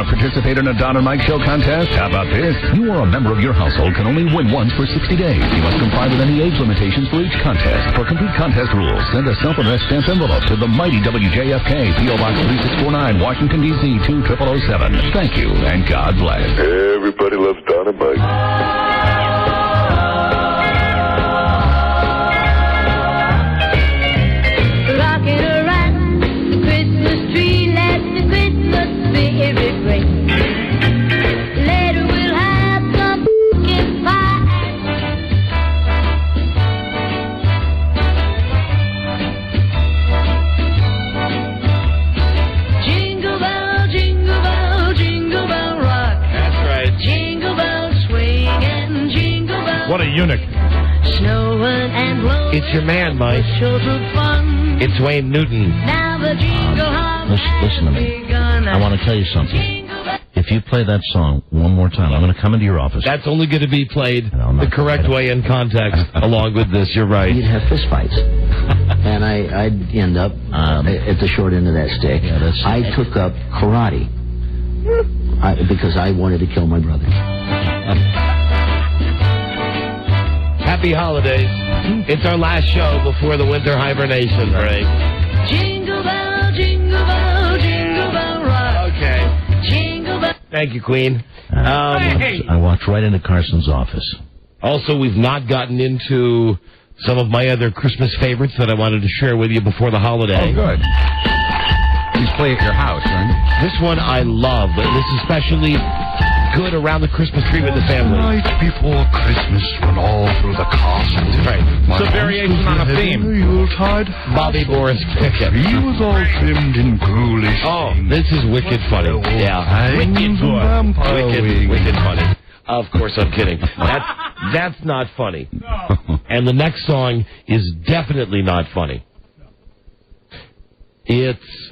Want to participate in a Don and Mike Show contest? How about this? You or a member of your household can only win once for 60 days. You must comply with any age limitations for each contest. For complete contest rules, send a self-addressed stamped envelope to the mighty WJFK, P.O. Box 3649, Washington, D.C. 20007. Thank you, and God bless. Everybody loves Don and Mike. Rocking around the Christmas tree, let the Christmas spirit ring. Later we'll have some pumpkin pie. Jingle bell, jingle bell, jingle bell rock. That's right. Jingle bell swing and jingle bell. What a eunuch. Snowing and blowing. It's your man, Mike. Children fun. It's Wayne Newton. Now the jingle hop Listen to me. I want to tell you something. If you play that song one more time, I'm going to come into your office. That's only going to be played No, I'm not the correct gonna- way in context along with this. You're right. You'd have fistfights. And I'd end up at the short end of that stick. Yeah, that's- I took up karate because I wanted to kill my brother. Happy holidays. It's our last show before the winter hibernation break. Jingle bell, jingle bell, jingle bell rock. Okay. Jingle bell. Thank you, Queen. I walked right into Carson's office. Also, we've not gotten into some of my other Christmas favorites that I wanted to share with you before the holiday. Oh, good. Please play at your house, right? This one I love. This is especially good around the Christmas tree with the family. Night before Christmas, run all through the castle. Right. It's a variation on a theme. Yuletide. Bobby Boris Pickett. He was all trimmed in ghoulish. Oh, this is wicked funny. Yeah. Wicked Wicked funny. Of course, I'm kidding. That's not funny. And the next song is definitely not funny. It's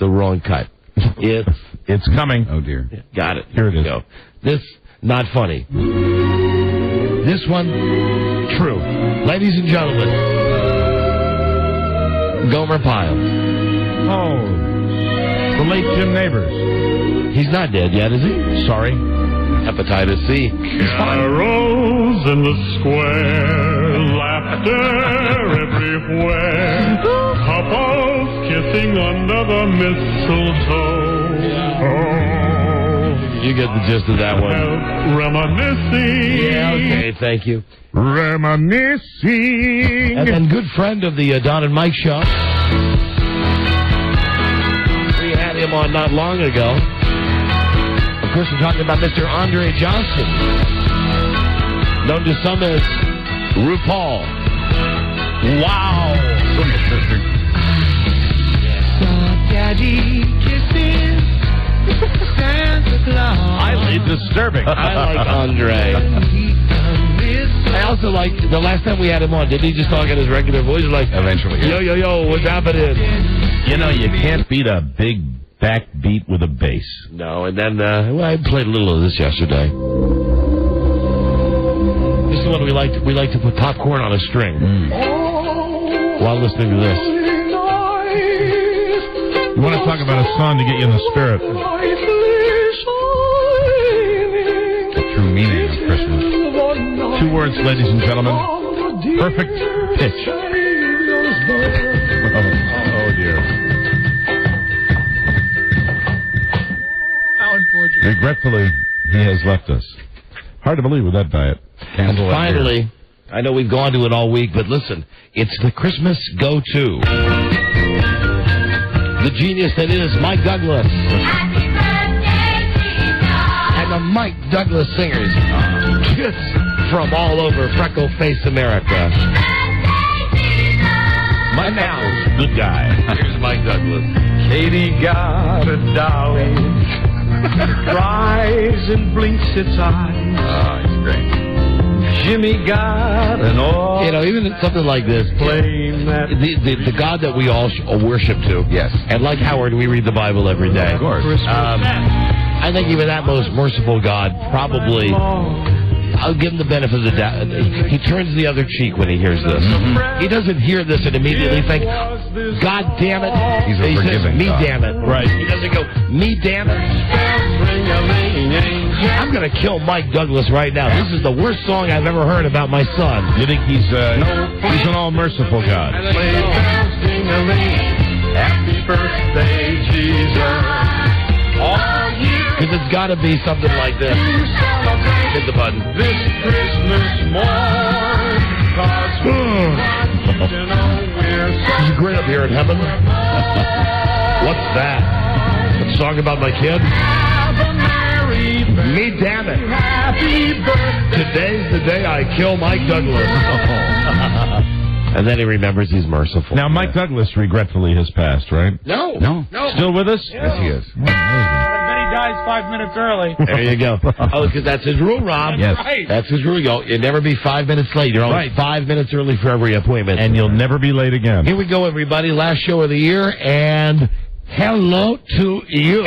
the wrong cut. It's coming. Oh, dear. Got it. Here it is. Go. This, not funny. This one, true. Ladies and gentlemen, Gomer Pyle. Oh, the late Jim Neighbors. He's not dead yet, is he? Sorry. Hepatitis C. Carols in the square, laughter everywhere, couples kissing under the mistletoe. You get the gist of that one. Reminiscing. Yeah, okay, thank you. Reminiscing. And then good friend of the Don and Mike show. We had him on not long ago. Of course, we're talking about Mr. Andre Johnson, known to some as RuPaul. Wow. Daddy kisses Santa Claus. Highly disturbing. I like Andre. I also like, the last time we had him on, didn't he just talk in his regular voice? Like, Eventually. yo, yo, yo, what's happening? You know, you can't beat a big backbeat with a bass. No, and then, well, I played a little of this yesterday. This is what we like to put popcorn on a string while listening to this. You want to talk about a song to get you in the spirit. The true meaning of Christmas. 2 words, ladies and gentlemen. Perfect pitch. Oh, dear. Regretfully, he has left us. Hard to believe with that diet. And finally, I know we've gone to it all week, but listen, it's the Christmas go-to. The genius that is Mike Douglas. Happy birthday, Jesus. And the Mike Douglas singers. Kids from all over freckle-face America. Mike Douglas, good guy. Here's Mike Douglas. Katie got a dolly, cries and blinks its eyes. Oh, he's great. Jimmy got an all. You know, even something like this, the God that we all worship to. Yes. And like Howard, we read the Bible every day. Of course. I think even that most merciful God probably, I'll give him the benefit of the doubt. He turns the other cheek when he hears this. He doesn't hear this and immediately think, God damn it. He's a He says, forgiving me God. damn it. Right. He doesn't go, me damn it. to kill Mike Douglas right now. This is the worst song I've ever heard about my son. You think he's an all-merciful God? Happy birthday, Jesus. Because it's got to be something like this. Hit the button. This Christmas morn, 'cause we want you to know we're This is great up here in heaven. What's that? A song about my kid? Me damn it. happy birthday. Today's the day I kill Mike Douglas. And then he remembers he's merciful. Now, Mike Douglas regretfully has passed, right? No. Still with us? Yes, he is. Oh, amazing. Then he dies 5 minutes early. There you go. Oh, because that's his rule, Rob. Yes. Right. That's his rule. You'll never be 5 minutes late. You're always Right. 5 minutes early for every appointment. And you'll never be late again. Here we go, everybody. Last show of the year, and hello to you.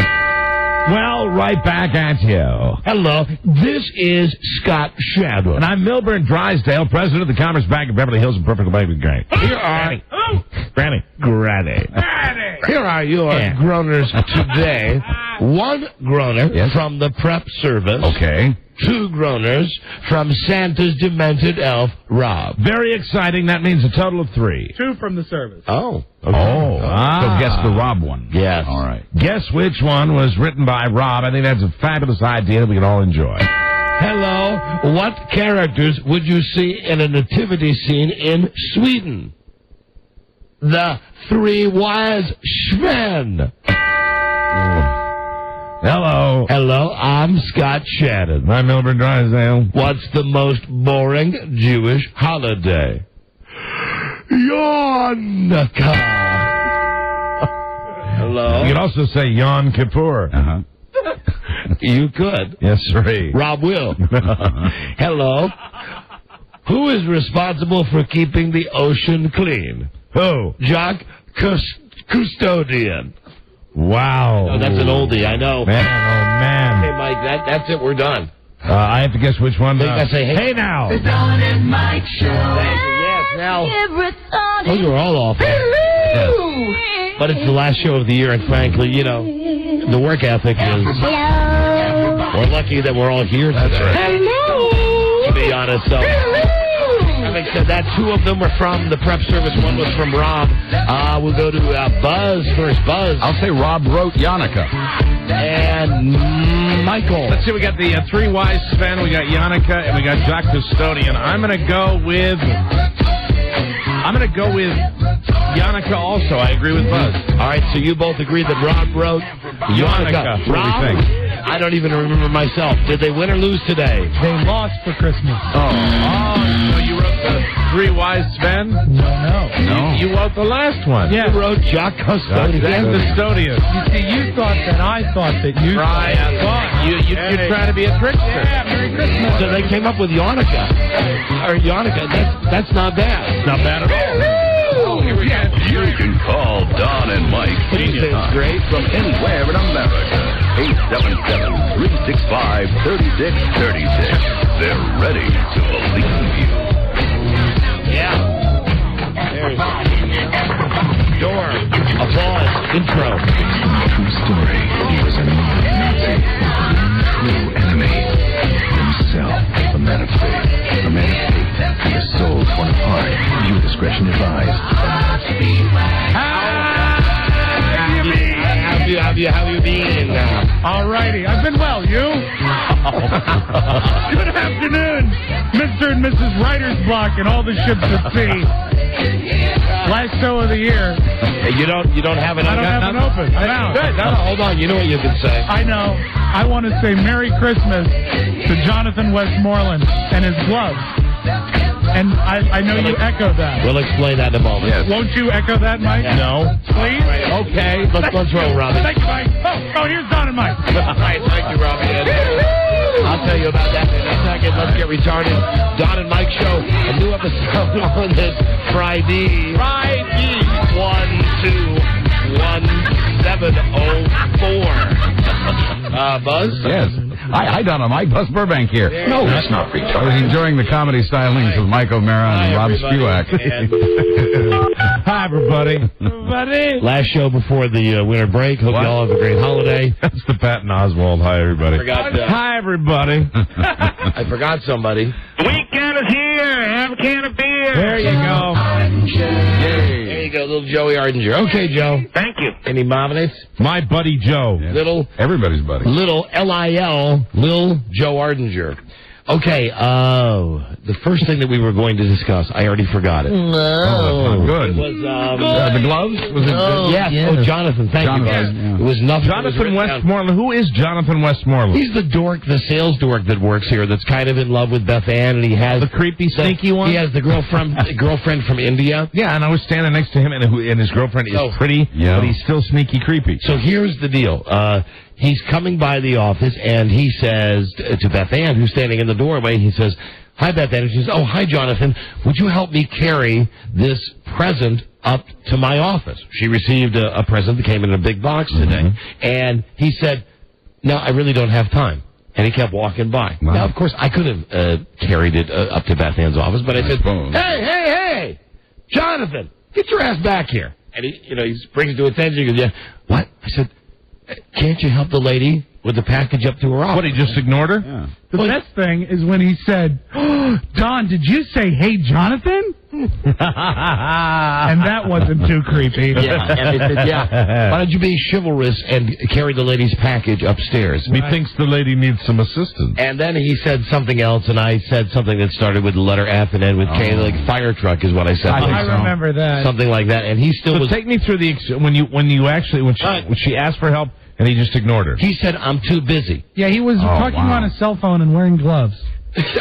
Well, right back at you. Hello. This is Scott Shadwell. And I'm Milburn Drysdale, president of the Commerce Bank of Beverly Hills and Perfect Bank with Granny. Here are Granny. Here are your groaners today. One groaner from the prep service. Okay. 2 groaners from Santa's demented elf, Rob. Very exciting. That means a total of 3. 2 from the service. Oh. So guess the Rob one. Yes. All right. Guess which one was written by Rob. I think that's a fabulous idea that we can all enjoy. Hello. What characters would you see in a nativity scene in Sweden? The 3 wise men. Hello. Hello, I'm Scott Shannon. I'm Milburn Drysdale. What's the most boring Jewish holiday? Hanukkah. Hello. You could also say Yom Kippur. Uh-huh. You could. Yes, sir. Rob will. Hello. Who is responsible for keeping the ocean clean? Who? Jacques Custodian. Wow. Oh, that's an oldie, I know. Man, oh, man. Hey, Mike, that's it. We're done. I have to guess which one. I think I say, hey now. Don and Mike Show. Yes, now. Everything. Those are all awful. But it's the last show of the year, and frankly, you know, the work ethic is... We're lucky that we're all here today. To be honest, so... Having said that, 2 of them were from the prep service. One was from Rob. We'll go to Buzz first. Buzz. I'll say Rob wrote Yannicka. And Michael. Let's see, we got the 3 wise men, we got Yannicka, and we got Jacques Custodian. I'm going to go with Yannicka also. I agree with Buzz. All right, so you both agree that Rob wrote Yannicka. What do we think? I don't even remember myself. Did they win or lose today? They lost for Christmas. Oh, so you wrote the 3 wise men? No. You wrote the last one. Yeah. You wrote Jacques Custodian. Custodian. You see, you thought that I thought that you Right. thought. You're trying to be a trickster. Yeah, Merry Christmas. So they came up with Yannicka. Or Yannicka. That's not bad. Not bad at all. You can call Don and Mike What do you say, it's great? from anywhere in America. 877-365-3636. They're ready to believe you. Yeah. There's door. Applause. Intro. True story. He was a Nazi. True enemy. Himself. A man of faith. A man of hate. And his soul torn apart. Viewer discretion advised. How you been? All righty. I've been well. You? Good afternoon, Mr. and Mrs. Writer's Block and all the ships at sea. Last show of the year. Hey, you don't have it. I don't have it open. I'm out. Good. No, hold on. You know what you can say. I know. I want to say Merry Christmas to Jonathan Westmoreland and his gloves. And I know you echoed that. We'll explain that in a moment. Yes. Won't you echo that, Mike? Yeah. No. Please? Okay. Let's roll, Robbie. Thank you, Mike. Oh, here's Don and Mike. All right. Thank you, Robbie. I'll tell you about that in a second. Let's get retarded. Don and Mike Show. A new episode on this Friday. 1-2-1704. Buzz? Yes. Hi, Donna. Mike Buzz Burbank here. No, that's not retarded. I was enjoying the comedy stylings of Mike O'Mara and Rob Spewak. Hi, everybody. Last show before the winter break. Hope you all have a great holiday. That's the Patton Oswalt. Hi, everybody. Hi, everybody. I forgot somebody. Weekend is here. Have a can of beer. There you go. There you go, little Joey Ardinger. Okay, Joe. Thank you. Any nominates? My buddy Joe. Little Everybody's buddy. Little L-I-L, Lil Joe Ardinger. Okay, the first thing that we were going to discuss, I already forgot it. Oh, good. It was, the gloves? Was it? yes. yes. Oh, Jonathan, thank you. Yeah. It was nothing. Jonathan Westmoreland. Who is Jonathan Westmoreland? He's the dork, the sales dork that works here that's kind of in love with Beth Ann, and he has... The creepy, sneaky one? He has the girlfriend from India. Yeah, and I was standing next to him, and his girlfriend is pretty, but he's still sneaky creepy. So here's the deal. He's coming by the office, and he says to Beth Ann, who's standing in the doorway, he says, "Hi, Beth Ann." And she says, "Oh, hi, Jonathan. Would you help me carry this present up to my office?" She received a present that came in a big box today. And he said, "No, I really don't have time." And he kept walking by. Wow. Now, of course, I could have carried it up to Beth Ann's office, but I said, suppose. hey, Jonathan, get your ass back here. And he brings it to attention. He goes, "Yeah, what?" I said, "Can't you help the lady with the package up to her office?" What, he just ignored her? Yeah. The best thing is when he said, "Oh, Don, did you say, hey, Jonathan?" And that wasn't too creepy. Yeah, and they said, "Yeah, why don't you be chivalrous and carry the lady's package upstairs?" Methinks the lady needs some assistance. And then he said something else, and I said something that started with the letter F and ended with K, like fire truck is what I said. I remember that. Something like that, and he still So was... take me through when she asked for help and he just ignored her. He said, "I'm too busy." Yeah, he was talking on a cell phone and wearing gloves.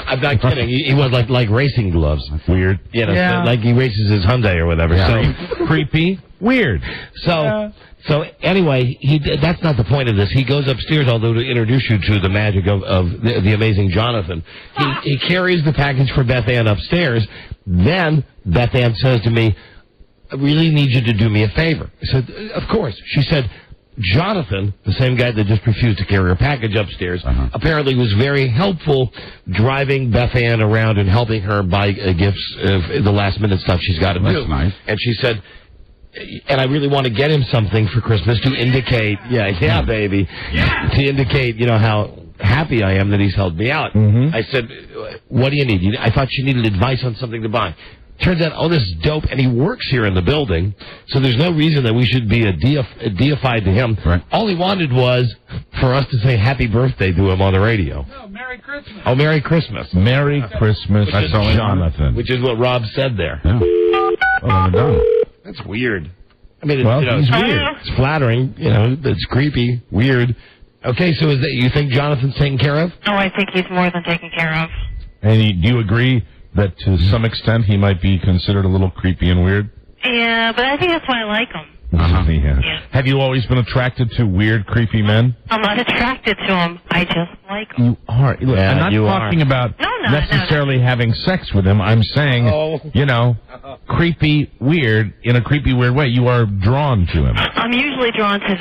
I'm not kidding. He was like racing gloves. Weird. You know, Yeah. like he races his Hyundai or whatever. Yeah. So Creepy. Weird. So anyway, that's not the point of this. He goes upstairs, although to introduce you to the magic of the amazing Jonathan. He carries the package for Beth Ann upstairs. Then Beth Ann says to me, "I really need you to do me a favor." I said, "Of course." She said, Jonathan, the same guy that just refused to carry her package upstairs, apparently was very helpful driving Beth Ann around and helping her buy gifts, the last-minute stuff she's got to do. That's nice. And she said, "And I really want to get him something for Christmas to indicate, baby, to indicate, how happy I am that he's helped me out." I said, "What do you need?" I thought she needed advice on something to buy. Turns out, this is dope, and he works here in the building, so there's no reason that we should be deified to him. Right. All he wanted was for us to say happy birthday to him on the radio. No, Merry Christmas. Oh, Merry Christmas. Merry Christmas, Which is Jonathan. Which is what Rob said there. Yeah. Well, I'm done. That's weird. I mean, Well, it's he's weird. It's flattering. It's creepy, weird. Okay, so you think Jonathan's taken care of? Oh, I think he's more than taken care of. And do you agree that to some extent he might be considered a little creepy and weird? Yeah, but I think that's why I like him. Yeah. Yeah. Have you always been attracted to weird, creepy men? I'm not attracted to him. I just like him. You are. Look, Yeah, I'm not you talking are. about No, necessarily having sex with him. I'm saying, creepy, weird, in a creepy, weird way. You are drawn to him. I'm usually drawn to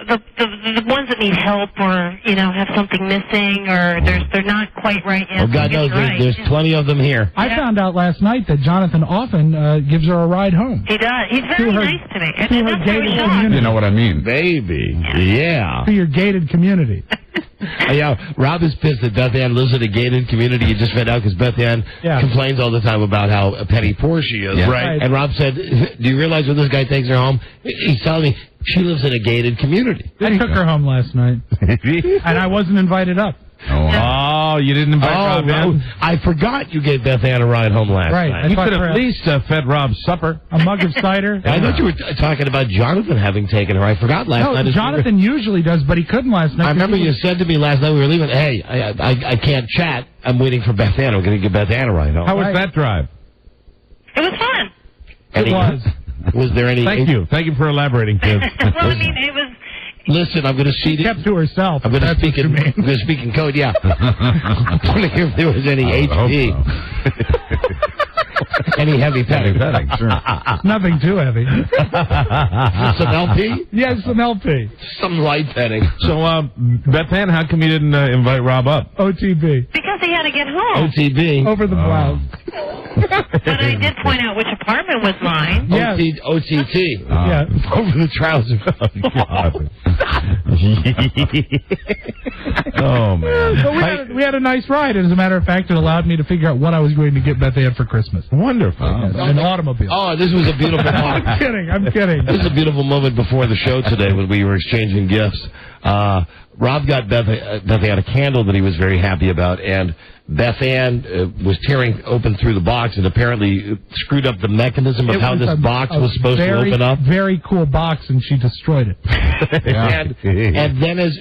the ones that need help or, have something missing or they're not quite right yet. Oh, God knows, there's plenty of them here. I found out last night that Jonathan often gives her a ride home. He does. He's very nice to me. And to her that's why I was gated shocked. community. You know what I mean? Baby. Yeah. To your gated community. Yeah, Rob is pissed that Beth Ann lives in a gated community. You just found out because Beth Ann complains all the time about how petty poor she is. Yeah. Right. And Rob said, "Do you realize when this guy takes her home, he's telling me she lives in a gated community." I took her home last night, and I wasn't invited up. Oh, you didn't invite Rob in? I forgot you gave Beth Ann a ride home last Right. night. You could have at least fed Rob supper. A mug of cider. I thought you were talking about Jonathan having taken her. I forgot last night. No, Jonathan usually does, but he couldn't last night. I remember you said to me last night we were leaving, "Hey, I can't chat. I'm waiting for Beth Ann. I'm going to give Beth Ann a ride home." How was that drive? It was fun. It was. Was there any... Thank you. Thank you for elaborating, kids. Well, I mean, it was... Listen, I'm going to see... She kept to herself. I'm going to That's speak what in... you mean. I'm going to speak in code. Yeah. I want to hear if there was any I hope HD. so. Any heavy petting? Sure. Nothing too heavy. Some LP? Yes, some LP. Some light petting. So, Beth Ann, how come you didn't invite Rob up? OTB. Because he had to get home. OTB. Over the blouse. But I did point out which apartment was mine. Yes. OTT. Yeah. Over the trousers. Oh, man. But we had a nice ride. As a matter of fact, it allowed me to figure out what I was going to get Beth Ann for Christmas. Wonderful. An automobile. Oh, this was a beautiful moment. I'm kidding. This is a beautiful moment before the show today when we were exchanging gifts. Rob got Beth Ann a candle that he was very happy about, and Beth Ann was tearing open through the box and apparently screwed up the mechanism of how this box was supposed to open up. Very cool box, and she destroyed it. and then as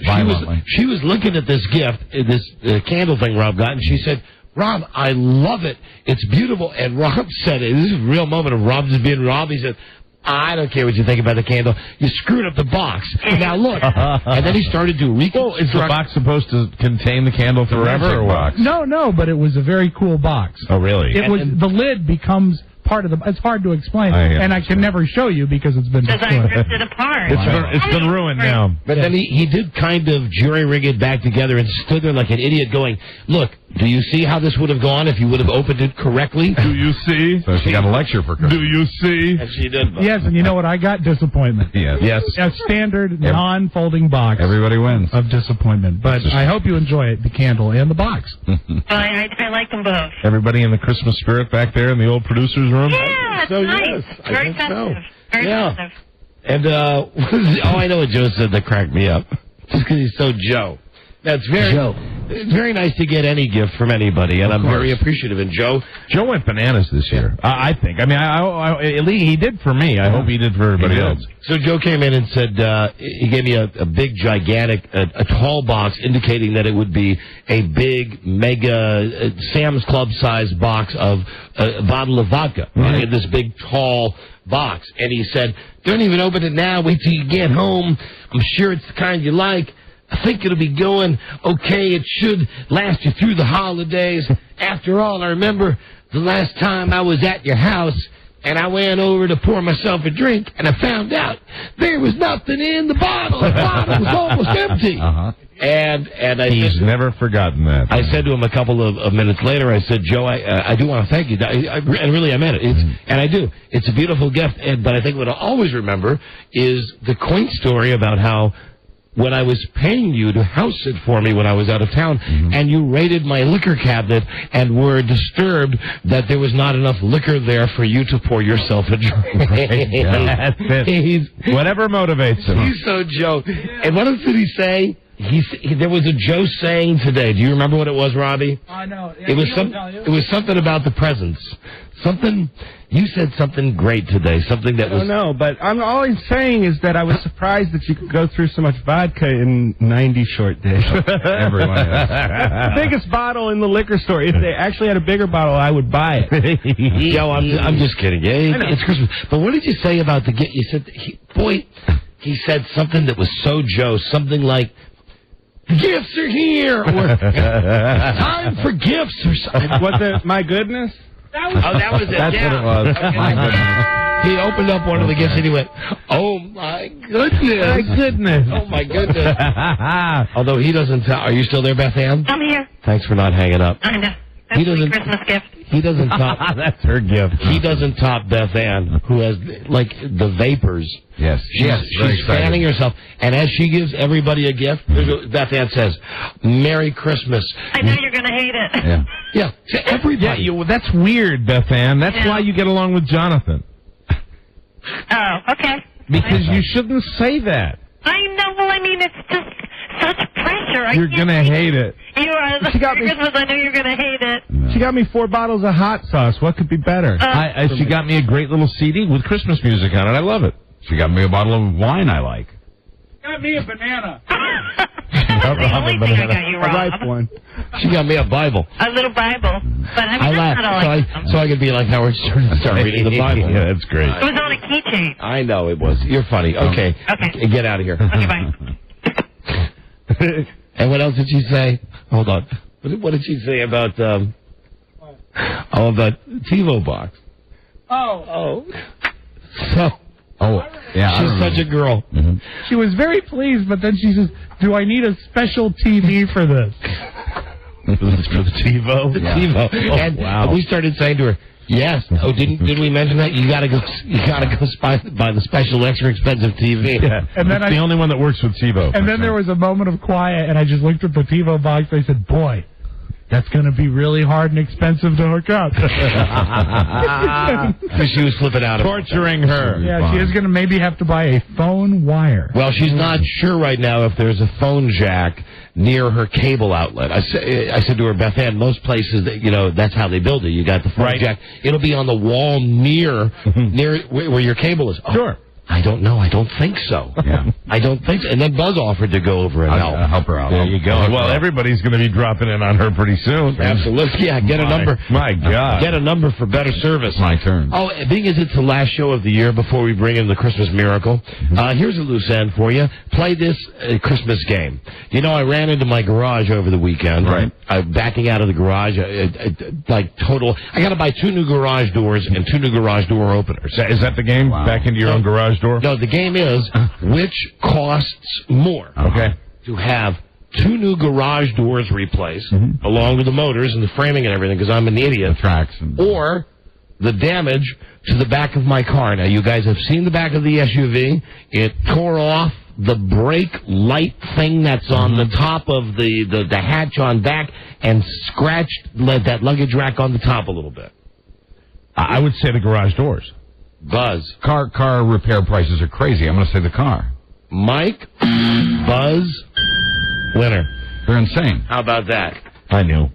she was looking at this gift, this candle thing Rob got, and she said, "Rob, I love it. It's beautiful." And Rob said, this is a real moment of Rob just being Rob. He said, "I don't care what you think about the candle. You screwed up the box. Now look." And then he started to reconstruct. Is the box supposed to contain the candle forever or what? No, but it was a very cool box. Oh, really? It was. The lid becomes part of the. It's hard to explain, and I can never show you because it's been Because I ripped it apart. It's been ruined now. But then he did kind of jury-rig it back together and stood there like an idiot going, "Look, do you see how this would have gone if you would have opened it correctly? Do you see?" So she got a lecture for Christmas. Do you see? And she did. Yes, and you know what I got? Disappointment. Yes. A standard non-folding box. Everybody wins. Of disappointment. But I hope you enjoy it, the candle and the box. I like them both. Everybody in the Christmas spirit back there in the old producer's room? Yeah, it's nice. Very festive. Very festive. And, I know what Joe said that cracked me up. Just because he's so Joe. That's it's very nice to get any gift from anybody, and I'm very appreciative. And Joe went bananas this year, I think. I mean, at least he did for me. I hope he did for everybody else. So Joe came in and said he gave me a big, gigantic, a tall box, indicating that it would be a big, mega Sam's Club-sized box of a bottle of vodka. Right. In this big, tall box. And he said, "Don't even open it now. Wait till you get home. I'm sure it's the kind you like. I think it'll be going okay. It should last you through the holidays. After all, I remember the last time I was at your house, and I went over to pour myself a drink, and I found out there was nothing in the bottle. The bottle was almost empty." And he's never forgotten that. I said to him a couple of minutes later, I said, "Joe, I do want to thank you. And really, I meant it. And I do. It's a beautiful gift. But I think what I'll always remember is the quaint story about how when I was paying you to house sit for me when I was out of town, and you raided my liquor cabinet and were disturbed that there was not enough liquor there for you to pour yourself a drink." That's it. Whatever motivates him. He's so Joe. And what else did he say? There was a Joe saying today. Do you remember what it was, Robbie? I know. It was something about the presents. You said something great today. Something that was. I don't know, but all I'm saying is that I was surprised that you could go through so much vodka in 90 short days. Everyone is. The biggest bottle in the liquor store. If they actually had a bigger bottle, I would buy it. Yo, I'm just kidding. It's Christmas. But what did you say about the gift? You said, he said something that was so Joe. Something like, "Gifts are here," or "Time for gifts," or something. My goodness? That was it. That's what it was. My goodness. He opened up one of the gifts and he went, "Oh my goodness! My goodness! Oh my goodness!" Although he doesn't. Are you still there, Beth Ann? I'm here. Thanks for not hanging up. I know. That's my Christmas gift. He doesn't top. That's her gift. He doesn't top Beth Ann, who has like the vapors. Yes. She's fanning herself, and as she gives everybody a gift, Beth Ann says, "Merry Christmas." I know you're going to hate it. Yeah. Yeah, to everybody. Yeah, that's weird, Beth Ann. That's why you get along with Jonathan. Oh, okay. Because you shouldn't say that. I know. Well, I mean, it's just such pressure. You're going to hate it. You are. Christmas, I know you're going to hate it. She got me 4 bottles of hot sauce. What could be better? She got me a great little CD with Christmas music on it. I love it. She got me a bottle of wine I like. Got me a banana. That's the only thing I got you, Rob. A ripe one. She got me a Bible. A little Bible. But I mean, I that's not all laughed, so I could be like Howard Stern and start reading the Bible. Yeah, that's great. It was on a keychain. I know it was. You're funny. Okay. Okay. Get out of here. Okay, bye. And what else did she say? Hold on. What did she say about? Oh, the TiVo box. Oh. So. Oh, yeah. She's such a girl. Mm-hmm. She was very pleased, but then she says, "Do I need a special TV for this?" For the TiVo? The TiVo. Oh, and wow. we started saying to her, yes. Oh, didn't we mention that? You gotta go buy the special extra expensive TV. Yeah. And then it's the only one that works with TiVo. And then there was a moment of quiet, and I just looked at the TiVo box. I said, "Boy, that's going to be really hard and expensive to hook up." Because she was flipping out. Torturing her. Yeah, she is going to maybe have to buy a phone wire. Well, she's not sure right now if there's a phone jack near her cable outlet. I said to her, Beth Ann, most places, that's how they build it. You got the phone jack. It'll be on the wall near where your cable is. Oh, sure. I don't know. I don't think so. Yeah. I don't think so. And then Buzz offered to go over and help her out. There you go. Well, everybody's going to be dropping in on her pretty soon. Absolutely. Yeah, get a number. My God. Get a number for better service. My turn. Oh, being as it's the last show of the year before we bring in the Christmas miracle, here's a loose end for you. Play this Christmas game. I ran into my garage over the weekend. Right. Backing out of the garage, I got to buy 2 new garage doors and 2 new garage door openers. Is that the game? Wow. Back into your own garage door? No, the game is which costs more. Okay. To have 2 new garage doors replaced, along with the motors and the framing and everything, because I'm an idiot. The tracks. Or the damage to the back of my car. Now, you guys have seen the back of the SUV. It tore off the brake light thing that's on the top of the hatch on back and scratched that luggage rack on the top a little bit. I would say the garage doors. Buzz. Car repair prices are crazy. I'm going to say the car. Mike, Buzz, winner. They're insane. How about that? I knew.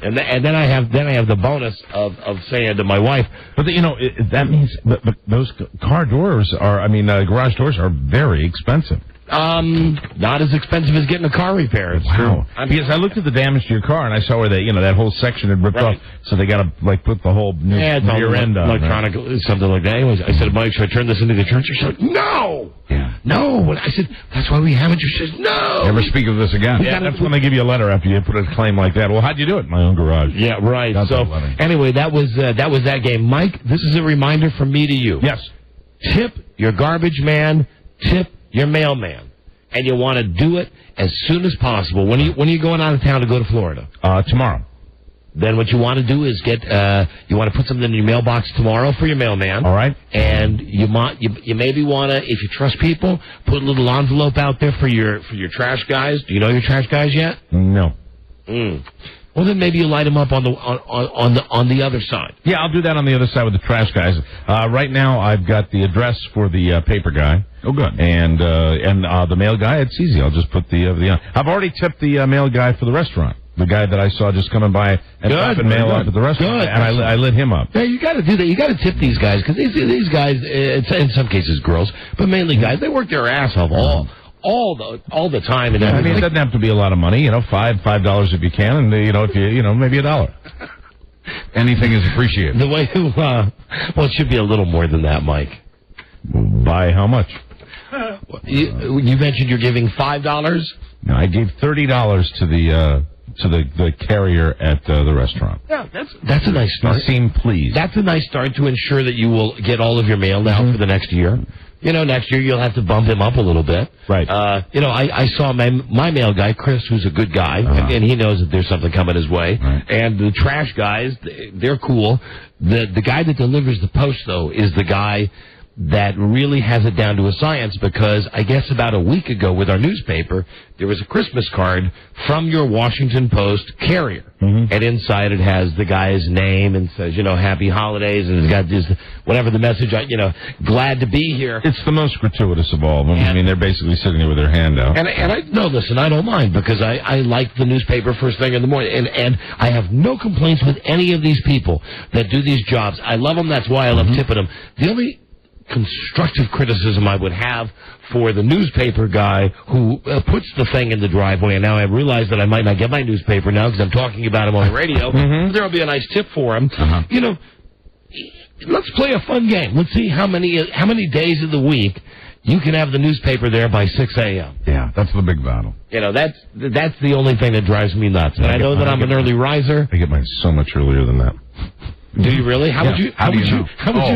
And then I have the bonus of saying to my wife, but that means but those car doors garage doors are very expensive. Not as expensive as getting a car repaired. It's wow. True. Because I looked at the damage to your car and I saw where that whole section had ripped off, so they got to put the whole new rear end on. Electronic, something like that. Anyways, I said, Mike, should I turn this into the church? She said, no. Yeah. No. And I said, that's why we haven't. She says, no. Never speak of this again. Yeah, that's when they give you a letter after you put a claim like that. Well, how'd you do it? My own garage. Yeah, right. So anyway, that was that game. Mike, this is a reminder from me to you. Yes. Tip your garbage man. Tip your mailman. And you want to do it as soon as possible. When are you going out of town to go to Florida? Tomorrow. Then what you want to do is you want to put something in your mailbox tomorrow for your mailman. All right. And you maybe want to, if you trust people, put a little envelope out there for your trash guys. Do you know your trash guys yet? No. Well, then maybe you light them up on the other side. Yeah, I'll do that on the other side with the trash guys. Right now, I've got the address for the paper guy. Oh, good. And the mail guy. It's easy. I'll just put the. I've already tipped the mail guy for the restaurant. The guy that I saw just coming by and dropping mail up at the restaurant. Good. And I lit him up. Yeah, you got to do that. You got to tip these guys because these guys, it's in some cases girls, but mainly guys. They work their ass off all the time. And it doesn't have to be a lot of money. $5 if you can, and if you maybe $1. Anything is appreciated. The way it should be a little more than that, Mike. By how much? You mentioned you're giving $5. No, I gave $30 to the carrier at the restaurant. Yeah, that's a nice start. He seemed pleased. That's a nice start to ensure that you will get all of your mail now for the next year. Next year you'll have to bump him up a little bit. Right. I saw my mail guy, Chris, who's a good guy, and he knows that there's something coming his way. Right. And the trash guys, they're cool. The guy that delivers the post, though, is the guy that really has it down to a science, because I guess about a week ago with our newspaper, there was a Christmas card from your Washington Post carrier. And inside it has the guy's name and says, Happy Holidays, and it's got this, whatever the message, glad to be here. It's the most gratuitous of all of them. They're basically sitting there with their hand out. And listen, I don't mind, because I like the newspaper first thing in the morning. And I have no complaints with any of these people that do these jobs. I love them. That's why I love tipping them. The only constructive criticism I would have for the newspaper guy who puts the thing in the driveway, and now I realize that I might not get my newspaper now because I'm talking about him on the radio, but there'll be a nice tip for him. Let's play a fun game. Let's see how many days of the week you can have the newspaper there by 6 a.m. Yeah, that's the big battle. That's the only thing that drives me nuts. And I know that I'm an early riser. I get mine so much earlier than that. Do you really? How would you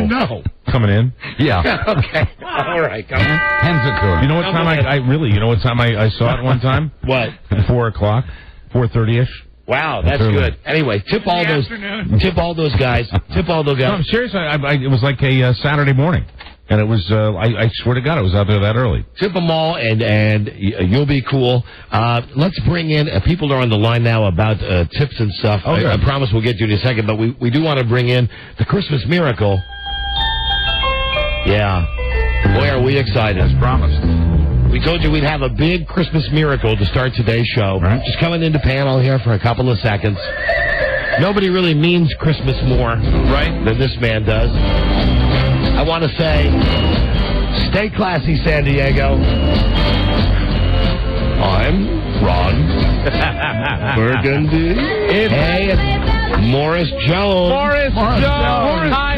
know? Coming in. Yeah. Okay. All right. Come on. Hands it to him. You know what time you know what time I saw it one time? What? 4 o'clock, 4:30ish. Wow, that's good. Anyway, tip all those guys. Tip all those guys. No, I'm serious. It was like a Saturday morning, and it was. I swear to God, I was out there that early. Tip them all, and you'll be cool. Let's bring in people are on the line now about tips and stuff. Okay. I promise we'll get to you in a second, but we do want to bring in the Christmas Miracle. Yeah, boy, are we excited! As promised. We told you we'd have a big Christmas Miracle to start today's show. Right. Just coming into panel here for a couple of seconds. Nobody really means Christmas more, right, than this man does. I want to say, stay classy, San Diego. I'm Ron Burgundy. Hey, it's Morris Jones. Morris Jones. Hi,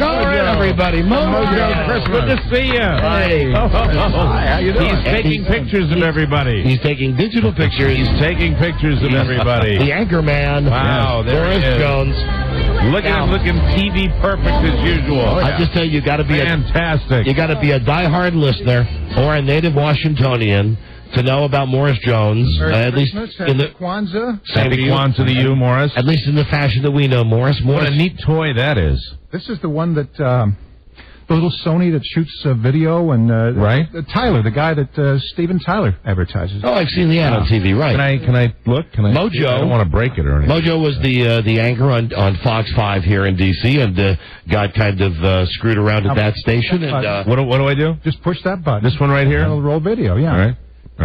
everybody. Mojo. Christmas. Good to see you. Hey. Hi, how you doing? He's taking pictures of everybody. He's taking digital pictures. He's taking pictures of everybody. The anchor man. Wow, there Morris he is. Jones. Look at him looking TV perfect as usual. I just tell you, you got to be fantastic. You got to be a diehard listener or a native Washingtonian to know about Morris Jones. At least in the Kwanzaa. Happy Kwanzaa to you, Morris. At least in the fashion that we know, Morris. What a neat toy that is. This is the one that the little Sony that shoots video and right. Tyler, the guy that Steven Tyler advertises. Oh, I've seen the ad on TV. Right. Can I look? Mojo. I don't want to break it or anything. Mojo was the anchor on Fox 5 here in D.C. and got kind of screwed around at that station. And what do I do? Just push that button. This one right here. It'll roll video. Yeah. All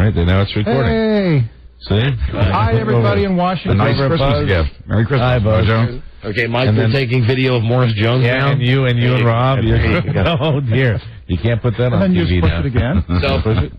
right. Then now it's recording. Hey. See? Hi, everybody in Washington. A nice Christmas gift. Merry Christmas. Hi, Mojo. Okay, Mike, we're taking video of Morris Jones now. And you and Rob. Oh, dear. You can't put that on and TV then you push now. it again.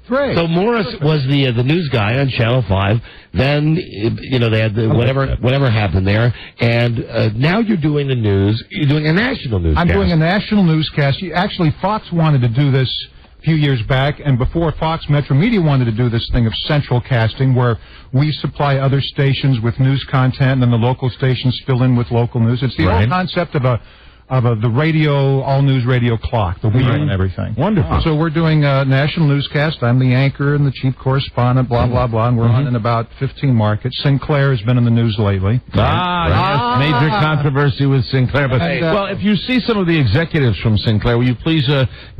Great. So Morris was the news guy on Channel 5. Then, they had whatever happened there. And now you're doing the news. You're doing a national newscast. I'm doing a national newscast. Actually, Fox wanted to do this few years back, and before Fox Metro Media wanted to do this thing of central casting, where we supply other stations with news content, and then the local stations fill in with local news. It's the old concept of the radio, all news radio clock, the wheel and everything. Wonderful. So we're doing a national newscast. I'm the anchor and the chief correspondent, blah, blah, blah, and we're on in about 15 markets. Sinclair has been in the news lately. Yes, major controversy with Sinclair. But well, if you see some of the executives from Sinclair, will you please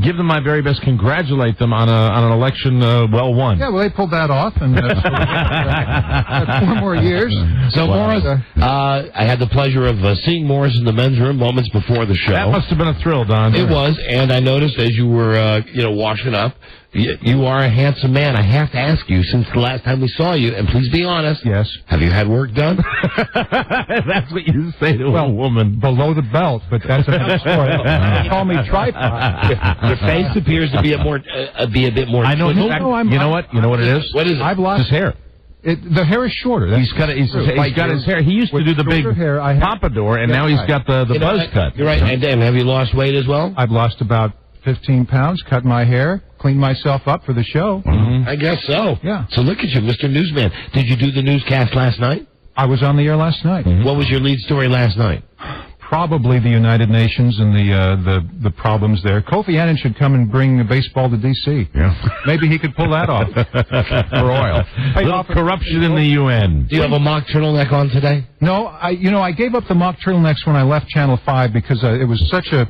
give them my very best, congratulate them on an election well won? Yeah, well, they pulled that off, and that's 4 more years. So, Morris, I had the pleasure of seeing Morris in the men's room moments before the show. That must have been a thrill, Don. It was, and I noticed as you were, washing up, you are a handsome man. I have to ask you, since the last time we saw you, and please be honest. Yes. Have you had work done? That's what you say to a woman. Below the belt, but that's another story. They call me tripod. Your face appears to be a bit more. I know. You know what? You know what it is? What is it? I've lost his hair. The hair is shorter. He's got his hair. He used to do the big hair, pompadour, and now he's got the buzz cut. You're right. And have you lost weight as well? I've lost about 15 pounds, cut my hair, cleaned myself up for the show. Mm-hmm. I guess so. Yeah. So look at you, Mr. Newsman. Did you do the newscast last night? I was on the air last night. Mm-hmm. What was your lead story last night? Probably the United Nations and the problems there. Kofi Annan should come and bring baseball to D.C. Yeah. Maybe he could pull that off. For oil. Little corruption in the UN. Do you have a mock turtleneck on today? No, I gave up the mock turtlenecks when I left Channel 5 because it was such a...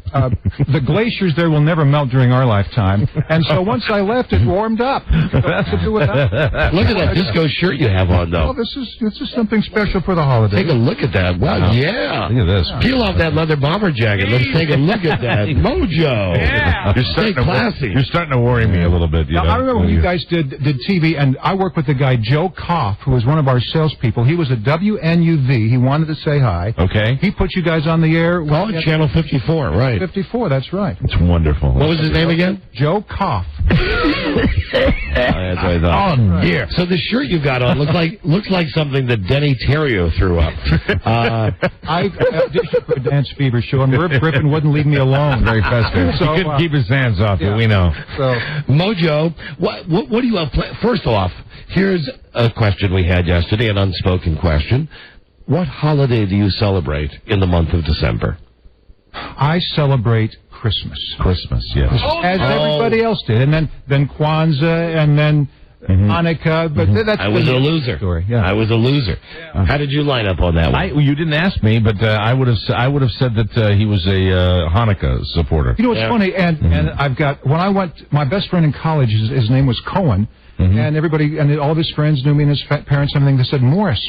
the glaciers there will never melt during our lifetime. And so once I left, it warmed up. So what to do with that? Look at that disco shirt you have on, though. Well, this is something special for the holidays. Take a look at that. Wow, yeah. Look at this. Peel off that leather bomber jacket. Let's take a look at that. Mojo. Yeah. Stay classy. You're starting to worry me a little bit. Now, I remember when you guys did TV, and I worked with the guy Joe Koff, who was one of our salespeople. He was a WNUV. He wanted to say hi. Okay. He put you guys on the air. Call it Channel 54, right. 54, that's right. It's wonderful. What was his name again? Joe Koff. That's what I thought. Oh, dear. So the shirt you got on looks like something that Denny Terrio threw up. I auditioned for a Dance Fever show, and Merv Griffin wouldn't leave me alone. Very festive. So, he couldn't keep his hands off it, we know. So, Mojo, what do you have planned? First off, here's a question we had yesterday, an unspoken question. What holiday do you celebrate in the month of December? I celebrate Christmas. Christmas, yes. As everybody else did. And then Kwanzaa, and then Hanukkah. But that's I was a loser. Story. Yeah. I was a loser. How did you line up on that one? You didn't ask me, but I would have said that he was a Hanukkah supporter. You know what's funny? And I've got, when I went, my best friend in college, his name was Cohen. And everybody, and all of his friends knew me, and his parents and everything. They said, Morris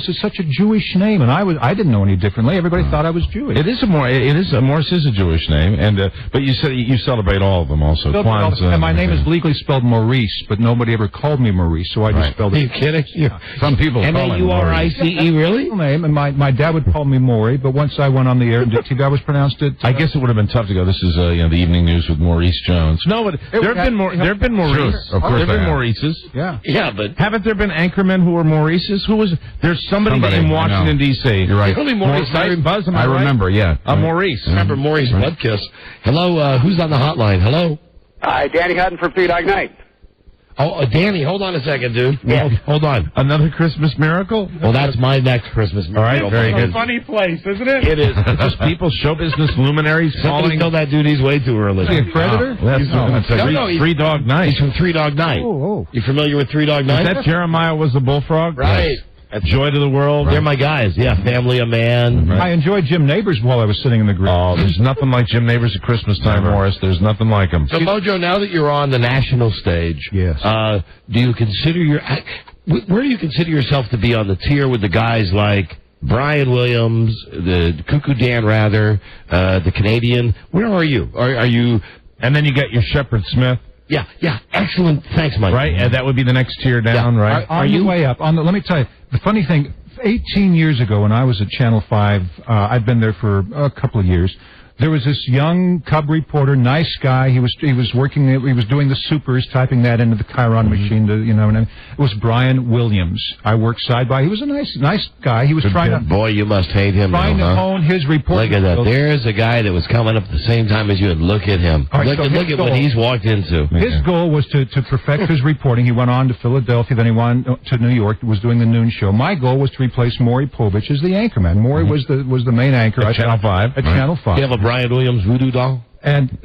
is such a Jewish name, and I didn't know any differently. Everybody thought I was Jewish. Morris is a Jewish name, and but you said you celebrate all of them also. Kwanzaa, and my name is legally spelled Maurice, but nobody ever called me Maurice, so I just spelled it. Are you kidding? Yeah. Some people call it Maurice, really? Name, and my dad would call me Maury, but once I went on the air and did TV, I was pronounced it. I guess it would have been tough to go. This is the evening news with Maurice Jones. No, but there have been Maurice. Sure, of course. There have been Maurices. Yeah, but haven't there been anchormen who were Maurices? There's somebody in Washington, D.C. You're right. Only Maurice Buzz, I remember, yeah. Maurice. Remember Maurice Budkiss. Hello, who's on the hotline? Hello? Hi, Danny Hutton for Free Dog Night. Oh, Danny, hold on a second, dude. Yeah. Hold on. Another Christmas miracle? Well, that's my next Christmas miracle. All right, very good. It's a funny place, isn't it? It is. It's just people, show business luminaries Somebody tell that dude he's way too early. Is he a predator? That's Three Dog Night. He's from Three Dog Night. Oh. You familiar with Three Dog Night? Is that Jeremiah was the bullfrog? Right. Yes. At Joy to the World. They're my guys. Yeah, Family of Man. I enjoyed Jim Neighbors while I was sitting in the grill. Oh, there's nothing like Jim Neighbors at Christmas time, Morris. There's nothing like him. So, Mojo, now that you're on the national stage, yes. Do you consider where do you consider yourself to be on the tier with the guys like Brian Williams, the Cuckoo Dan Rather, the Canadian? Where are you? Are you? And then you got your Shepard Smith. Yeah, excellent. Thanks, Mike. Right, and that would be the next tier down, right? Are you way up? Let me tell you, the funny thing, 18 years ago when I was at Channel 5, I'd been there for a couple of years. There was this young cub reporter, nice guy. He was working. He was doing the supers, typing that into the Chiron machine. And it was Brian Williams. I worked side by. He was a nice guy. He was trying to. Boy, you must hate him. Trying to hone his reporting. Look at that. There's a guy that was coming up at the same time as you, and look at him. Right, look at what he's walked into. His goal was to perfect his reporting. He went on to Philadelphia, then he went to New York. Was doing the noon show. My goal was to replace Maury Povich as the anchorman. Maury was the main anchor at Channel 5. At Channel 5. You have a Brian Williams voodoo doll? And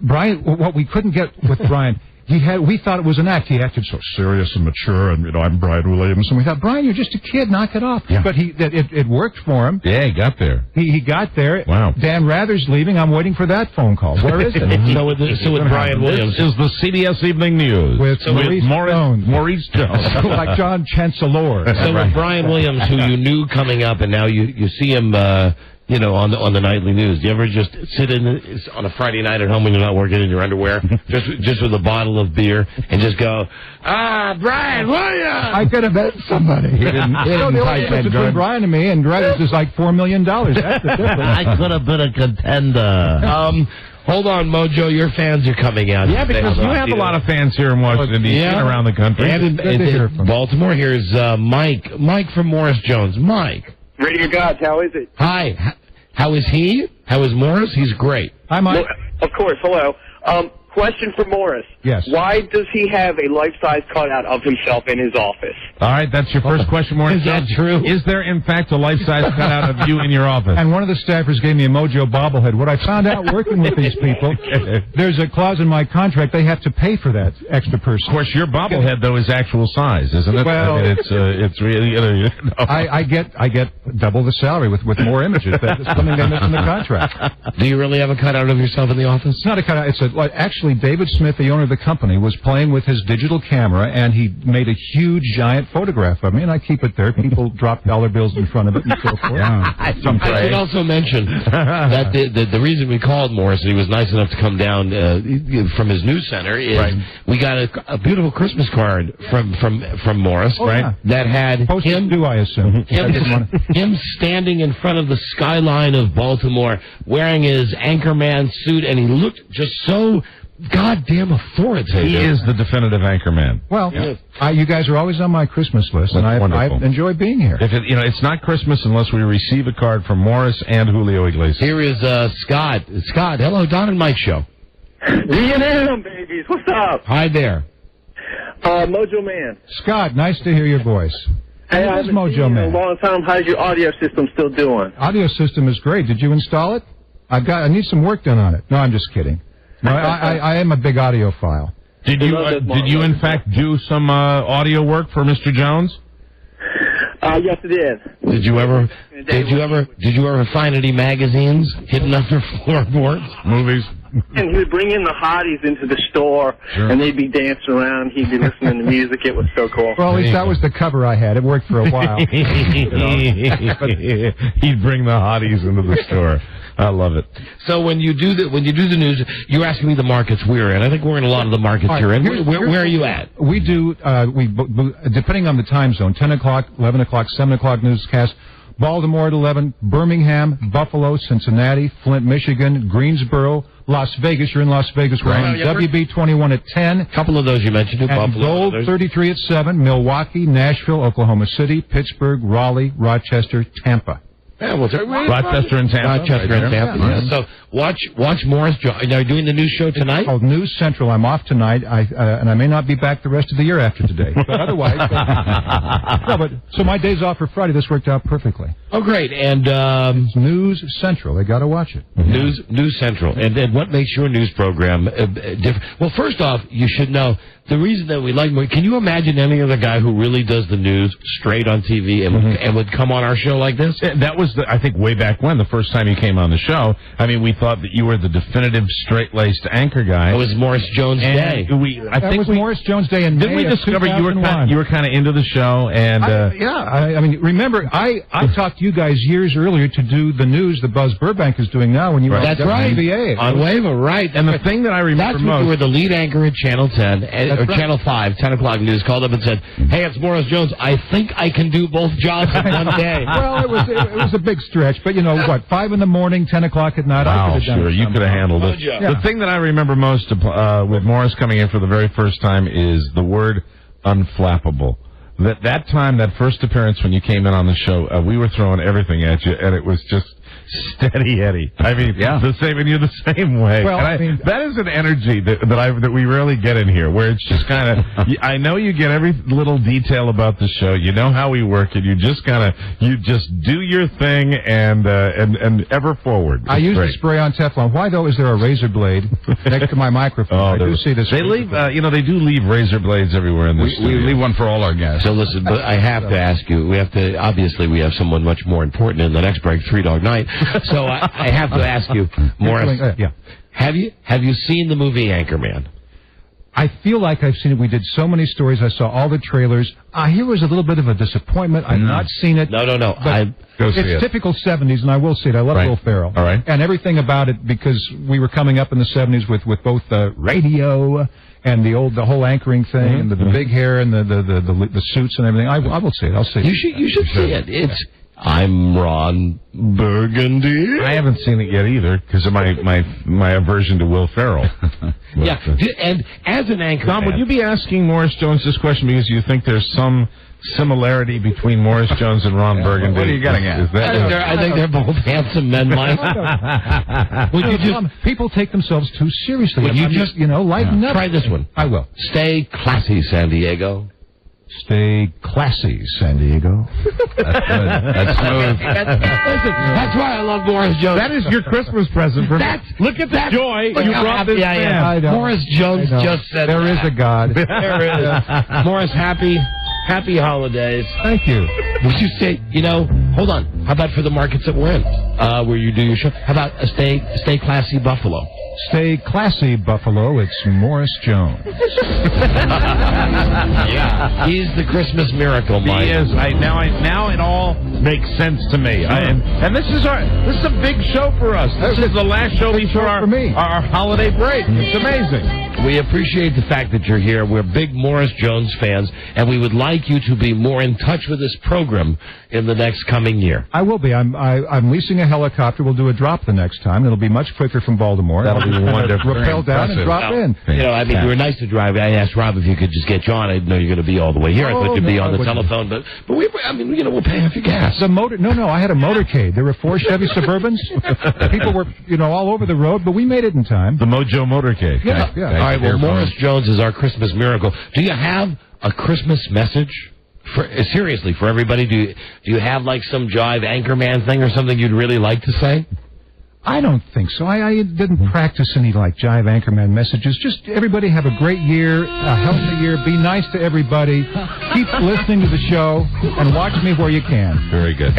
Brian, what we couldn't get with Brian, we thought it was an act. He acted so serious and mature, and I'm Brian Williams, and we thought, Brian, you're just a kid, knock it off. Yeah. But it worked for him. Yeah, he got there. He got there. Wow. Dan Rather's leaving. I'm waiting for that phone call. Where is it? So with Brian Williams, this is the CBS Evening News with Maurice Jones, like John Chancellor. So with Brian Williams, who you knew coming up, and now you see him. On the nightly news. Do you ever just sit on a Friday night at home when you're not working in your underwear, just with a bottle of beer, and just go, Brian Williams? I could have bet somebody. He didn't the only difference between Brian and me, and Regis is like $4 million. That's the difference. I could have been a contender. Hold on, Mojo. Your fans are coming out. Yeah, because you have a lot of fans here in Washington, D.C. and around the country. And in Baltimore, here's Mike. Mike from Morris Jones. Mike. Radio Gods, how is it? Hi. How is he? How is Morris? He's great. Hi, Mike. Of course, hello. Question for Morris. Yes. Why does he have a life-size cutout of himself in his office? All right, that's your first question, Morris. Is that true? Is there, in fact, a life-size cutout of you in your office? And one of the staffers gave me a Mojo bobblehead. What I found out working with these people, there's a clause in my contract they have to pay for that extra person. Of course, your bobblehead, though, is actual size, isn't it? Well, I mean, it's really... I get double the salary with more images. That's something they miss in the contract. Do you really have a cutout of yourself in the office? It's not a cutout. Actually, David Smith, the owner of the company, was playing with his digital camera, and he made a huge, giant photograph of me, and I keep it there. People drop dollar bills in front of it and so forth. Yeah. I should also mention that the reason we called Morris, and he was nice enough to come down from his news center, is we got a beautiful Christmas card from Morris, that had him, I assume. him standing in front of the skyline of Baltimore, wearing his Anchorman suit, and he looked just so goddamn authoritative. He is the definitive Anchorman. Well, you guys are always on my Christmas list, and I enjoy being here. It's not Christmas unless we receive a card from Morris and Julio Iglesias. Here is Scott. Scott, hello, Don and Mike show. D&M, babies, what's up? Hi there. Mojo Man. Scott, nice to hear your voice. Hey, I haven't seen you in a long time. How's your audio system still doing? Audio system is great. Did you install it? I need some work done on it. No, I'm just kidding. No, I am a big audiophile. Did you in fact do some audio work for Mr. Jones? Yes, it is. Did you ever find any magazines hidden under floorboards? Movies? And he would bring in the hotties into the store, and they'd be dancing around. He'd be listening to music. It was so cool. Well, at least that was the cover I had. It worked for a while. He'd bring the hotties into the store. I love it. So when you do the news, you're asking me the markets we're in. I think we're in a lot of the markets you're in. Where are you at? We do, depending on the time zone, 10 o'clock, 11 o'clock, 7 o'clock newscast. Baltimore at 11, Birmingham, Buffalo, Cincinnati, Flint, Michigan, Greensboro, Las Vegas. You're in Las Vegas. We're on WB 21 at 10. A couple of those you mentioned, too. Buffalo. Gold 33 at 7, Milwaukee, Nashville, Oklahoma City, Pittsburgh, Raleigh, Rochester, Tampa. Yeah, well, Rochester and Tampa. Rochester and Tampa. Yeah. So watch Morris Jones. Are you doing the news show tonight? It's called News Central. I'm off tonight, and I may not be back the rest of the year after today. But otherwise, so my days off for Friday. This worked out perfectly. Oh, great! And News Central. They got to watch it. News Central. And what makes your news program different? Well, first off, you should know the reason that we like more. Can you imagine any other guy who really does the news straight on TV and would come on our show like this? That was, I think, way back when, the first time you came on the show. I mean, we thought that you were the definitive straight-laced anchor guy. It was Morris Jones Day. That was Morris Jones Day in May we discover you were kind of into the show? And I mean, remember, I talked to you guys years earlier to do the news that Buzz Burbank is doing now when you were That's right. WBA. On Waiver, right. And the thing that I remember most... you were the lead anchor at Channel 10, or Channel 5, 10 o'clock news, called up and said, hey, it's Morris Jones. I think I can do both jobs in one day. Well, it was a big stretch, but you know what, 5 in the morning, 10 o'clock at night, I could have done it. You could have handled it. The thing that I remember most with Morris coming in for the very first time is the word unflappable. That time, that first appearance when you came in on the show, we were throwing everything at you, and it was just steady Eddie. I mean, the same, and you're the same way. Well, I mean, that is an energy that we rarely get in here, where it's just kind of. I know you get every little detail about the show. You know how we work, and you just do your thing and ever forward. I use the spray on Teflon. Why though? Is there a razor blade next to my microphone? I do see this. They leave. They do leave razor blades everywhere in this. We leave one for all our guests. So listen, but I have to ask you. Obviously, we have someone much more important in the next break, 3 Dog Night. So I have to ask you, Morris. Have you seen the movie Anchorman? I feel like I've seen it. We did so many stories. I saw all the trailers. Here was a little bit of a disappointment. I've not seen it. No. It's typical 70s, and I will see it. I love Will Ferrell. All right. And everything about it, because we were coming up in the 70s with both radio and the whole anchoring thing, and the big hair and the suits and everything. I will see it. I'll see it. You should see it. I'm Ron Burgundy. I haven't seen it yet either because of my aversion to Will Ferrell. And as an anchor, Tom, would you be asking Morris Jones this question because you think there's some similarity between Morris Jones and Ron Burgundy? What are you getting at? I think they're both handsome men, Mike. People take themselves too seriously. Would you just lighten up? Try this one. I will. Stay classy, San Diego. Stay classy, San Diego. That's smooth. That's why I love Morris Jones. That is your Christmas present for me. Look at that joy you brought this man. Morris Jones just said there is a God. There is. Morris, happy holidays. Thank you. Would you say, hold on. How about for the markets that we're in, where you do your show? How about stay classy, Buffalo? Stay classy, Buffalo. It's Morris Jones. Yeah, he's the Christmas miracle, Mike. He is. Now it all makes sense to me. And this is a big show for us. This is the last show before our holiday break. It's amazing. We appreciate the fact that you're here. We're big Morris Jones fans, and we would like you to be more in touch with this program in the next coming year. I will be. I'm leasing a helicopter. We'll do a drop the next time. It'll be much quicker from Baltimore. That'll be wonderful. Rappel down and drop in. We were nice to drive. I asked Rob if you could just get you on. I didn't know you're going to be all the way here. I thought you'd be on the telephone, but we'll pay off your gas. No, I had a motorcade. There were 4 Chevy Suburbans. People were, all over the road, but we made it in time. The Mojo Motorcade. Yeah. All right, well, Morris Jones is our Christmas miracle. Do you have a Christmas message? Seriously, for everybody, do you have like some jive Anchorman thing or something you'd really like to say? I don't think so. I didn't practice any, like, Jive Anchorman messages. Just everybody have a great year, a healthy year. Be nice to everybody. Keep listening to the show, and watch me where you can. Very good.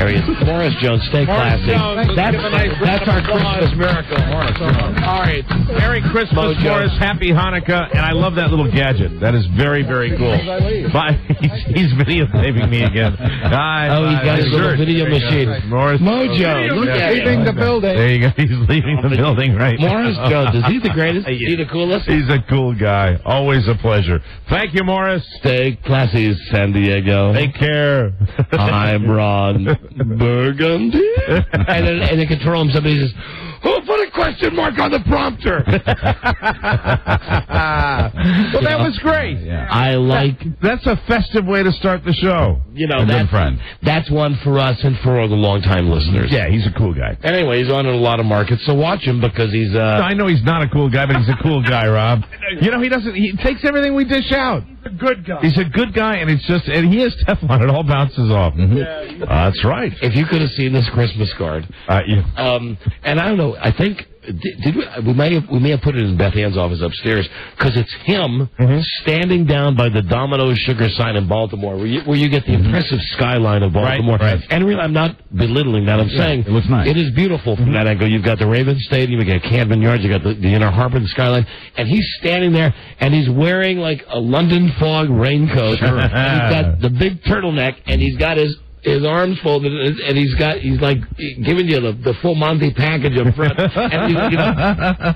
Morris Jones, stay classy. That's our Christmas miracle. Morris Jones. All right. Merry Christmas, Morris. Happy Hanukkah. And I love that little gadget. That is very, very cool. Bye. He's videotaping me again. He's got his little video machine. Morris. Mojo. Look at Leaving the building. There you go. He's leaving the building right now. Morris Jones. Is he the greatest? Is he the coolest? He's a cool guy. Always a pleasure. Thank you, Morris. Stay classy, San Diego. Take care. I'm Ron Burgundy. and in the control room, somebody says, "Who put a question mark on the prompter?" Well, that was great. Yeah. I like... That's a festive way to start the show. You know, that's one for us and for all the long-time listeners. Yeah, he's a cool guy. Anyway, he's on in a lot of markets, so watch him because he's... No, I know he's not a cool guy, but he's a cool guy, Rob. You know, he takes everything we dish out. He's a good guy. He's a good guy, and and he is Teflon. It all bounces off. Mm-hmm. Yeah, that's right. If you could have seen this Christmas card. And I don't know, I think... we may have put it in Beth Ann's office upstairs because it's him standing down by the Domino's sugar sign in Baltimore, where you get the impressive skyline of Baltimore. Right. And really, I'm not belittling that. I'm saying it looks nice. It is beautiful from that angle. You've got the Ravens Stadium, you got Camden Yards, you got the Inner Harbor, the skyline, and he's standing there and he's wearing like a London fog raincoat. Sure. And he's got the big turtleneck, and he's got his arms folded, and he's like giving you the full Monty package up front. And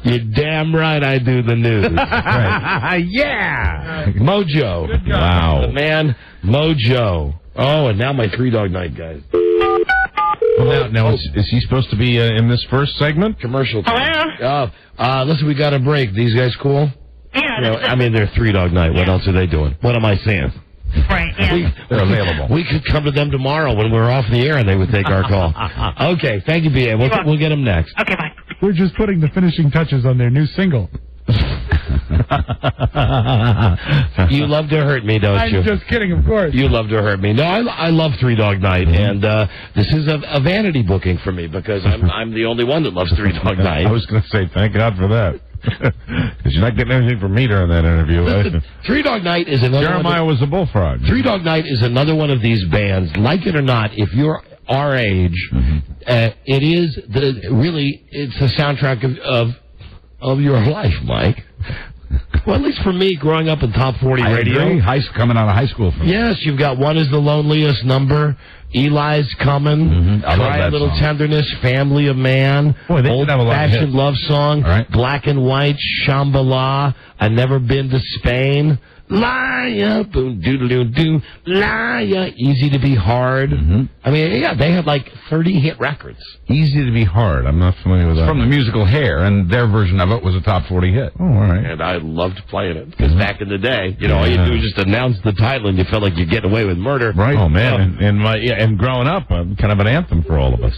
you're damn right I do the news. Right. Yeah. Mojo. Wow. The man, Mojo. Oh, and now my 3 Dog Night, guys. Well, now is he supposed to be in this first segment? Commercial time. Listen, we got a break. These guys cool? Yeah. They're 3 Dog Night. What else are they doing? What am I saying? Right, yeah. They're available. We could come to them tomorrow when we're off the air and they would take our call. Okay, thank you, B.A. We'll get them next. Okay, bye. We're just putting the finishing touches on their new single. You love to hurt me, don't you? I'm just kidding, of course. You love to hurt me. No, I love 3 Dog Night, and this is a vanity booking for me because I'm the only one that loves 3 Dog Night. I was going to say, thank God for that. Because you're not getting anything from me during that interview. Listen, 3 Dog Night is another Jeremiah was a bullfrog. 3 Dog Night is another one of these bands. Like it or not, if you're our age, it is it's the soundtrack of your life, Mike. Well, at least for me, growing up in top 40 radio. Agree. Coming out of high school. Yes, you've got One Is the Loneliest Number, Eli's Coming, Try a Little Tenderness, Family of Man, Old-Fashioned Love Song, Black and White, Shambhala, I Never Been to Spain, Liar, boom, doodle-doo-doo, Liar, Easy to Be Hard. I mean, yeah, they had like 30 hit records. Easy to Be Hard. I'm not familiar with that. From the musical Hair, and their version of it was a top 40 hit. Oh, all right. And I loved playing it, because back in the day, all you do was just announce the title, and you felt like you'd get away with murder. Right. Oh, man. And growing up, kind of an anthem for all of us.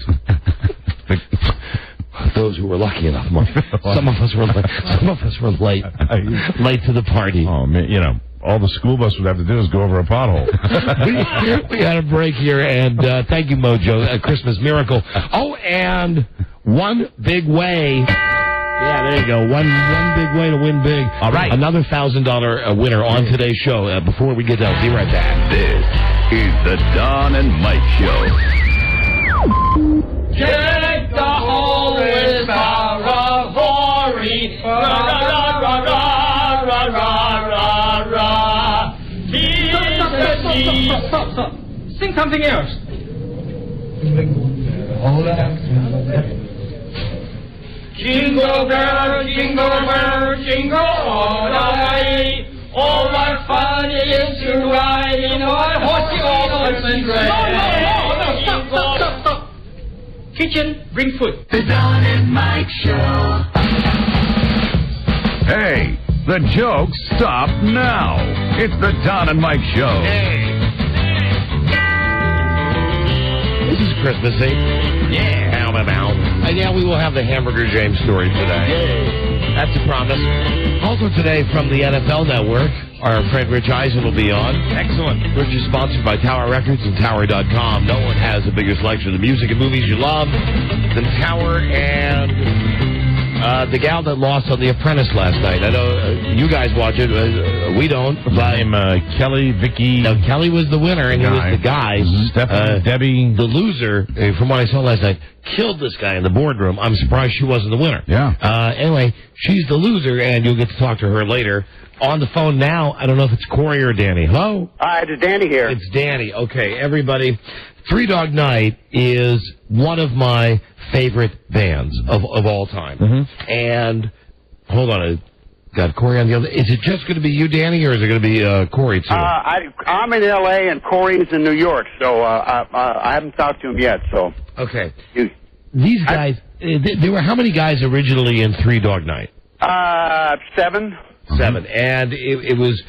Those who were lucky enough. Some of us were late to the party. Oh, man, all the school bus would have to do is go over a pothole. we had a break here, and thank you, Mojo, a Christmas miracle. Oh, and one big way. Yeah, there you go. One big way to win big. All right. Another $1,000 winner on today's show. Before we get out, be right back. This is the Don and Mike Show. Take the Holy Sarahori, ra ra ra ra ra ra ra ra. Stop. Sing something else. Jingle bell, jingle all the way. All my fun is to ride in a horse open sleigh. No, stop. Kitchen, bring food. The Don and Mike Show. Hey, the jokes stop now. It's the Don and Mike Show. This is Christmassy. Yeah. And yeah, we will have the Hamburger James story today. Yay. That's a promise. Also today from the NFL Network, Our friend Rich Eisen will be on. Excellent. Rich is sponsored by Tower Records and Tower.com. No one has a bigger selection of the music and movies you love than Tower, and the gal that lost on The Apprentice last night. I know you guys watch it. We don't. I'm Kelly, Vicky. No, Kelly was the winner, and he was the guy. Stephanie, Debbie. The loser, from what I saw last night, killed this guy in the boardroom. I'm surprised she wasn't the winner. Yeah. Anyway, she's the loser, and you'll get to talk to her later. On the phone now, I don't know if it's Corey or Danny. Hello? Hi, it's Danny here. It's Danny. Okay, everybody. Three Dog Night is one of my favorite bands of all time. Mm-hmm. And, hold on, I got Corey on the other. Is it just going to be you, Danny, or is it going to be Corey, too? I'm in L.A., and Corey's in New York, so I haven't talked to him yet, so... Okay. These guys, there were how many guys originally in Three Dog Night? 7. 7. And it was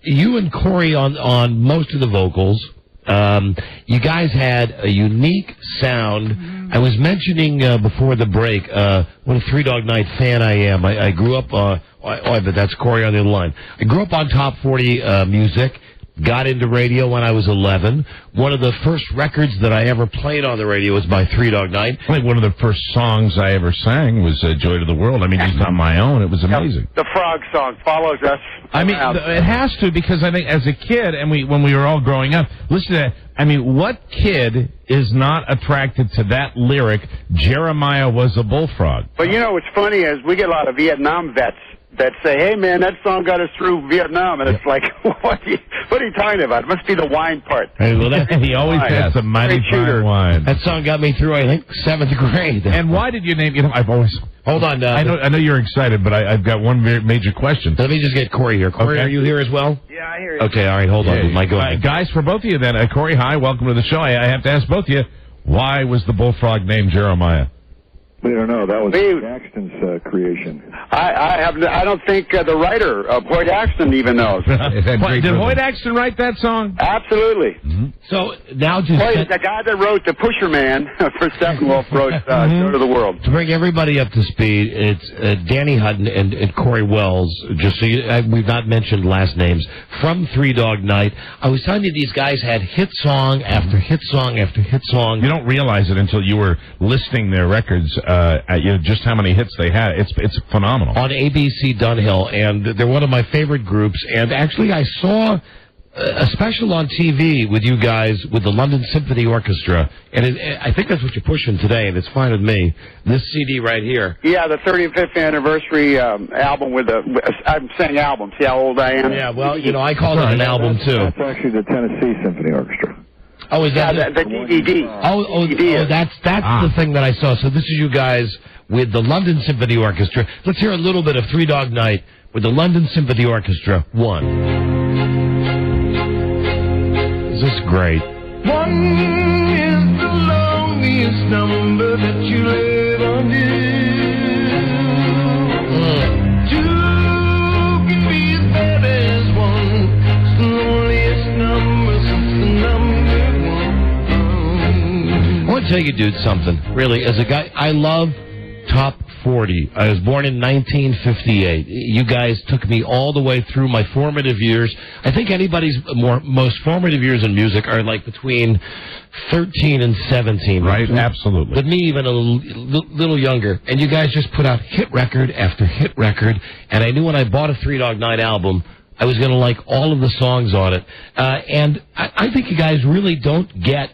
you and Corey on most of the vocals. You guys had a unique sound. I was mentioning before the break what a Three Dog Night fan I am. I grew up, but that's Corey on the other line. I grew up on top 40 music. Got into radio when I was 11. One of the first records that I ever played on the radio was by Three Dog Night. I think one of the first songs I ever sang was Joy to the World. I mean, just on my own. It was amazing. The frog song follows us. I mean, it has to, because I think as a kid, and when we were all growing up, listen to that. I mean, what kid is not attracted to that lyric, Jeremiah was a bullfrog? But you know what's funny is we get a lot of Vietnam vets that say, hey, man, that song got us through Vietnam. And it's like, what are you talking about? It must be the wine part. Hey, well, he always has some mighty fine wine. That song got me through, I think, 7th grade. And why did you name, I've always... Hold on. I know you're excited, but I've got one major question. Let me just get Corey here. Corey, are you here as well? Yeah, I hear you. Okay, all right, hold on. Mike, go ahead. Guys, for both of you then, Corey, hi, welcome to the show. I have to ask both of you, why was the bullfrog named Jeremiah? We don't know. That was Axton's creation. I don't think the writer, Hoyt Axton, even knows. Did Hoyt Axton write that song? Absolutely. Mm-hmm. So now just... the guy that wrote The Pusher Man for Steppenwolf wrote Joy to the World. To bring everybody up to speed, it's Danny Hutton and Corey Wells, just so we've not mentioned last names, from Three Dog Night. I was telling you these guys had hit song after hit song after hit song. You don't realize it until you were listing their records, just how many hits they had. It's phenomenal. On ABC Dunhill, and they're one of my favorite groups. And actually, I saw a special on TV with you guys with the London Symphony Orchestra, and I think that's what you're pushing today, and it's fine with me. This CD right here. Yeah, the 35th anniversary album with I'm saying album. See how old I am? Yeah, well, I call it an album too. That's actually the Tennessee Symphony Orchestra. Oh, is that the DVD? Oh, that's the thing that I saw. So this is you guys with the London Symphony Orchestra. Let's hear a little bit of Three Dog Night with the London Symphony Orchestra. 1. This is great. 1 is the loneliest number that you'll ever do. 2 can be as bad as 1. It's the loneliest number since the number 1. I want to tell you, dude, something. Really, as a guy, I love Top 40. I was born in 1958. You guys took me all the way through my formative years. I think anybody's most formative years in music are like between 13 and 17. Right, absolutely. But me, even a little younger. And you guys just put out hit record after hit record. And I knew when I bought a Three Dog Night album, I was going to like all of the songs on it. And I think you guys really don't get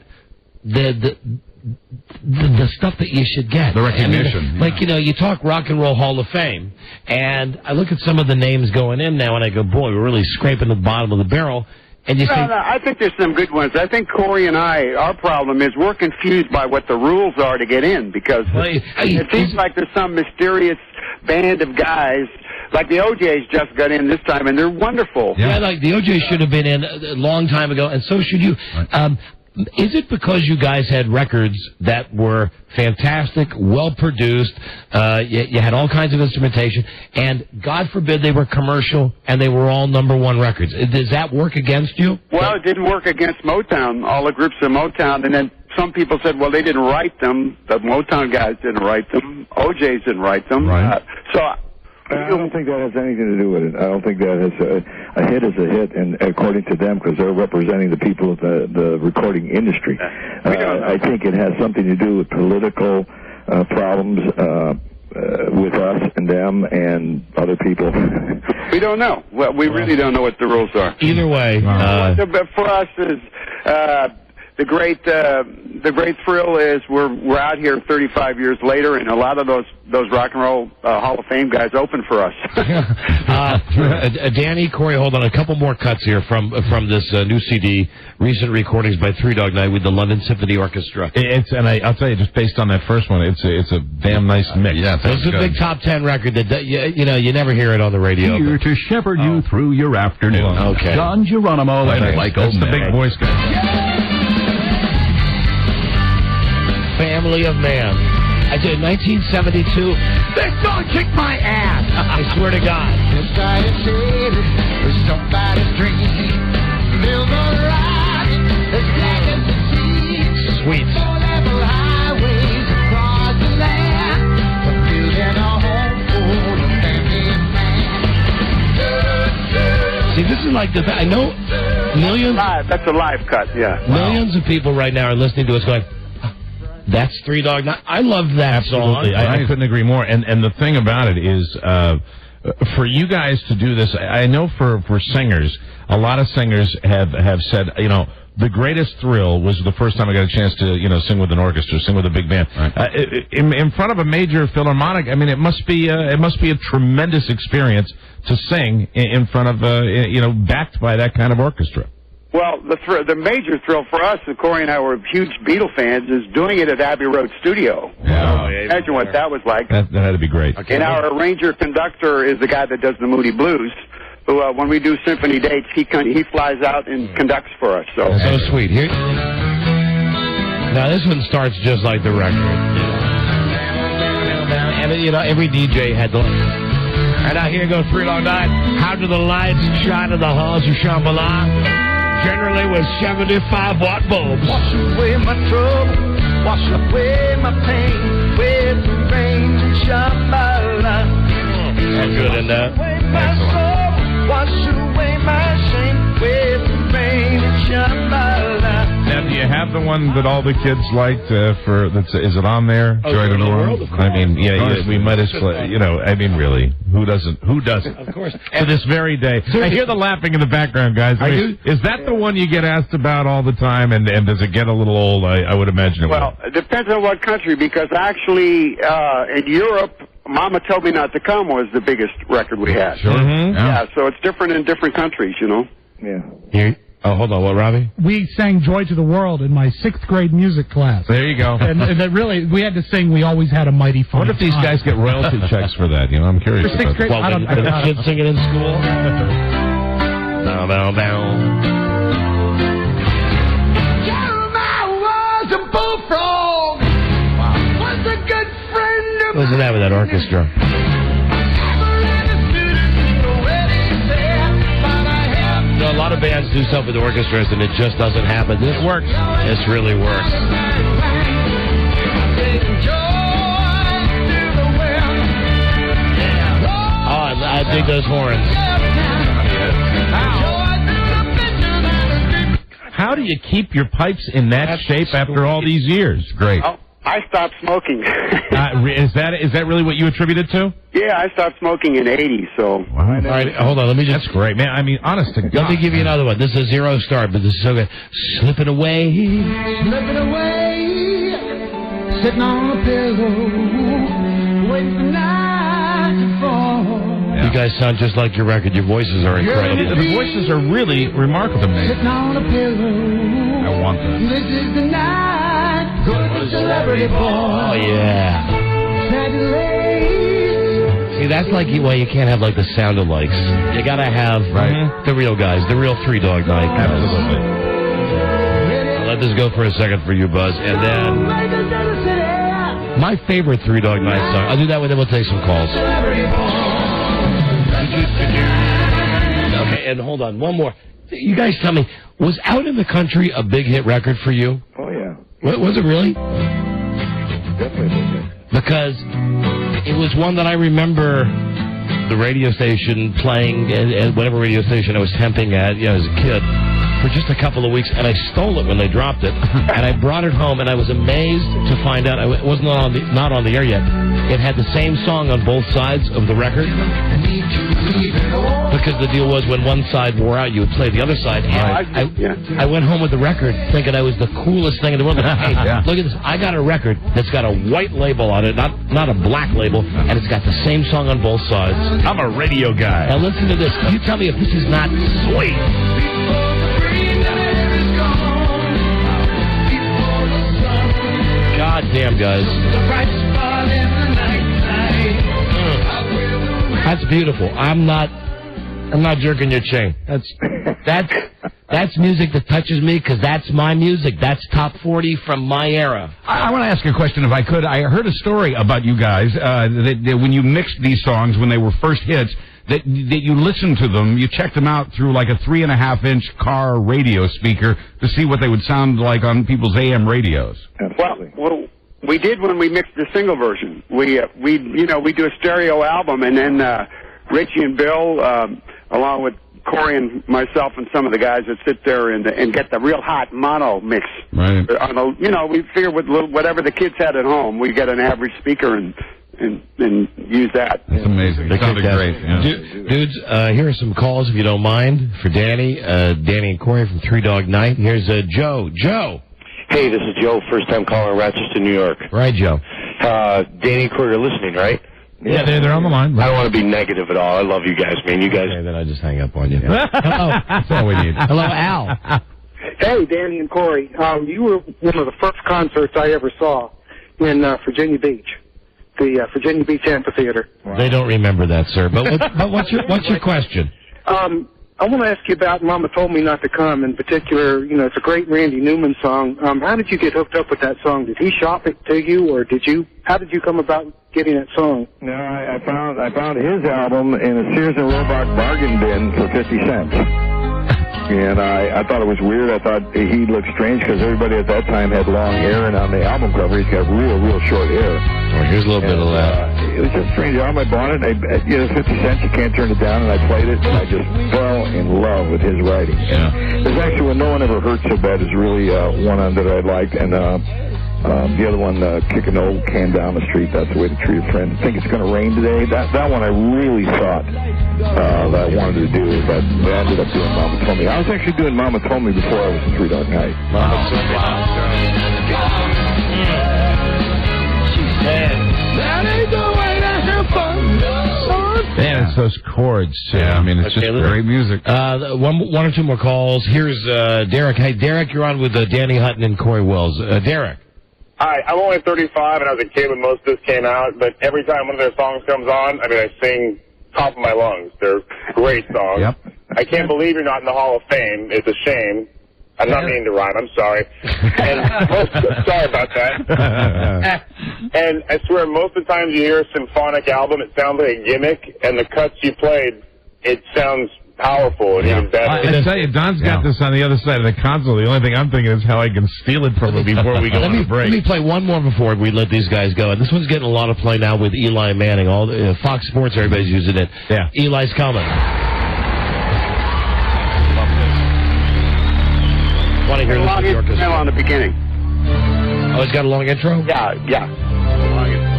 the stuff that you should get. The recognition. Like, you talk Rock and Roll Hall of Fame, and I look at some of the names going in now, and I go, boy, we're really scraping the bottom of the barrel. And you say, no, I think there's some good ones. I think Corey and our problem is we're confused by what the rules are to get in, because it seems like there's some mysterious band of guys. Like the OJs just got in this time, and they're wonderful. Yeah, like the OJs should have been in a long time ago, and so should you. Right. Is it because you guys had records that were fantastic, well-produced, you had all kinds of instrumentation, and God forbid they were commercial and they were all #1 records? Does that work against you? Well, it didn't work against Motown, all the groups of Motown, and then some people said, well, they didn't write them. The Motown guys didn't write them. OJs didn't write them. Right. So I don't think that has anything to do with it. I don't think that has a hit is a hit, and according to them, because they're representing the people of the recording industry. I think it has something to do with political problems with us and them and other people. We don't know. Well, we really don't know what the rules are. Either way, for us is the great thrill is we're out here 35 years later, and a lot of those Rock and Roll Hall of Fame guys open for us. Danny, Corey, hold on. A couple more cuts here from this new CD, recent recordings by Three Dog Night with the London Symphony Orchestra. I'll tell you, just based on that first one, it's a damn nice mix. Yeah, it's a big top 10 record that you never hear it on the radio. Here to shepherd you through your afternoon. Okay. John Geronimo and Michael That's the big voice guy. Family of Man. I did 1972. This song kicked my ass. I swear to God. Sweet. See, this is like I know millions. That's a live cut, yeah. Millions of people right now are listening to us going, that's Three Dog Night. I love that Absolutely. song. I couldn't agree more. And the thing about it is, for you guys to do this, I know for singers, a lot of singers have said, the greatest thrill was the first time I got a chance to, sing with an orchestra, sing with a big band. Right. In front of a major philharmonic, I mean, it must be a tremendous experience to sing in front of, backed by that kind of orchestra. Well, the major thrill for us, and Corey and I were huge Beatle fans, is doing it at Abbey Road Studio. Yeah. Imagine what that was like. That had to be great. Okay. And our arranger conductor is the guy that does the Moody Blues. Who, when we do symphony dates, he flies out and conducts for us. So sweet. Here, now this one starts just like the record. And every DJ had the. And now here goes Three Dog Night. How do the lights shine in the halls of Shambhala? Generally with 75-watt bulbs. Wash away my trouble, wash away my pain, with the rain and Shambhala. How good in that? Wash away my shame, with the rain and Shambhala. Now, do you have the one that all the kids liked? Is it on there? Joy to the World. I mean, we might as well. I mean, really, who doesn't? Who doesn't? Of course. To this very day, I hear the laughing in the background, guys. Is that the one you get asked about all the time? And does it get a little old? I would imagine it. Well, it depends on what country, because actually in Europe, Mama Told Me Not to Come was the biggest record we had. Sure. Mm-hmm. Yeah, so it's different in different countries, Yeah. Here. Oh, hold on. What, Robbie? We sang Joy to the World in my 6th grade music class. There you go. And that really, we had to sing We Always Had a Mighty Fine What if these guys get royalty checks for that? I'm curious. For 6th grade, Well, I don't the kids sing it in school? Bow, bow, bow. Jeremiah was a bullfrog. Wow. Was a good friend of Wasn't that with that orchestra? A lot of bands do stuff with orchestras and it just doesn't happen. This works. This really works. Oh, I dig those horns. How do you keep your pipes in that shape after all these years? Great. Oh, I stopped smoking. Is that really what you attribute it to? Yeah, I stopped smoking in '80, so. All right, hold on. Let me just. That's great, man. I mean, honest to God. Let me give you another one. This is a zero start, but this is so good. Slipping away. Slipping away, sitting on a pillow, waiting for night to fall. You guys sound just like your record. Your voices are incredible. The voices are really remarkable. Sitting on a pillow. I want that. This is the night. Good celebrity boy. Oh, yeah. See, that's like why you can't have like the sound-alikes. You gotta have the real guys, the real Three Dog Night guys. Absolutely. I'll let this go for a second for you, Buzz, and then my favorite Three Dog Night song. I'll do that, then we'll take some calls. Okay, and hold on, one more. You guys tell me, was Out in the Country a big hit record for you? Oh, yeah. Was it really? Definitely. Because it was one that I remember the radio station playing at whatever radio station I was temping at, as a kid, for just a couple of weeks, and I stole it when they dropped it, and I brought it home, and I was amazed to find out it wasn't not on the air yet. It had the same song on both sides of the record, because the deal was when one side wore out, you would play the other side. And I went home with the record thinking I was the coolest thing in the world. Like, hey, look at this. I got a record that's got a white label on it, not a black label, and it's got the same song on both sides. I'm a radio guy. Now listen to this. You tell me if this is not sweet. God damn, guys. That's beautiful. I'm not jerking your chain. That's music that touches me because that's my music. That's top 40 from my era. I want to ask a question if I could. I heard a story about you guys that when you mixed these songs when they were first hits, that you listened to them, you checked them out through like a 3.5-inch car radio speaker to see what they would sound like on people's AM radios. Well, we did when we mixed the single version. We do a stereo album, and then Richie and Bill, along with Corey and myself and some of the guys that sit there and get the real hot mono mix. Right. We figure with whatever the kids had at home, we get an average speaker and use that. That's amazing. That sounded great. Yeah. Dudes, here are some calls, if you don't mind, for Danny. Danny and Corey from Three Dog Night. Here's Joe. Joe. Hey, this is Joe, first-time caller in Rochester, New York. Right, Joe. Danny and Corey are listening, right? Yeah, they're on the line. I don't want to be negative at all. I love you guys, man. You guys. Okay, then I just hang up on you. Hello. That's all we need. Hello, Al. Hey, Danny and Corey. You were one of the first concerts I ever saw in Virginia Beach, the Virginia Beach Amphitheater. Wow. They don't remember that, sir. But what's your question? I want to ask you about Mama Told Me Not to Come. In particular, it's a great Randy Newman song. How did you get hooked up with that song? Did he shop it to you, or how did you come about getting that song? No, I found his album in a Sears and Roebuck bargain bin for 50 cents. And I thought it was weird. I thought he looked strange because everybody at that time had long hair, and on the album cover he's got real short hair. Oh, here's a little bit of that. It was just strange. I bought it. 50 cents. You can't turn it down. And I played it, and I just fell in love with his writing. Yeah. There's actually When No One Ever Hurt So Bad is really one that I liked, and the other one, Kick an Old Can Down the Street. That's the way to treat a friend. I think it's going to rain today. That one I really thought that I wanted to do, but I ended up doing Mama Told Me. I was actually doing Mama Told Me before I was in Three Dog Night. Mama Told Me. That ain't the way to have fun. Man, it's those chords, too. Yeah. I mean, it's just great music. One or two more calls. Here's Derek. Hey, Derek, you're on with Danny Hutton and Corey Wells. Derek. Hi, I'm only 35, and I was a kid when most of this came out, but every time one of their songs comes on, I sing top of my lungs. They're great songs. Yep. I can't believe you're not in the Hall of Fame. It's a shame. I'm not meaning to rhyme. I'm sorry. Sorry about that. And I swear, most of the times you hear a symphonic album, it sounds like a gimmick, and the cuts you played, it sounds powerful and even better. I tell you, Don's got this on the other side of the console. The only thing I'm thinking is how I can steal it from him before we go on a break. Let me play one more before we let these guys go. And this one's getting a lot of play now with Eli Manning. All Fox Sports, everybody's using it. Yeah. Eli's coming. Want to hear this with the orchestra? On the beginning. Oh, it's got a long intro? Yeah.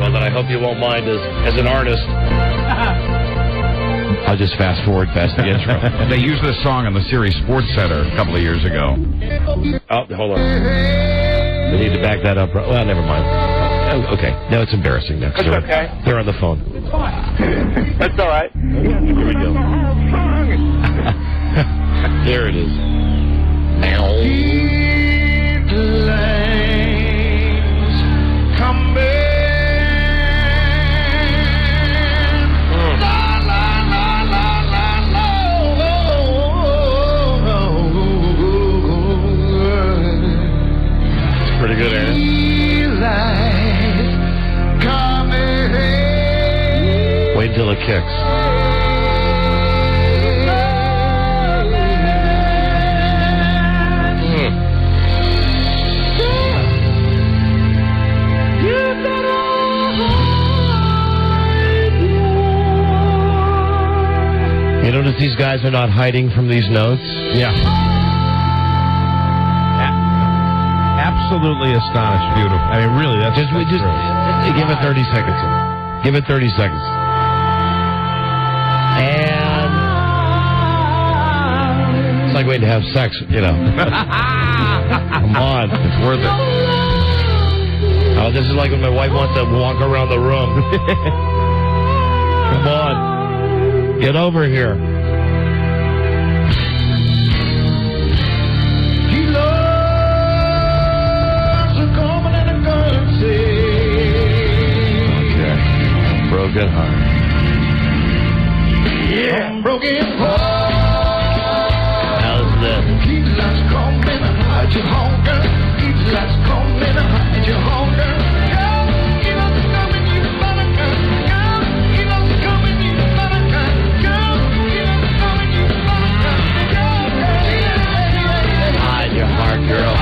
Well, then I hope you won't mind as an artist. I'll just fast forward past the intro. They used this song on the Series Sports Center a couple of years ago. Oh, hold on. They need to back that up. Well, never mind. Oh, okay. No, it's embarrassing now. That's okay. They're on the phone. That's all right. Here we go. There it is. Pretty good, ain't it? Wait until it kicks. notice these guys are not hiding from these notes? Yeah. Absolutely astonished. Beautiful. I mean, really, that's just give it 30 seconds. Give it 30 seconds. And it's like waiting to have sex, you know. Come on, it's worth it. Oh, this is like when my wife wants to walk around the room. Come on, get over here. Broken heart. Yeah, broken heart. How's this? Let's come and hide your hunger. Let's come and hide your hunger. Hide your heart, girl.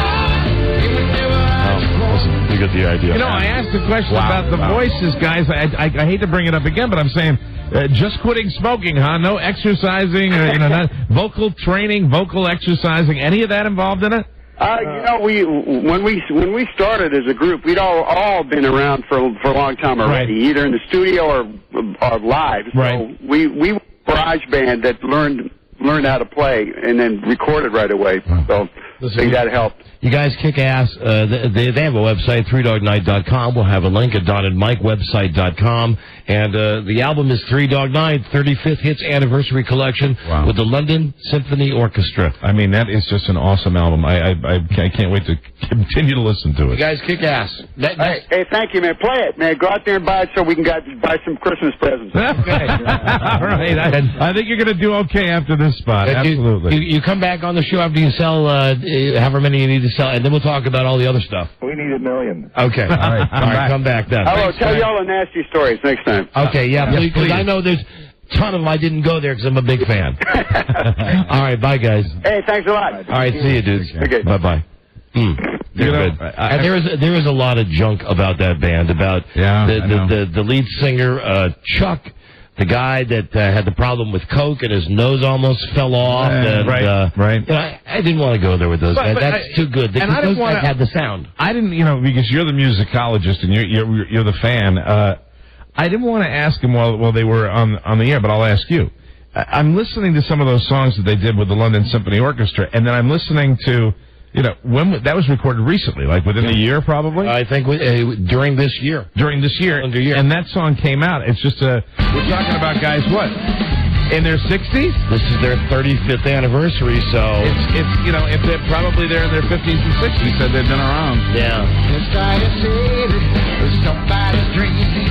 You get the idea. You know, I asked a question about the voices, guys. I hate to bring it up again, but I'm saying just quitting smoking, huh? No exercising, not vocal training, vocal exercising, any of that involved in it? When we started as a group, we'd all been around for a long time already, either in the studio or live. So we were a garage band that learned how to play and then recorded right away. So I think that helped. You guys kick ass. They have a website, 3dognight.com. We'll have a link at DonandMikeWebsite.com. And the album is 3 Dog Night, 35th Hits Anniversary Collection with the London Symphony Orchestra. I mean, that is just an awesome album. I can't wait to continue to listen to it. You guys kick ass. Hey, thank you, man. Play it, man. Go out there and buy it so we can buy some Christmas presents. Okay. All right. I think you're going to do okay after this spot. Absolutely. You come back on the show after you sell however many you need to sell, and then we'll talk about all the other stuff. We need 1 million. Okay. All right. Come back then. Oh, tell y'all the nasty stories next time. Okay, please, because I know there's a ton of them I didn't go there because I'm a big fan. All right, bye, guys. Hey, thanks a lot. All right, see you, dudes. Okay. Bye-bye. And there is a lot of junk about that band, about the lead singer, Chuck, the guy that had the problem with coke and his nose almost fell off. Right. You know, I didn't want to go there with those guys. That's too good. And I didn't want to have the sound. I didn't, because you're the musicologist and you're the fan. I didn't want to ask him while they were on the air, but I'll ask you. I'm listening to some of those songs that they did with the London Symphony Orchestra, and then I'm listening to, when that was recorded recently, like within a year, probably. I think during this year. During this year, and that song came out. It's just we're talking about guys in their 60s. This is their 35th anniversary, so it's if they're probably there in their 50s and 60s, so they've been around. Yeah.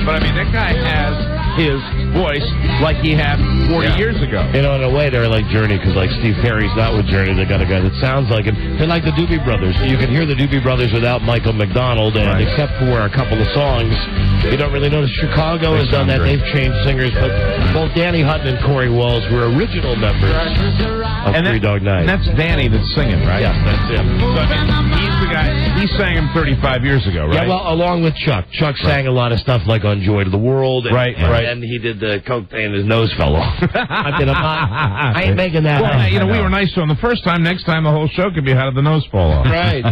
But I mean, that guy has his voice like he had 40 years ago. In a way, they're like Journey, because like Steve Perry's not with Journey. They got a guy that sounds like him. They're like the Doobie Brothers. You can hear the Doobie Brothers without Michael McDonald, and except for a couple of songs, you don't really notice. Chicago has done that. They've changed singers, but both Danny Hutton and Corey Walls were original members of 3 Dog Night. And that's Danny that's singing, right? Yeah, that's him. So, he's the guy. He sang him 35 years ago, right? Yeah, well, along with Chuck. Chuck sang a lot of stuff like On Joy to the World. And, and he did the coke thing and his nose fell off. I ain't making that up. We were nice to him the first time. Next time, the whole show could be how did the nose fall off. Right.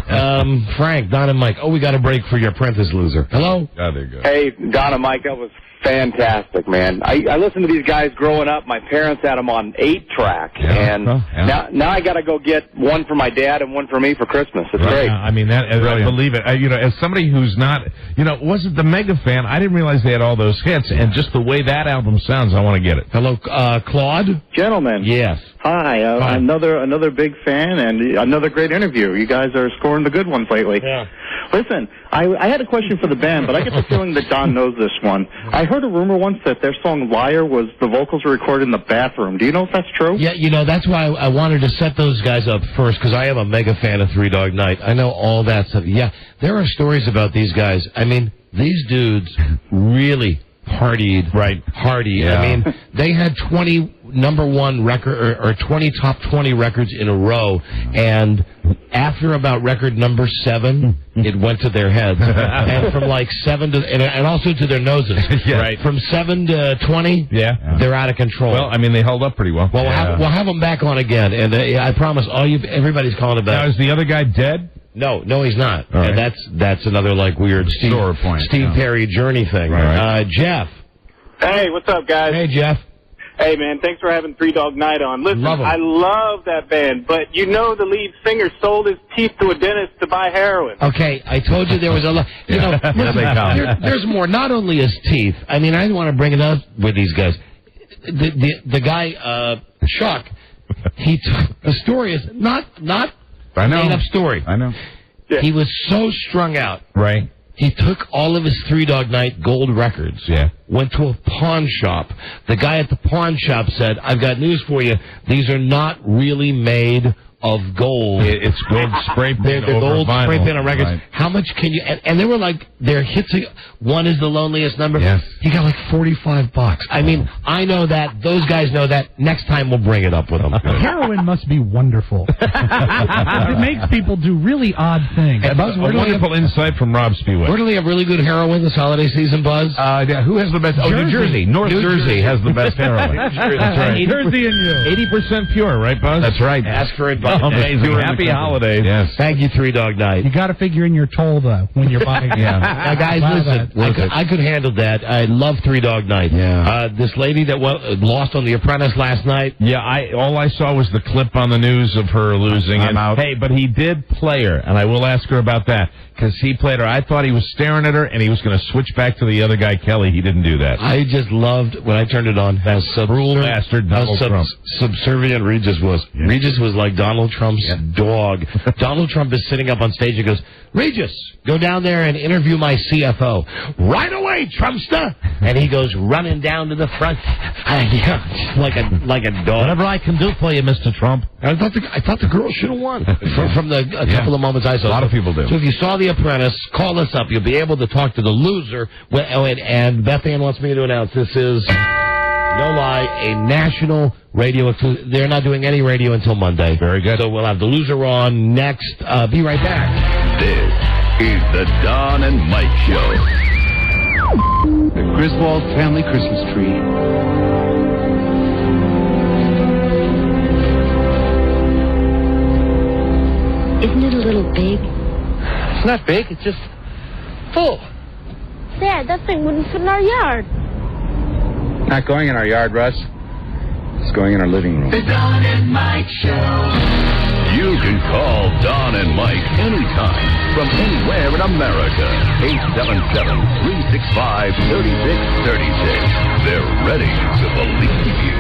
Frank, Don and Mike. Oh, we got a break for your apprentice loser. Hello? Oh, there you go. Hey, Don and Mike, that was fantastic, man. I listened to these guys growing up. My parents had them on 8-track, and now I got to go get one for my dad and one for me for Christmas. It's great. I mean, I believe it. As somebody who's not, wasn't the mega fan, I didn't realize they had all those hits, and just the way that album sounds, I want to get it. Hello, Claude? Gentlemen. Yes. Hi, another big fan and another great interview. You guys are scoring the good ones lately. Yeah. Listen, I had a question for the band, but I get the feeling that Don knows this one. I heard a rumor once that their song Liar the vocals were recorded in the bathroom. Do you know if that's true? Yeah, that's why I wanted to set those guys up first, because I am a mega fan of 3 Dog Night. I know all that stuff. Yeah, there are stories about these guys. I mean, these dudes really, partied, right? Partied. Yeah. I mean, they had 20 number one record or 20 top 20 records in a row, and after about record number 7, it went to their heads, and from like 7 to and also to their noses. Yeah. Right. From 7 to 20, they're out of control. Well, I mean, they held up pretty well. Well, we'll have them back on again, and I promise everybody's calling it back. Now, is the other guy dead? No, he's not. All And right. that's another like weird Steve Perry Journey thing. Right. Jeff. Hey, what's up, guys? Hey, Jeff. Hey, man, thanks for having Three Dog Night on. Listen, Love 'em. I love that band, but you know the lead singer sold his teeth to a dentist to buy heroin. Okay, I told you there was a lot. You know, there's more. Not only his teeth. I mean, I didn't want to bring it up with these guys. The guy, Chuck, he the story is not I know. made up story. I know. Yeah. He was so strung out. Right. He took all of his Three Dog Night gold records, went to a pawn shop. The guy at the pawn shop said, I've got news for you. These are not really made of gold. It's gold spray paint They're over gold vinyl. spray paint on records. Right. How much can you... And they were like, their hits... One is the loneliest number. Yes. He got like $45. I mean, I know that. Those guys know that. Next time we'll bring it up with them. Heroin must be wonderful. It makes people do really odd things. A wonderful insight from Rob Spiewak. Where do they have really good heroin this holiday season, Buzz? Who has the best? New Jersey. North Jersey has the best heroin. That's right. Jersey and you. 80% pure, right, Buzz? That's right. Ask for advice. Amazing. Happy holidays. Yes. Thank you, Three Dog Night. You got to figure in your toll, though, when you're buying it. Now, guys, listen. I could handle that. I love Three Dog Night. Yeah. This lady that lost on The Apprentice last night. Yeah, all I saw was the clip on the news of her losing. I'm out. Hey, but he did play her, and I will ask her about that, because he played her. I thought he was staring at her, and he was going to switch back to the other guy, Kelly. He didn't do that. I just loved, when I turned it on, how cruel bastard Donald Trump. Subservient Regis was. Yeah. Regis was like Donald Trump's dog. Donald Trump is sitting up on stage and goes, Regis, go down there and interview my CFO. Right away, Trumpster! And he goes running down to the front, like a dog. Whatever I can do for you, Mr. Trump. I thought the girl should have won from the couple of moments I saw. A lot of people do. So if you saw The Apprentice, call us up. You'll be able to talk to the loser. And Beth Ann wants me to announce this is, no lie, a national radio. They're not doing any radio until Monday. Very good. So we'll have the loser on next. Be right back. This is the Don and Mike Show. The Griswold family Christmas tree. Isn't it a little big? It's not big, it's just full. Dad, that thing wouldn't fit in our yard. Not going in our yard, Russ. It's going in our living room. The Don and Mike Show. You can call Don and Mike anytime from anywhere in America. 877-365-3636. They're ready to believe you.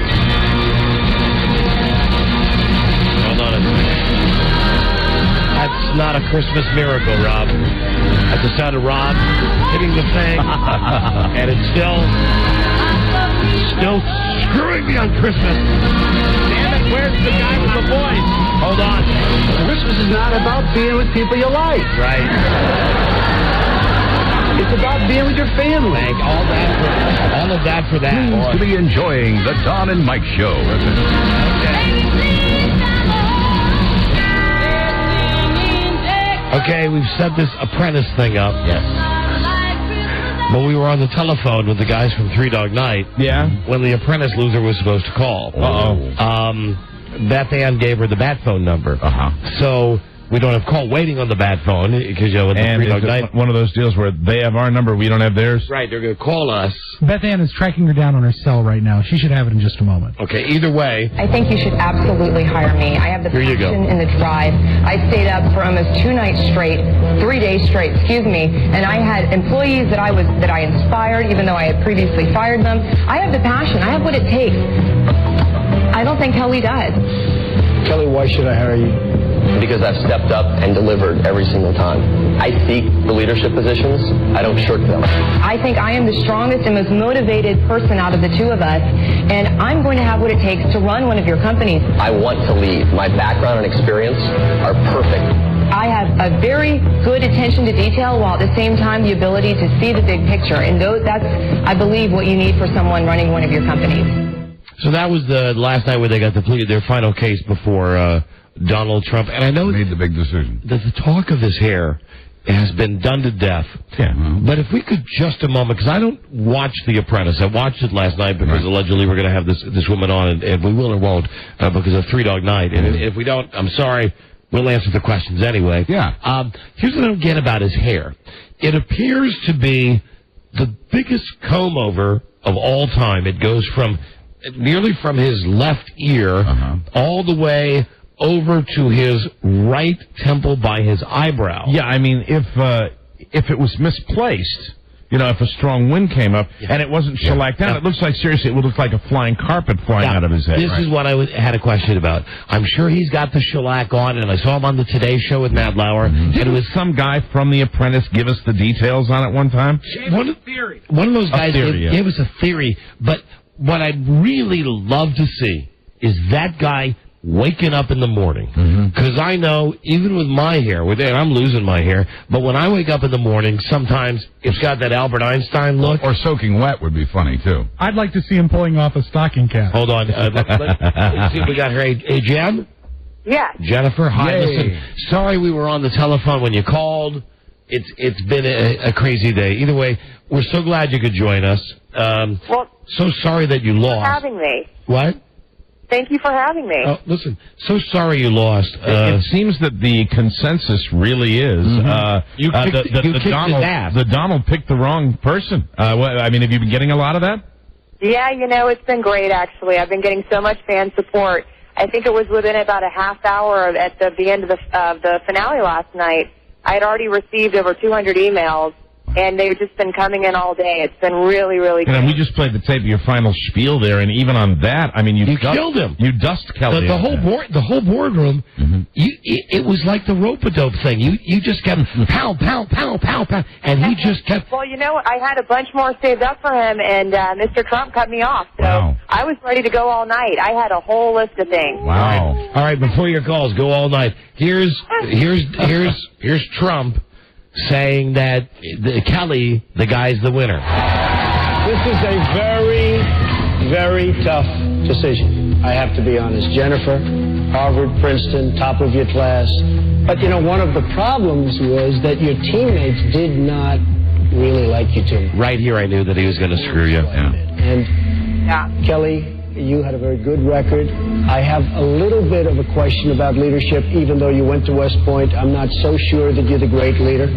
Hold on a second. That's not a Christmas miracle, Rob. That's the sound of Rob hitting the thing, and it's still screwing me on Christmas. Damn it, where's the guy with the voice? Hold on. Christmas is not about being with people you like. Right. It's about being with your family. Thank all of that for that. Seems to be enjoying the Don and Mike Show. Okay, we've set this Apprentice thing up. Yes. But we were on the telephone with the guys from Three Dog Night. Yeah. When the Apprentice loser was supposed to call. Uh-oh. Beth Ann gave her the bat phone number. So we don't have call waiting on the bat phone because with the Three Dog Night. One of those deals where they have our number, we don't have theirs. Right, they're going to call us. Beth Ann is tracking her down on her cell right now. She should have it in just a moment. Okay, either way. I think you should absolutely hire me. I have the Here you go. passion and the drive. I stayed up for almost 2 nights straight, 3 days straight, and I had employees that I inspired, even though I had previously fired them. I have the passion. I have what it takes. I don't think Kelly does. Kelly, why should I hire you? Because I've stepped up and delivered every single time. I seek the leadership positions. I don't shirk them. I think I am the strongest and most motivated person out of the two of us, and I'm going to have what it takes to run one of your companies. I want to lead. My background and experience are perfect I have a very good attention to detail while at the same time the ability to see the big picture. And that's, I believe, what you need for someone running one of your companies. So that was the last night where they got their final case before Donald Trump. And I know made the big decision. That the talk of his hair has been done to death. Yeah. But if we could just a moment, because I don't watch The Apprentice. I watched it last night because allegedly we're going to have this woman on, and we will or won't because of Three Dog Night. And if we don't, I'm sorry, we'll answer the questions anyway. Yeah. Here's what I don't get about his hair. It appears to be the biggest comb over of all time. It goes from nearly from his left ear all the way over to his right temple by his eyebrow. Yeah, I mean, if it was misplaced, if a strong wind came up and it wasn't shellacked down, it looks like, seriously, it would look like a flying carpet flying out of his head. This is what I had a question about. I'm sure he's got the shellac on, and I saw him on the Today Show with Matt Lauer. And it was some guy from The Apprentice give us the details on it one time? One of those guys gave us a theory, but what I'd really love to see is that guy waking up in the morning. Because I know, even with my hair, and I'm losing my hair, but when I wake up in the morning, sometimes it's got that Albert Einstein look. Or soaking wet would be funny, too. I'd like to see him pulling off a stocking cap. Hold on. Let's see if we got her. Hey, Jen? Yeah. Jennifer, hi. Yay. Listen, sorry we were on the telephone when you called. It's been a crazy day. Either way, we're so glad you could join us. So sorry that you lost. Thank you for having me. What? Thank you for having me. Oh, listen, so sorry you lost. It seems that the consensus really is the Donald picked the wrong person. I mean, have you been getting a lot of that? Yeah, it's been great, actually. I've been getting so much fan support. I think it was within about a half hour at the end of the finale last night. I had already received over 200 emails. And they've just been coming in all day. It's been really, really good. And we just played the tape of your final spiel there, and even on that, I mean, you killed him. You dust Kelly. The whole boardroom. It was like the rope-a-dope thing. You just kept pow, pow, pow, pow, pow, and he just kept. Well, I had a bunch more saved up for him, and Mr. Trump cut me off. So I was ready to go all night. I had a whole list of things. Wow. All right. Before your calls, go all night. Here's Trump saying that Kelly, the guy's the winner. This is a very, very tough decision. I have to be honest. Jennifer, Harvard, Princeton, top of your class. But, one of the problems was that your teammates did not really like you too much. Right here I knew that he was going to screw you. And Kelly, you had a very good record. I have a little bit of a question about leadership, even though you went to West Point. I'm not so sure that you're the great leader.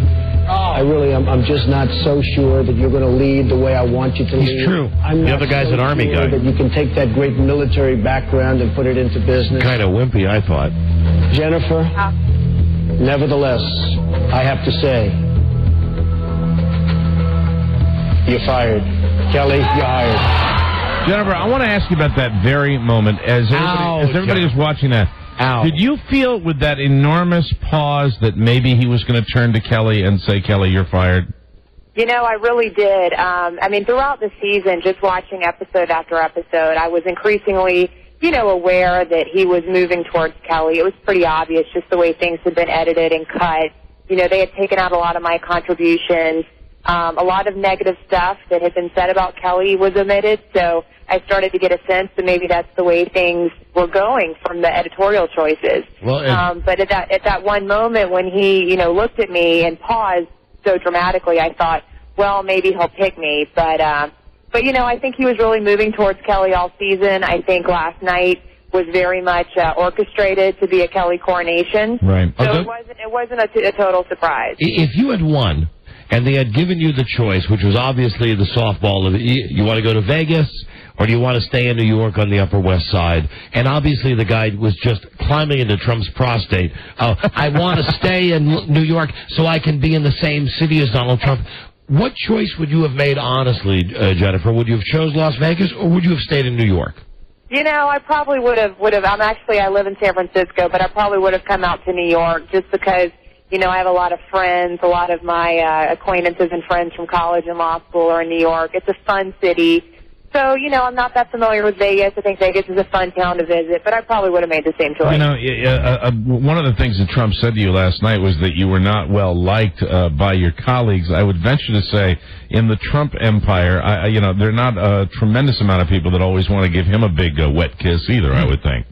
I really am. I'm just not so sure that you're going to lead the way I want you to lead. He's true. I'm the not other guy's so an Army sure guy. That you can take that great military background and put it into business. Kind of wimpy, I thought. Jennifer, nevertheless, I have to say, you're fired. Kelly, you're hired. Jennifer, I want to ask you about that very moment. As everybody was watching that, did you feel with that enormous pause that maybe he was going to turn to Kelly and say, Kelly, you're fired? I really did. Throughout the season, just watching episode after episode, I was increasingly, aware that he was moving towards Kelly. It was pretty obvious just the way things had been edited and cut. They had taken out a lot of my contributions. A lot of negative stuff that had been said about Kelly was omitted, so I started to get a sense that maybe that's the way things were going from the editorial choices. Well, but at that one moment when he, looked at me and paused so dramatically, I thought, well, maybe he'll pick me. But I think he was really moving towards Kelly all season. I think last night was very much orchestrated to be a Kelly coronation. Right. So it wasn't a total surprise. If you had won, and they had given you the choice, which was obviously the softball of you want to go to Vegas or do you want to stay in New York on the Upper West Side? And obviously the guy was just climbing into Trump's prostate. I want to stay in New York so I can be in the same city as Donald Trump. What choice would you have made, honestly, Jennifer? Would you have chose Las Vegas or would you have stayed in New York? I probably would have. I live in San Francisco, but I probably would have come out to New York just because I have a lot of friends, a lot of my acquaintances and friends from college and law school are in New York. It's a fun city. So, I'm not that familiar with Vegas. I think Vegas is a fun town to visit, but I probably would have made the same choice. One of the things that Trump said to you last night was that you were not well liked by your colleagues. I would venture to say, in the Trump empire, there are not a tremendous amount of people that always want to give him a big wet kiss either, I would think.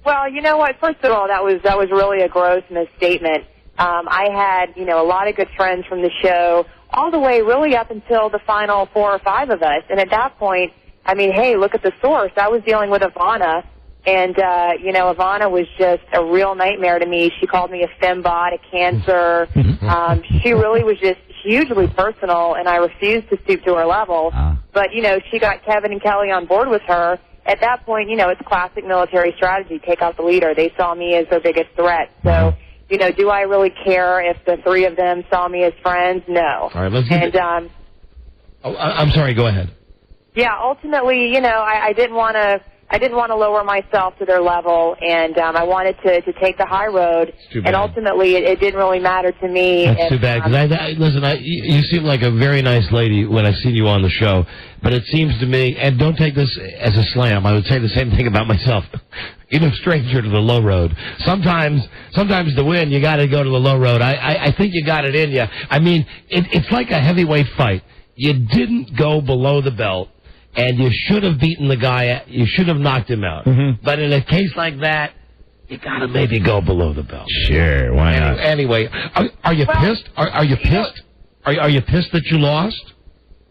Well, you know what? First of all, that was really a gross misstatement. I had, a lot of good friends from the show, all the way really up until the final 4 or 5 of us. And at that point, hey, look at the source. I was dealing with Ivana, and, Ivana was just a real nightmare to me. She called me a fembot, a cancer. She really was just hugely personal, and I refused to stoop to her level. But, she got Kevin and Kelly on board with her. At that point, it's classic military strategy, take out the leader. They saw me as their biggest threat. So, do I really care if the 3 of them saw me as friends? No. All right, let's get I'm sorry, go ahead. Yeah, ultimately, I didn't want to lower myself to their level, and I wanted to take the high road. And ultimately, it didn't really matter to me. That's too bad. Because you seem like a very nice lady when I've seen you on the show, but it seems to me, and don't take this as a slam, I would say the same thing about myself. You're no stranger to the low road. Sometimes to win, you got to go to the low road. I think you got it in you. It's like a heavyweight fight. You didn't go below the belt. And you should have beaten the guy. You should have knocked him out. But in a case like that, you gotta maybe go below the belt. Sure, why not? Anyway, are you pissed? Are you pissed? Are you pissed that you lost?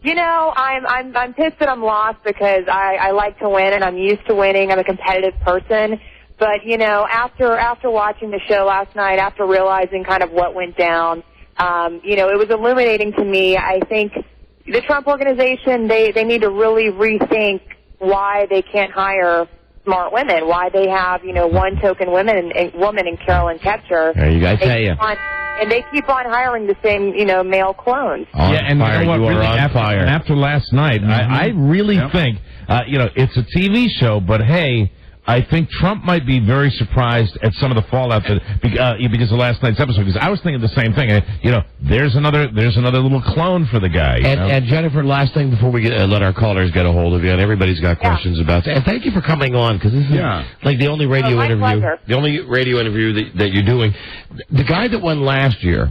I'm pissed that I'm lost because I like to win and I'm used to winning. I'm a competitive person. But after watching the show last night, after realizing kind of what went down, it was illuminating to me. I think the Trump organization, they need to really rethink why they can't hire smart women, why they have, one token woman in Carolyn Ketcher. There you go, I tell you. And they keep on hiring the same, male clones. And fire, you know what, you really, are on fire. After last night, I really think, it's a TV show, but hey, I think Trump might be very surprised at some of the fallout because of last night's episode. Because I was thinking the same thing. There's another little clone for the guy. And Jennifer, last thing before we let our callers get a hold of you, and everybody's got questions about that. And thank you for coming on because this is like the only radio interview, that you're doing. The guy that won last year,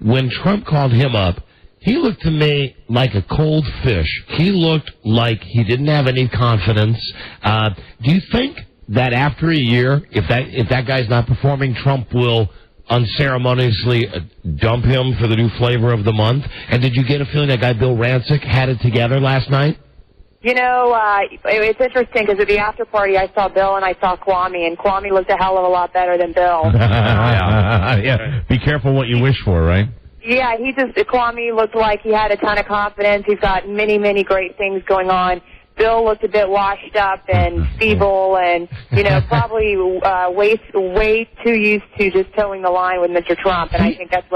when Trump called him up, he looked to me like a cold fish. He looked like he didn't have any confidence. Do you think that after a year, if that guy's not performing, Trump will unceremoniously dump him for the new flavor of the month? And did you get a feeling that guy Bill Rancic had it together last night? It's interesting because at the after party I saw Bill and I saw Kwame, and Kwame looked a hell of a lot better than Bill. Yeah. Be careful what you wish for, right? Yeah, Kwame looked like he had a ton of confidence. He's got many, many great things going on. Bill looked a bit washed up and feeble and, probably way too used to just towing the line with Mr. Trump. And I think that's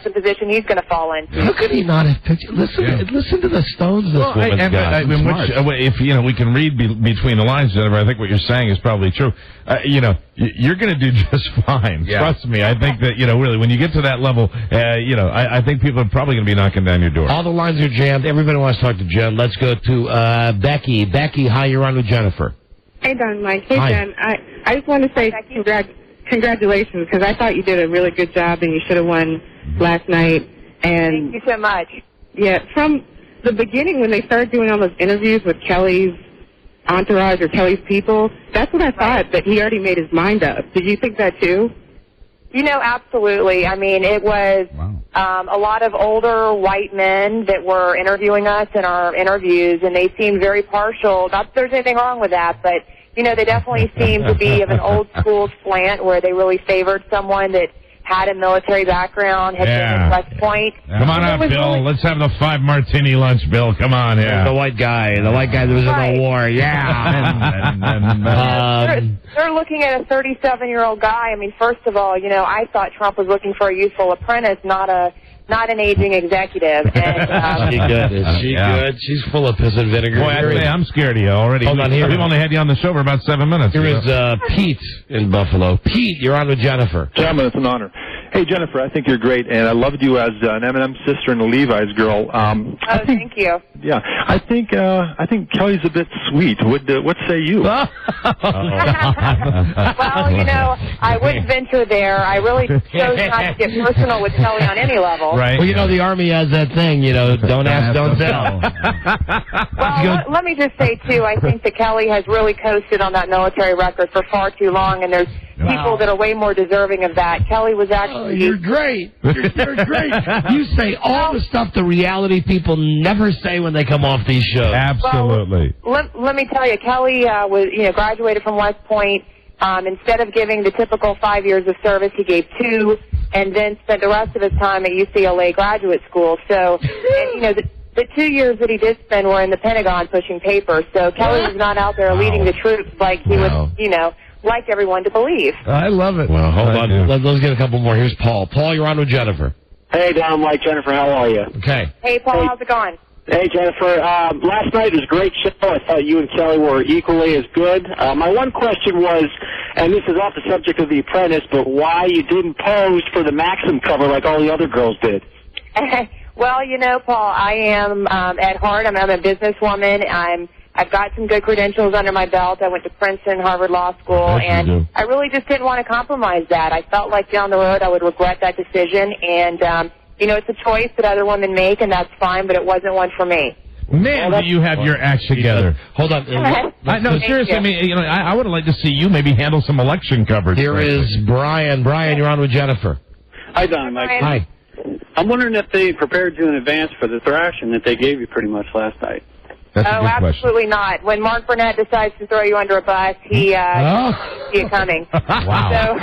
the position he's going to fall into. How could he not have picked you? Listen to the stones this woman's got. If we can read between the lines, Jennifer, I think what you're saying is probably true. You're going to do just fine. Yeah. Trust me. I think that, really, when you get to that level, I think people are probably going to be knocking down your door. All the lines are jammed. Everybody wants to talk to Jen. Let's go to Becky. Becky, hi, you're on with Jennifer. Hey, Don, Mike. Hey, hi. Jen. I just want to say congratulations, because I thought you did a really good job and you should have won last night. And thank you so much. Yeah, from the beginning when they started doing all those interviews with Kelly's entourage or Kelly's people, that's when I thought that he already made his mind up. Did you think that too? Absolutely. It was a lot of older white men that were interviewing us in our interviews, and they seemed very partial. Not that there's anything wrong with that, but, they definitely seemed to be of an old-school slant where they really favored someone that had a military background, had been at West Point. Come on up, Bill. Let's have the 5-martini lunch, Bill. Come on, The white guy that was in the war. Yeah. They're looking at a 37-year-old guy. First of all, I thought Trump was looking for a youthful apprentice, not an aging executive. And, she good? Is she good? She's full of piss and vinegar. Boy, I'm scared of you already. Hold on here. We've only had you on the show for about 7 minutes. Here is Pete in Buffalo. Pete, you're on with Jennifer. Gentlemen, it's an honor. Hey, Jennifer, I think you're great, and I loved you as an Eminem sister and a Levi's girl. Thank you. Yeah, I think Kelly's a bit sweet. What say you? Well, I wouldn't venture there. I really chose not to get personal with Kelly on any level. Right. Well, the Army has that thing, don't ask, don't tell. Well, let me just say, too, I think that Kelly has really coasted on that military record for far too long, and there's people that are way more deserving of that. Kelly was actually... Oh, you're great. You're great. You say all the stuff the reality people never say when they come off these shows. Absolutely. Well, let me tell you, Kelly graduated from West Point. Instead of giving the typical 5 years of service, he gave 2, and then spent the rest of his time at UCLA graduate school. So, the 2 years that he did spend were in the Pentagon pushing papers. So Kelly was not out there leading the troops like he was, like everyone to believe. I love it. Well, hold on. Let's get a couple more. Here's Paul. Paul, you're on with Jennifer. Hey, Don, Mike, Jennifer, how are you? Okay. Hey, Paul, how's it going? Hey, Jennifer. Last night was a great show. I thought you and Kelly were equally as good. My one question was, and this is off the subject of The Apprentice, but why you didn't pose for the Maxim cover like all the other girls did? Well, Paul, I am at heart, I'm a businesswoman. I've got some good credentials under my belt. I went to Princeton, Harvard Law School, and I really just didn't want to compromise that. I felt like down the road I would regret that decision, and, it's a choice that other women make, and that's fine, but it wasn't one for me. Man, do you have your act together. Hold on. No, seriously, I would like to see you maybe handle some election coverage. Here is Brian. Brian, you're on with Jennifer. Hi, Don. Mike. Hi. I'm wondering if they prepared you in advance for the thrashing that they gave you pretty much last night. That's a good absolutely not. When Mark Burnett decides to throw you under a bus, he see it coming. Wow.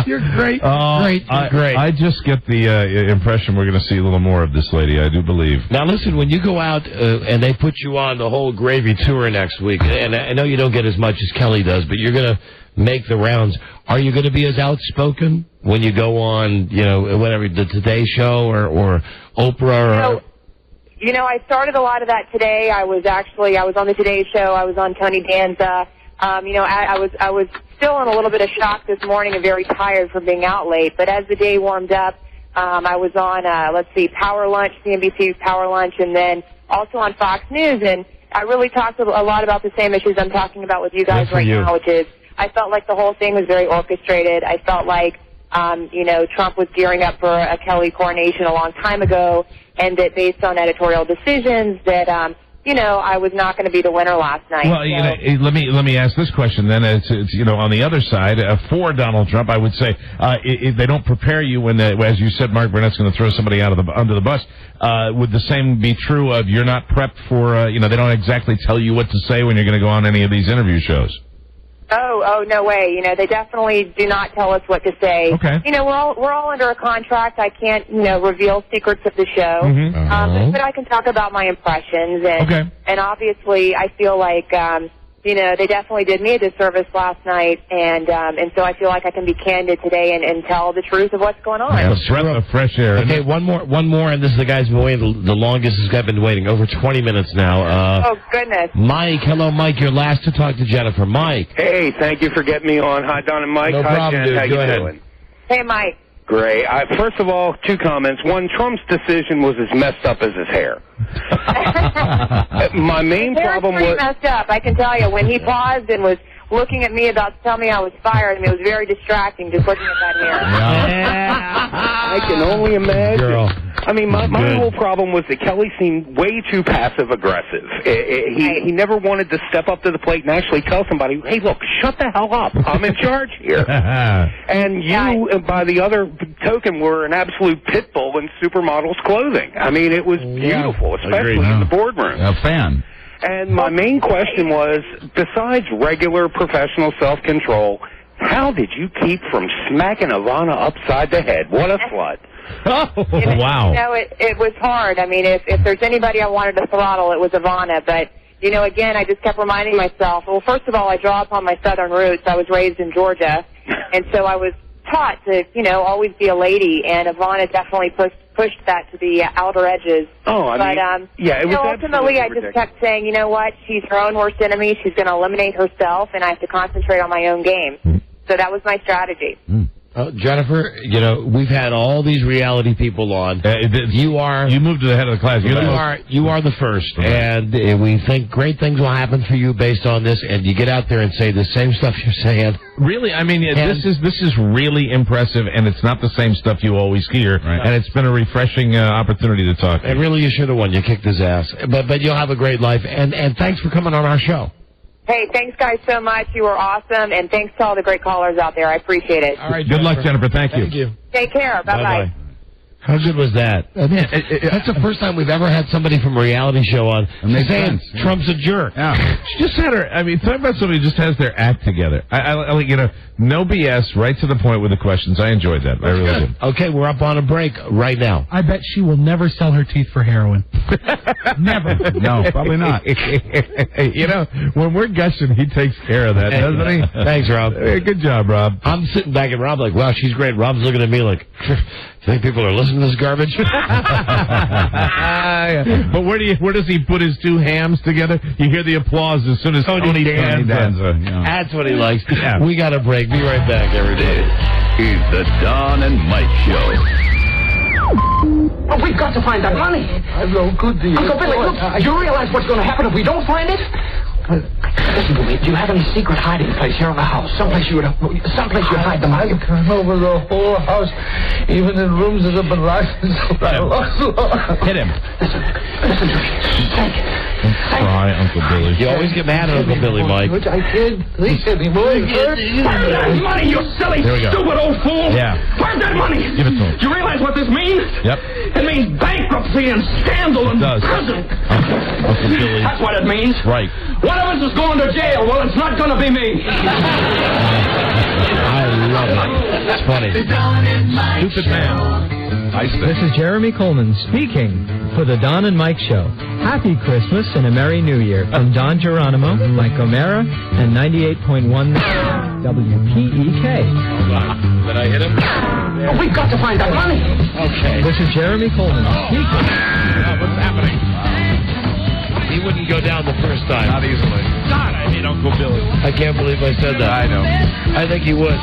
You're great. Great. I just get the impression we're going to see a little more of this lady, I do believe. Now, listen, when you go out and they put you on the whole gravy tour next week, and I know you don't get as much as Kelly does, but you're going to make the rounds. Are you going to be as outspoken when you go on, whatever, the Today Show or Oprah? I started a lot of that today. I was on the Today Show. I was on Tony Danza. I was still in a little bit of shock this morning and very tired from being out late. But as the day warmed up, I was on, Power Lunch, CNBC's Power Lunch, and then also on Fox News. And I really talked a lot about the same issues I'm talking about with you guys right now, which is I felt like the whole thing was very orchestrated. I felt like, Trump was gearing up for a Kelly coronation a long time ago, and that based on editorial decisions that, I was not going to be the winner last night. Well, let me ask this question then. It's on the other side, for Donald Trump, I would say, if they don't prepare you when, as you said, Mark Burnett's going to throw somebody under the bus, would the same be true of you're not prepped for, they don't exactly tell you what to say when you're going to go on any of these interview shows? Oh, no way. They definitely do not tell us what to say. Okay. We're all under a contract. I can't, reveal secrets of the show. Mm-hmm. But I can talk about my impressions. And, and obviously, I feel like, they definitely did me a disservice last night. And so I feel like I can be candid today and tell the truth of what's going on. Yeah, a breath of fresh air. Okay, one more, and this is the guy's been waiting the longest. This guy's been waiting over 20 minutes now. Oh, goodness. Mike, hello, Mike. You're last to talk to Jennifer. Mike. Hey, thank you for getting me on. Hi, Don and Mike. No problem, Jen. dude. How Go you ahead. doing? Hey, Mike. Great. First of all, 2 comments. One, Trump's decision was as messed up as his hair. My main problem was messed up. I can tell you when he paused and was looking at me about to tell me I was fired, it was very distracting just looking at that hair. I can only imagine. Girl. I mean, my whole problem was that Kelly seemed way too passive-aggressive. He never wanted to step up to the plate and actually tell somebody, hey, look, shut the hell up. I'm in charge here. And you, by the other token, were an absolute pit bull in supermodel's clothing. I mean, it was beautiful, especially in the boardroom. A fan. And my main question was, besides regular professional self-control, how did you keep from smacking Ivana upside the head? What a slut. Wow. It was hard. I mean, if there's anybody I wanted to throttle, it was Ivana. But, again, I just kept reminding myself, well, first of all, I draw upon my southern roots. I was raised in Georgia, and so I was taught to, always be a lady, and Ivana definitely pushed that to the outer edges. Oh, I mean, yeah, it was ultimately, I just kept saying, you know what, she's her own worst enemy. She's going to eliminate herself, and I have to concentrate on my own game. So that was my strategy. Jennifer, we've had all these reality people on. You moved to the head of the class. You are the first, and we think great things will happen for you based on this. And you get out there and say the same stuff you're saying. Really, I mean, this is really impressive, and it's not the same stuff you always hear. Right. And it's been a refreshing opportunity to talk. And really, you should have won. You kicked his ass, but you'll have a great life. And thanks for coming on our show. Hey, thanks, guys, so much. You were awesome, and thanks to all the great callers out there. I appreciate it. All right, good luck, Jennifer. Thank you. Thank you. Take care. Bye-bye. How good was that? That's the first time we've ever had somebody from a reality show on saying Trump's a jerk. Yeah. She just had her, talk about somebody who just has their act together. I no BS, right to the point with the questions. I enjoyed that. I really did. Okay, we're up on a break right now. I bet she will never sell her teeth for heroin. Never. No, probably not. When we're gushing, he takes care of that, doesn't he? Thanks, Rob. Hey, good job, Rob. I'm sitting back at Rob like, wow, she's great. Rob's looking at me like, do you think people are listening to this garbage? But where does he put his two hams together? You hear the applause as soon as Tony Danza. That's what he likes. Yeah. We got a break. Be right back, everybody. It's the Don and Mike Show. Oh, we've got to find that money. I've no good deal. Uncle Billy, look, you realize what's going to happen if we don't find it? Listen to me. Do you have any secret hiding place here in the house? Someplace you'd hide the money? I've gone over the whole house, even in rooms that have been locked. Hit him. Listen to me. Take it. Cry, Uncle Billy. You always get mad at Uncle Billy, Mike. I can't leave anymore. Where's that money, you silly, stupid old fool? Yeah. Where's that money? Give it to him. Do you realize what this means? Yep. It means bankruptcy and scandal and prison. Uncle Billy. That's what it means. Right. One of us is going to jail. Well, it's not going to be me. I love it. It's funny. Stupid man. This is Jeremy Coleman speaking for the Don and Mike Show. Happy Christmas and a Merry New Year from Don Geronimo, Mike O'Mara, and 98.1 WPEK. Did I hit him? Oh, we've got to find that money. Okay. This is Jeremy Coleman speaking. What's happening? He wouldn't go down the first time. Not easily. God, I hate Uncle Billy. I can't believe I said that. I know. I think he would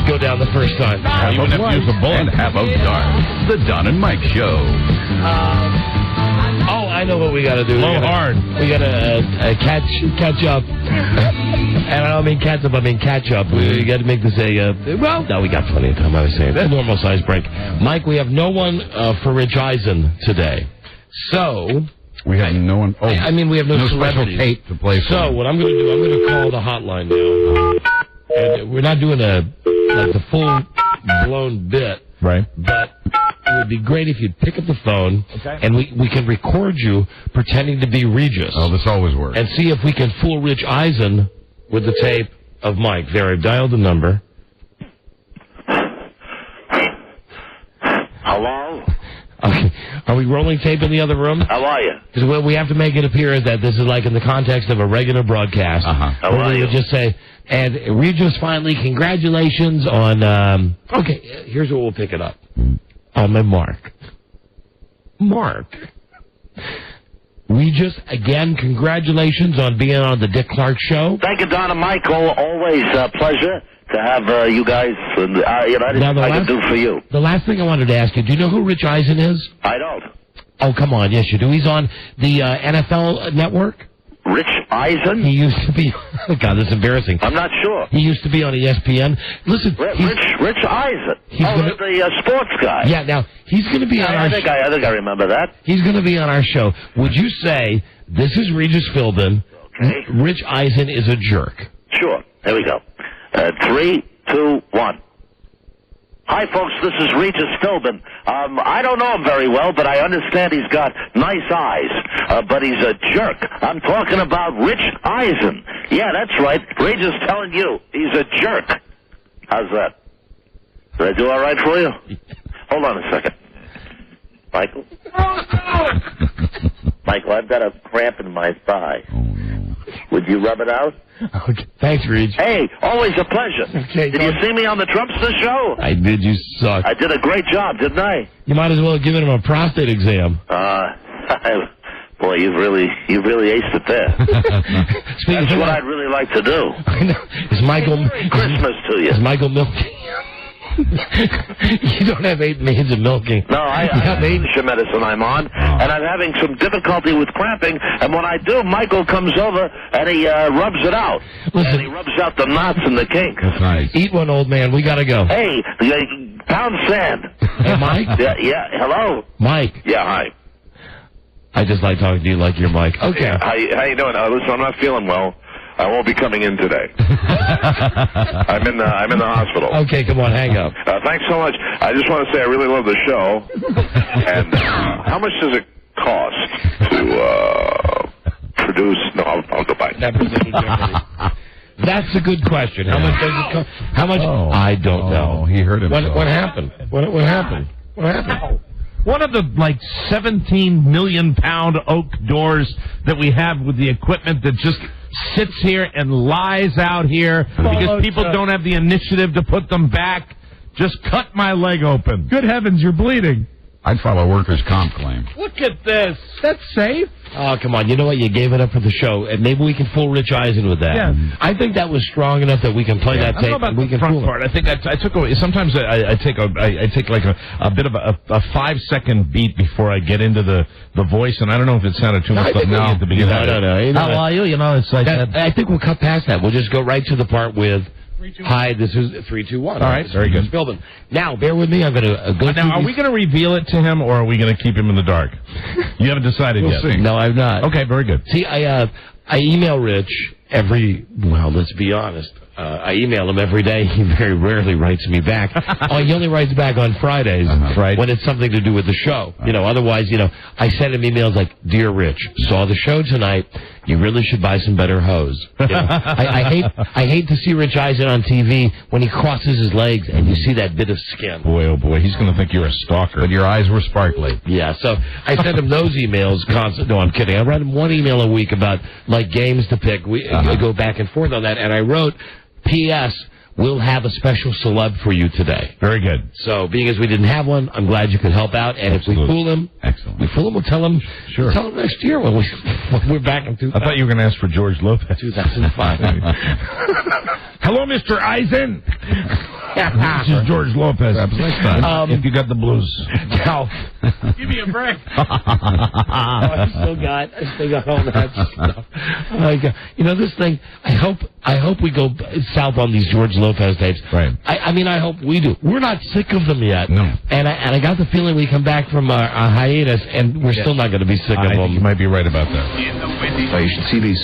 go down the first time. You wouldn't have to use a bullet. And have a start. The Don and Mike Show. I know what we got to do. Hard. We got to catch up. And I don't mean catch up, I mean catch up. We got to make this no, we got plenty of time, I was saying. That's a normal size break. Mike, we have no one for Rich Eisen today. So... We have no one. Oh, I mean, we have no special tape to play for. So what I'm going to do, I'm going to call the hotline now. And we're not doing the full-blown bit. Right. But it would be great if you'd pick up the phone, and we can record you pretending to be Regis. Oh, this always works. And see if we can fool Rich Eisen with the tape of Mike. There, I've dialed the number. Hello? Okay. Are we rolling tape in the other room? How are you? Because we have to make it appear that this is like in the context of a regular broadcast. How are you? Would just say, and Regis finally, congratulations on, okay, here's where we'll pick it up. On my mark. Regis, again, congratulations on being on the Dick Clark Show. Thank you, Don and Mike. Always a pleasure to have you guys. Anything I can do for you. The last thing I wanted to ask you, do you know who Rich Eisen is? I don't. Oh, come on. Yes, you do. He's on the NFL network. Rich Eisen? He used to be... God, that's embarrassing. I'm not sure. He used to be on ESPN. Listen, Rich Eisen. The sports guy. Yeah, now, he's going to be on our show. I think I remember that. He's going to be on our show. Would you say, this is Regis Philbin, Rich Eisen is a jerk? Sure. There we go. 3, 2, 1. Hi, folks. This is Regis Philbin. I don't know him very well, but I understand he's got nice eyes. But he's a jerk. I'm talking about Rich Eisen. Yeah, that's right. Regis telling you he's a jerk. How's that? Did I do all right for you? Hold on a second. Michael? Michael, I've got a cramp in my thigh. Would you rub it out? Okay. Thanks, Regis. Hey, always a pleasure. Okay, did you see me on the Trumpster show? I did. You suck. I did a great job, didn't I? You might as well have given him a prostate exam. Boy, you really aced it there. That's what I'd really like to do. I know. Is Michael... Merry Christmas to you. Is Michael Milky... You don't have 8 maids of milking. No, I have the medicine I'm on, and I'm having some difficulty with cramping. And when I do, Michael comes over and he rubs it out. Listen, and he rubs out the knots and the kinks. That's nice. Eat one, old man. We gotta go. Hey, pound sand. Hey, Mike. Yeah. Hello. Mike. Yeah. Hi. I just like talking to you like you're Mike. Okay. Yeah, how you doing? Listen, I'm not feeling well. I won't be coming in today. I'm in the hospital. Okay, come on, hang up. Thanks so much. I just want to say I really love the show. And how much does it cost to produce? No, I'll go back. That's a good question. How much does it cost? How much? Oh. I don't know. He heard him. What happened? What happened? What happened? One of the 17 million pound oak doors that we have with the equipment that just sits here and lies out here because people don't have the initiative to put them back. Just cut my leg open. Good heavens, you're bleeding. I'd file a workers' comp claim. Look at this. That's safe. Oh, come on. You know what? You gave it up for the show, and maybe we can fool Rich Eisen with that. Yes. I think that was strong enough that we can play that I tape. don't know about and we the can front fool part. I think I took away. Sometimes I take like a bit of a 5-second beat before I get into the voice, and I don't know if it sounded too much like me at the beginning. No. How are you? You know, it's like that. I think we'll cut past that. We'll just go right to the part with... Hi, this is 3, 2, 1. All right, very good. Philbin. Now, bear with me. I'm going to go. Now, are we going to reveal it to him, or are we going to keep him in the dark? You haven't decided yet. We'll see. No, I've not. Okay, very good. See, I email Rich let's be honest. I email him every day. He very rarely writes me back. He only writes back on Fridays when it's something to do with the show. Otherwise, I send him emails like, Dear Rich, saw the show tonight. You really should buy some better hose. I hate to see Rich Eisen on TV when he crosses his legs and you see that bit of skin. Boy, oh boy, he's going to think you're a stalker. But your eyes were sparkly. Yeah, so I send him those emails constantly. No, I'm kidding. I write him one email a week about, games to pick. We go back and forth on that. And I wrote, P.S., we'll have a special celeb for you today. Very good. So, being as we didn't have one, I'm glad you could help out. And Absolutely. If we fool him, we'll tell him. Sure. We'll tell him next year when we're back in 2000. I thought you were going to ask for George Lopez. 2005. Hello, Mr. Eisen. This is George Lopez. If you got the blues. Give me a break. I still got all that stuff. This thing, I hope we go south on these George Lopez tapes. Right. I hope we do. We're not sick of them yet. No. And I got the feeling we come back from our hiatus and we're still not going to be sick of them. I think you might be right about that. You should see these.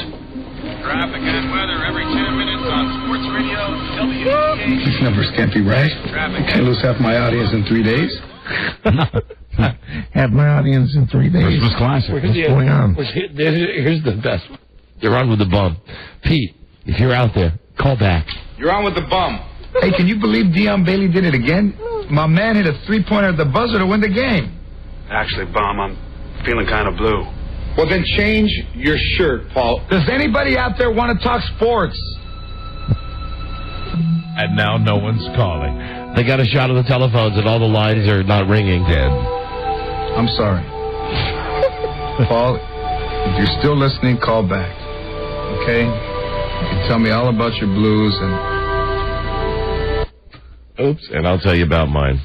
Traffic and weather every 10 minutes on Sports Radio WEA. These numbers can't be right. I can't lose half my audience in 3 days. Have my audience in 3 days. Christmas classic. What's going on? Here's the best one. You're on with the bum. Pete, if you're out there, call back. You're on with the bum. Hey, can you believe Deion Bailey did it again? My man hit a three-pointer at the buzzer to win the game. Actually, Bum, I'm feeling kind of blue. Well, then change your shirt, Paul. Does anybody out there want to talk sports? And now no one's calling. They got a shot of the telephones and all the lines are not ringing. Dead. I'm sorry. Paul, if you're still listening, call back. Okay? You can tell me all about your blues and... Oops, and I'll tell you about mine.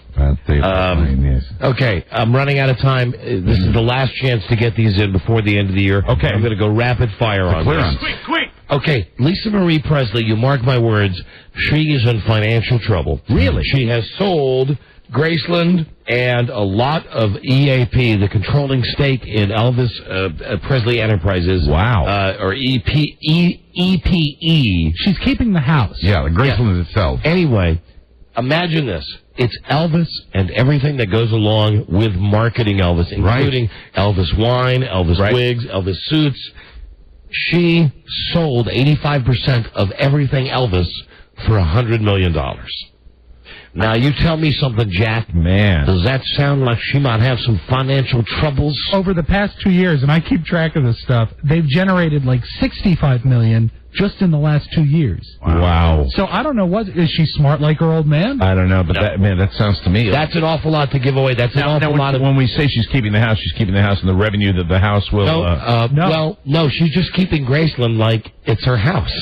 Yes. Okay, I'm running out of time. This is the last chance to get these in before the end of the year. Okay. I'm going to go rapid fire on this. Quick! Okay, Lisa Marie Presley, you mark my words, she is in financial trouble. Really? She has sold Graceland and a lot of EAP, the controlling stake in Elvis Presley Enterprises. Wow. Or EPE. She's keeping the house. Yeah, the Graceland itself. Anyway, imagine this. It's Elvis and everything that goes along with marketing Elvis, including Elvis wine, Elvis wigs, Elvis suits. She sold 85% of everything Elvis for $100 million. Now, you tell me something, Jack. Man. Does that sound like she might have some financial troubles? Over the past 2 years, and I keep track of this stuff, they've generated like $65 million just in the last 2 years. Wow. So I don't know, is she smart like her old man? I don't know, but that sounds to me. That's an awful lot to give away. That's an awful lot of... When we say she's keeping the house and the revenue that the house will... No, she's just keeping Graceland like it's her house.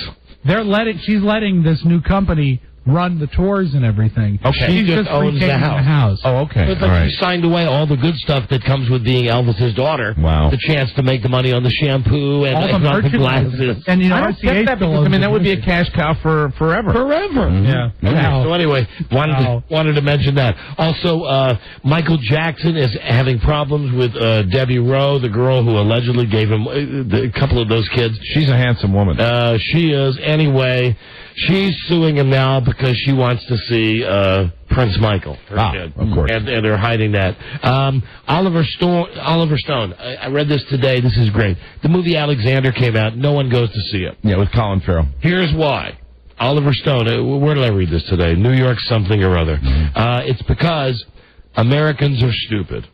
She's letting this new company run the tours and everything. Okay. She's She just owns the retaining house. Oh, okay. But she signed away all the good stuff that comes with being Elvis's daughter. Wow. The chance to make the money on the shampoo and all the the glasses. And I don't get that because, I mean, that would be a cash cow for forever. Forever. Yeah. Okay. So anyway, wanted to mention that. Also, Michael Jackson is having problems with Debbie Rowe, the girl who allegedly gave him a couple of those kids. She's a handsome woman. She is. Anyway, she's suing him now because she wants to see Prince Michael, her kid. Of course. And they're hiding that. Oliver Stone. I read this today. This is great. The movie Alexander came out. No one goes to see it. Yeah, with Colin Farrell. Here's why. Oliver Stone. Where did I read this today? New York something or other. It's because Americans are stupid.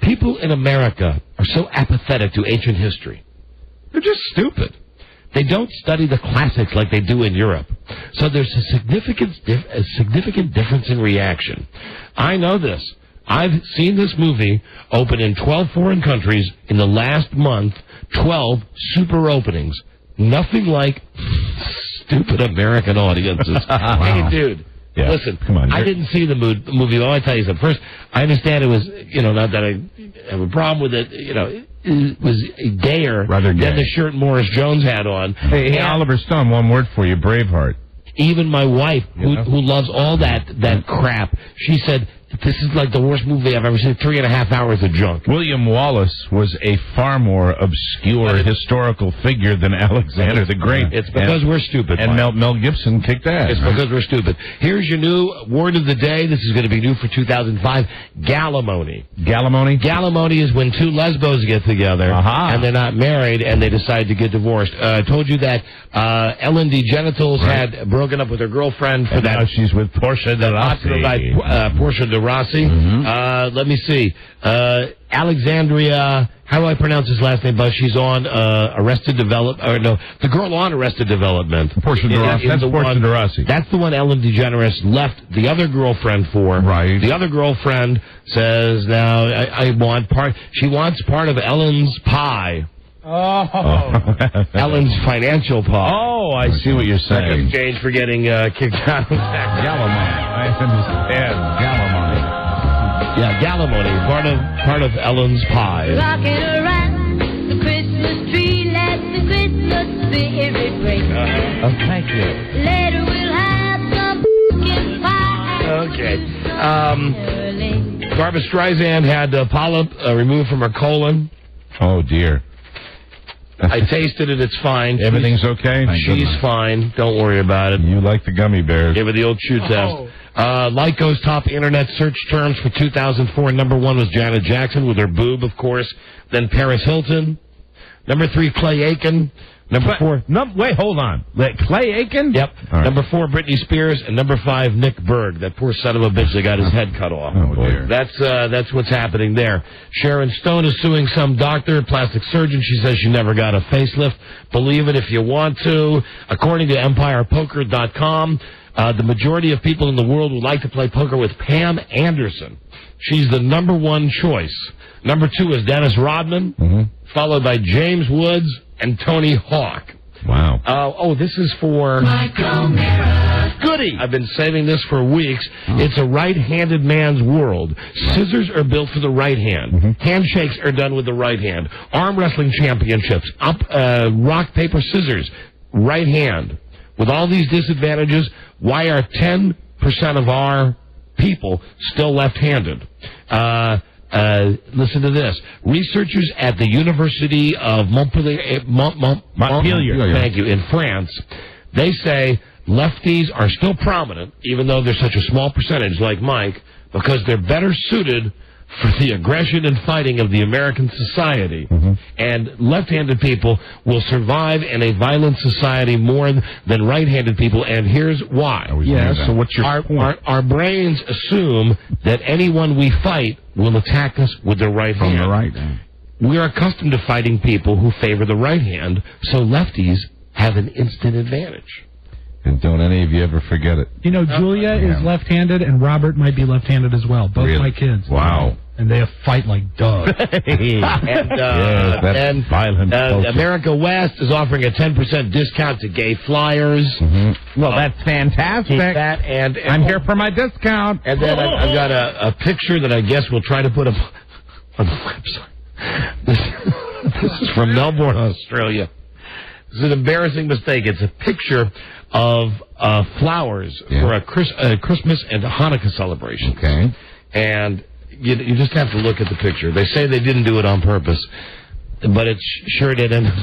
People in America are so apathetic to ancient history. They're just stupid. They don't study the classics like they do in Europe. So there's a significant difference in reaction. I know this. I've seen this movie open in 12 foreign countries in the last month, 12 super openings. Nothing like stupid American audiences. Hey, dude. Yeah. Listen, come on, I didn't see the movie. Well, I tell you something. First, I understand it was, not that I have a problem with it, it was gayer than the shirt Morris Jones had on. Hey, Oliver Stone, one word for you, Braveheart. Even my wife, who loves all that crap, she said, this is like the worst movie I've ever seen. 3.5 hours of junk. William Wallace was a far more obscure historical figure than Alexander the Great. It's because we're stupid. And Mel Gibson kicked ass. It's because we're stupid. Here's your new word of the day. This is going to be new for 2005. Gallimony. Gallimony? Gallimony is when two lesbos get together and they're not married and they decide to get divorced. I told you that Ellen DeGenitals had broken up with her girlfriend for that. Now she's with Portia de Rossi. Portia de Rossi. Let me see. Alexandria, how do I pronounce his last name? But she's on Arrested Development. Or no, the girl on Arrested Development. Portia de Rossi. That's Portia de Rossi. That's the one Ellen DeGeneres left the other girlfriend for. Right. The other girlfriend says, now, I want part. She wants part of Ellen's pie. Oh. Ellen's financial pie. Oh, I see what you're saying. In exchange for getting kicked out of Gallimony. I understand. Gallimony. Yeah, Gallimony, part of Ellen's pie. Rocking around the Christmas tree, let the Christmas spirit ring. Oh, thank you. Later we'll have some pumpkin pie. Okay. Barbra Streisand had a polyp removed from her colon. Oh, dear. I tasted it. It's fine. Everything's okay? She's fine. Don't worry about it. You like the gummy bears. Give her the old chew test. Lyco's top internet search terms for 2004. Number 1 was Janet Jackson with her boob, of course. Then Paris Hilton. Number 3, Clay Aiken. Number 4. Wait, hold on. Clay Aiken? Yep. Right. Number 4, Britney Spears. And number 5, Nick Berg. That poor son of a bitch that got his head cut off. Oh, dear. That's what's happening there. Sharon Stone is suing some doctor, plastic surgeon. She says she never got a facelift. Believe it if you want to. According to EmpirePoker.com, the majority of people in the world would like to play poker with Pam Anderson. She's the number 1 choice. Number 2 is Dennis Rodman, followed by James Woods and Tony Hawk. Wow. This is for Goody. I've been saving this for weeks. It's a right-handed man's world. Scissors are built for the right hand. Handshakes are done with the right hand. Arm wrestling championships, rock, paper, scissors, right hand. With all these disadvantages, why are 10% of our people still left-handed? Listen to this. Researchers at the University of Montpellier, thank you, in France, they say lefties are still prominent, even though they're such a small percentage like Mike, because they're better suited for the aggression and fighting of the American society. And left-handed people will survive in a violent society more than right-handed people, and here's why. So what's your point? Our brains assume that anyone we fight will attack us with their right hand. From the right hand. We are accustomed to fighting people who favor the right hand, so lefties have an instant advantage. And don't any of you ever forget it. You know, Julia is left-handed, and Robert might be left-handed as well. Both my kids. Wow. And they fight like dogs. And America West is offering a 10% discount to gay flyers. Well, that's fantastic. Keep that, and I'm here for my discount. And then I've got a picture that I guess we'll try to put up on the website. This is from Melbourne, Australia. This is an embarrassing mistake. It's a picture of flowers for a Christmas and a Hanukkah celebration. Okay. And you just have to look at the picture. They say they didn't do it on purpose, but it sure did end up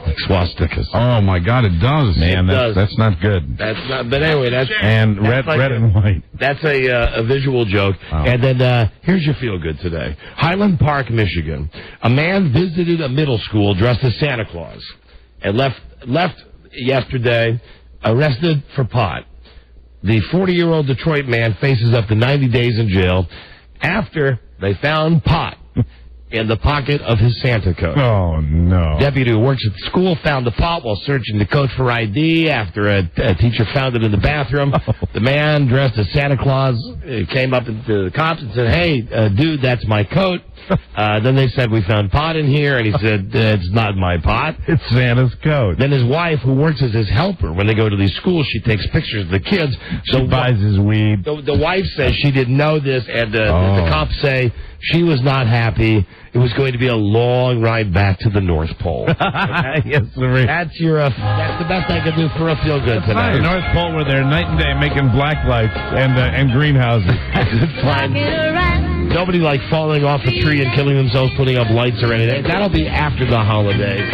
like swastikas. Oh, my God, it does. Man, that's not good. That's not, but anyway, that's... And that's red and white. That's a visual joke. Wow. And then here's your feel-good today. Highland Park, Michigan. A man visited a middle school dressed as Santa Claus and left yesterday arrested for pot. The 40-year-old Detroit man faces up to 90 days in jail after they found pot in the pocket of his Santa coat. Oh, no. Deputy who works at the school found the pot while searching the coat for ID after a teacher found it in the bathroom. Oh. The man dressed as Santa Claus came up to the cops and said, "Hey, dude, that's my coat." Then they said, "We found pot in here," and he said, "It's not my pot. It's Santa's coat." Then his wife, who works as his helper, when they go to these schools, she takes pictures of the kids. She buys his weed. The wife says she didn't know this, and the cops say she was not happy. It was going to be a long ride back to the North Pole. Yes, sir. That's the best I can do for a feel-good tonight. The North Pole, where they're night and day making black lights and greenhouses. It's fine. Nobody like falling off a tree and killing themselves putting up lights or anything. That'll be after the holidays.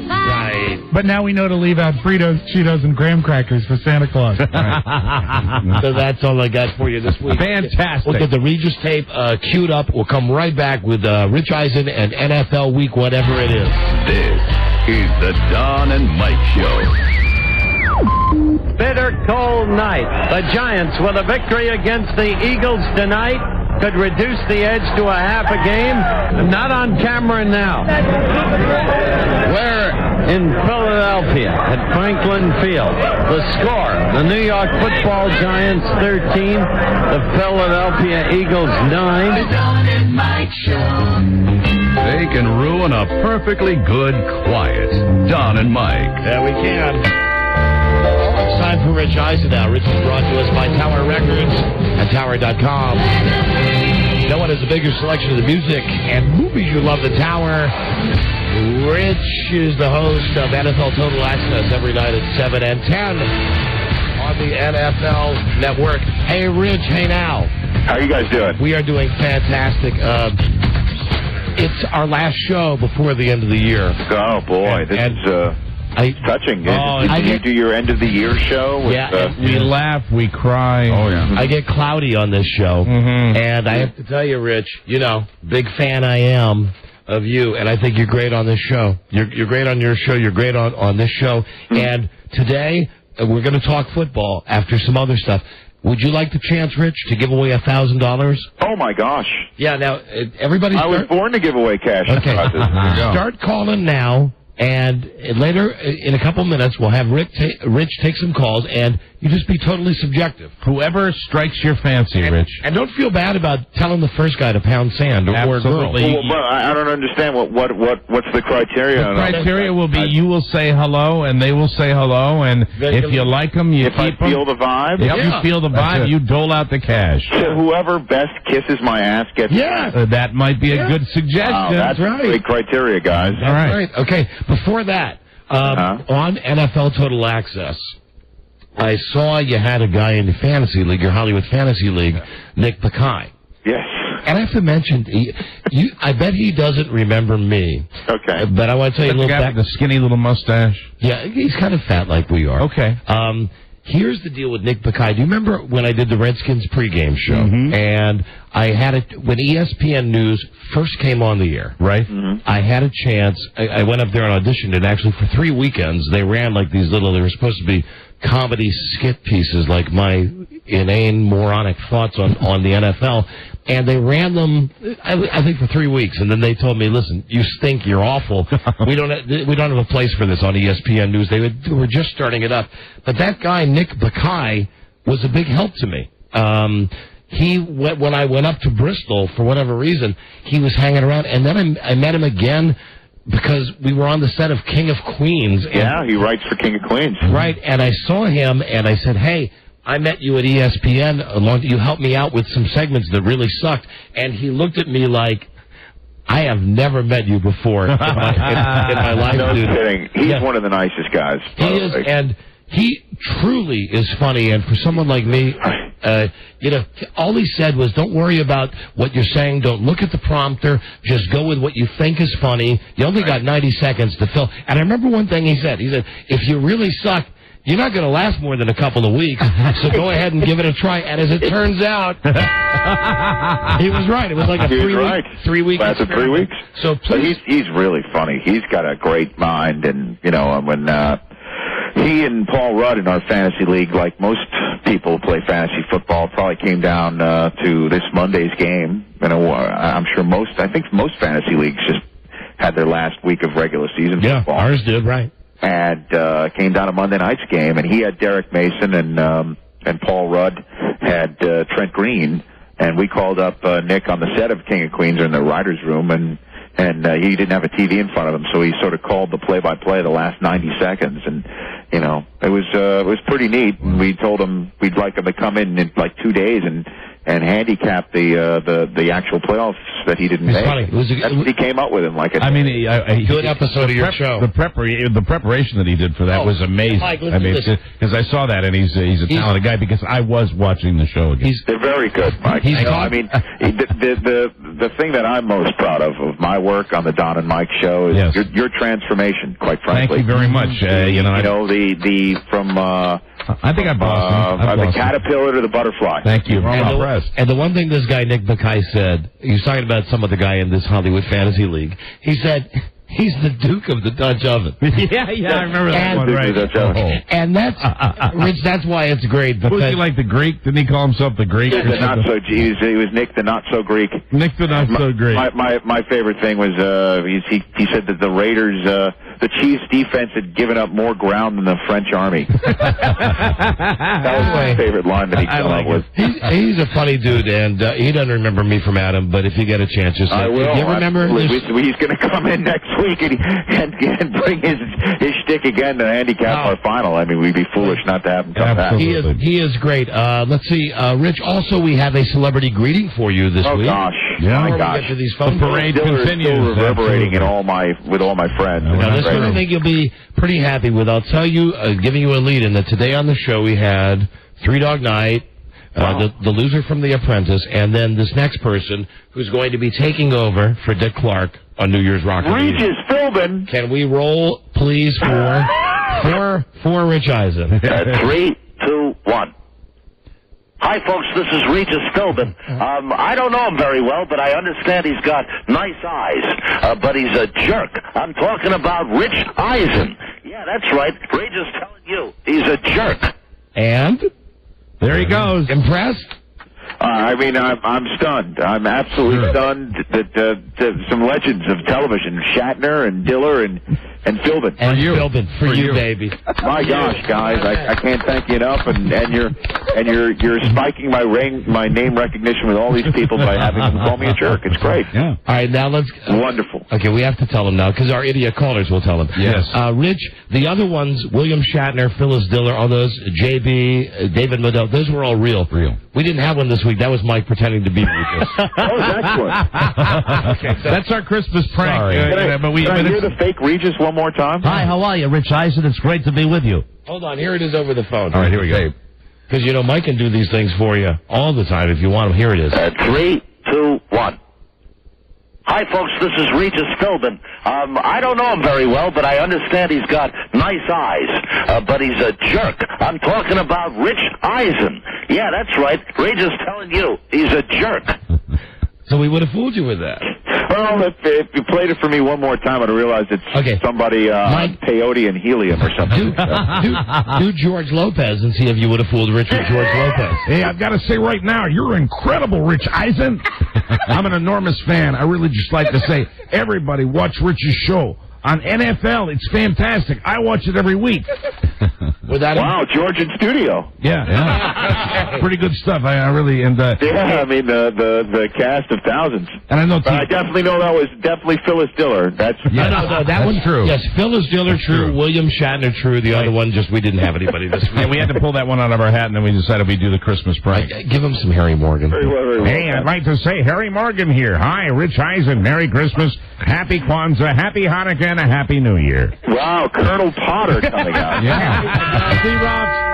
Right. But now we know to leave out Fritos, Cheetos, and graham crackers for Santa Claus. So that's all I got for you this week. Fantastic. We'll get the Regis tape queued up. We'll come right back with Rich Eisen and NFL Week, whatever it is. This is the Don and Mike Show. Bitter cold night. The Giants, with a victory against the Eagles tonight, could reduce the edge to a half a game. Not on camera now. We're in Philadelphia at Franklin Field. The score, the New York Football Giants 13, the Philadelphia Eagles 9. The Don and Mike Show. They can ruin a perfectly good, quiet Don and Mike. Yeah, we can. It's time for Rich Eisen now. Rich is brought to us by Tower Records at Tower.com. No one has a bigger selection of the music and movies you love than Tower. Rich is the host of NFL Total Access every night at 7 and 10 on the NFL Network. Hey, Rich. Hey, now. How are you guys doing? We are doing fantastic. It's our last show before the end of the year. Oh, boy. This is... touching. Did you do your end of the year show? We laugh, we cry. Oh, yeah. I get cloudy on this show, and I have to tell you, Rich, big fan I am of you, and I think you're great on this show. You're great on your show. You're great on this show. And today, we're going to talk football after some other stuff. Would you like the chance, Rich, to give away $1,000? Oh, my gosh. Yeah, now, everybody... I was born to give away cash. Okay. Start calling now. And later, in a couple minutes, we'll have Rich take some calls, and you just be totally subjective. Whoever strikes your fancy, Rich. And don't feel bad about telling the first guy to pound sand or a girl. Well, I don't understand what's the criteria. The criteria will be you will say hello, and they will say hello, and if you like them, you keep them. If I feel the vibe? If you feel the vibe, you dole out the cash. So whoever best kisses my ass gets that might be a good suggestion. Wow, that's right. Great criteria, guys. All right. Okay. Before that, on NFL Total Access, I saw you had a guy in the Fantasy League, your Hollywood Fantasy League, Nick Pacai. Yes. And I have to mention, I bet he doesn't remember me. Okay. But I want to tell you a little guy with the skinny little mustache. Yeah, he's kind of fat like we are. Okay. Here's the deal with Nick Pacai. Do you remember when I did the Redskins pregame show? And I had it when ESPN News first came on the air. Right. I had a chance. I went up there and auditioned, and actually for 3 weekends they ran like these little. They were supposed to be comedy skit pieces, like my inane, moronic thoughts on the NFL. And they ran them, I think, for 3 weeks, and then they told me, "Listen, you stink. You're awful. We don't have a place for this on ESPN News." They were just starting it up, but that guy Nick Bakay was a big help to me. When I went up to Bristol for whatever reason, he was hanging around, and then I met him again because we were on the set of King of Queens. Yeah, he writes for King of Queens. Right, and I saw him, and I said, "Hey, I met you at ESPN. You helped me out with some segments that really sucked." And he looked at me like, "I have never met you before in my life, no dude." Kidding. He's one of the nicest guys. He is, and he truly is funny. And for someone like me, all he said was, "Don't worry about what you're saying. Don't look at the prompter. Just go with what you think is funny. You only got 90 seconds to fill." And I remember one thing he said. He said, "If you really suck, you're not going to last more than a couple of weeks, so go ahead and give it a try." And as it turns out, he was right. It was like a 3-week. Lasted 3 weeks. So please, he's really funny. He's got a great mind, and when he and Paul Rudd in our fantasy league, like most people who play fantasy football, probably came down to this Monday's game. I'm sure most fantasy leagues just had their last week of regular season football. Yeah, ours did, right. And came down to Monday night's game, and he had Derek Mason, and Paul Rudd had Trent Green, and we called up Nick on the set of King of Queens or in the writers' room, and he didn't have a TV in front of him, so he sort of called the play-by-play the last 90 seconds, and it was pretty neat. And we told him we'd like him to come in like 2 days and handicap the actual playoffs that he didn't make. Funny. That's what he came up with him. Good episode of your show. The preparation that he did for that was amazing. Mike, because I saw that, and he's a talented guy. Because I was watching the show again. They're very good, Mike. The thing that I'm most proud of my work on the Don and Mike show is your transformation. Quite frankly, thank you very much. I think I've lost the caterpillar to the butterfly. Thank you. And the one thing this guy, Nick Bakay, said, he was talking about some other guy in this Hollywood Fantasy League. He said, he's the Duke of the Dutch Oven. yeah, I remember that one, right? And that's, Rich, that's why it's great. Was he like the Greek? Didn't he call himself the Greek? He was Nick the Not-So-Greek. Nick the Not-So-Greek. My favorite thing was he said that the Raiders, the Chiefs' defense had given up more ground than the French army. That was my favorite line that he came up with. He's a funny dude, and he doesn't remember me from Adam, but if you get a chance, just I will. You remember he's going to come in next week and bring his shtick again to handicap our final. I mean, we'd be foolish not to have him come back. He is great. Let's see, Rich. Also, we have a celebrity greeting for you this week. Oh gosh, my gosh! Get to these phone the parade continues. Still reverberating with all my friends. Now, this one I think you'll be pretty happy with. I'll tell you, giving you a lead in that today on the show we had Three Dog Night. The loser from The Apprentice, and then this next person who's going to be taking over for Dick Clark on New Year's Rock. Regis Philbin. Can we roll, please, for Rich Eisen? 3, 2, 1. Hi, folks. This is Regis Philbin. I don't know him very well, but I understand he's got nice eyes. But he's a jerk. I'm talking about Rich Eisen. Yeah, that's right. Regis telling you he's a jerk. And there he goes. Impressed? I'm stunned. I'm absolutely stunned that some legends of television, Shatner and Diller and Philbin. And Philbin, for you, baby. My gosh, guys, I can't thank you enough. And you're spiking my name recognition with all these people by having them call me a jerk. It's great. Yeah. All right, now let's. Wonderful. Okay, we have to tell them now because our idiot callers will tell them. Yes. Rich, the other ones, William Shatner, Phyllis Diller, all those, JB, David Modell, those were all real. We didn't have one this week. That was Mike pretending to be Regis. Oh, excellent. Okay, that's our Christmas prank. Sorry. Can I hear the fake Regis one more time? Hi, how are you, Rich Eisen? It's great to be with you. Hold on, here it is over the phone. All right, here we go. Because, Mike can do these things for you all the time if you want them. Here it is. 3, 2, 1. Hi, folks. This is Regis Philbin. I don't know him very well, but I understand he's got nice eyes. But he's a jerk. I'm talking about Rich Eisen. Yeah, that's right. Regis telling you he's a jerk. So we would have fooled you with that. Well, Well, if you played it for me one more time, I'd realize it's somebody peyote and helium or something. Do George Lopez and see if you would have fooled Rich with George Lopez. Hey, I've got to say right now, you're incredible, Rich Eisen. I'm an enormous fan. I really just like to say, everybody watch Rich's show on NFL. It's fantastic. I watch it every week. Wow, George in studio. Yeah. Pretty good stuff. I really and I mean the cast of thousands. And I know I definitely know that was definitely Phyllis Diller. That's No, that one's true. Yes, Phyllis Diller, true. William Shatner, true. The other one, just we didn't have anybody this week. Yeah, we had to pull that one out of our hat, and then we decided we'd do the Christmas prank. Give him some Harry Morgan. very well. Hey, I'd like to say Harry Morgan here. Hi, Rich Eisen. Merry Christmas, Happy Kwanzaa, Happy Hanukkah, and a Happy New Year. Wow, Colonel Potter coming out.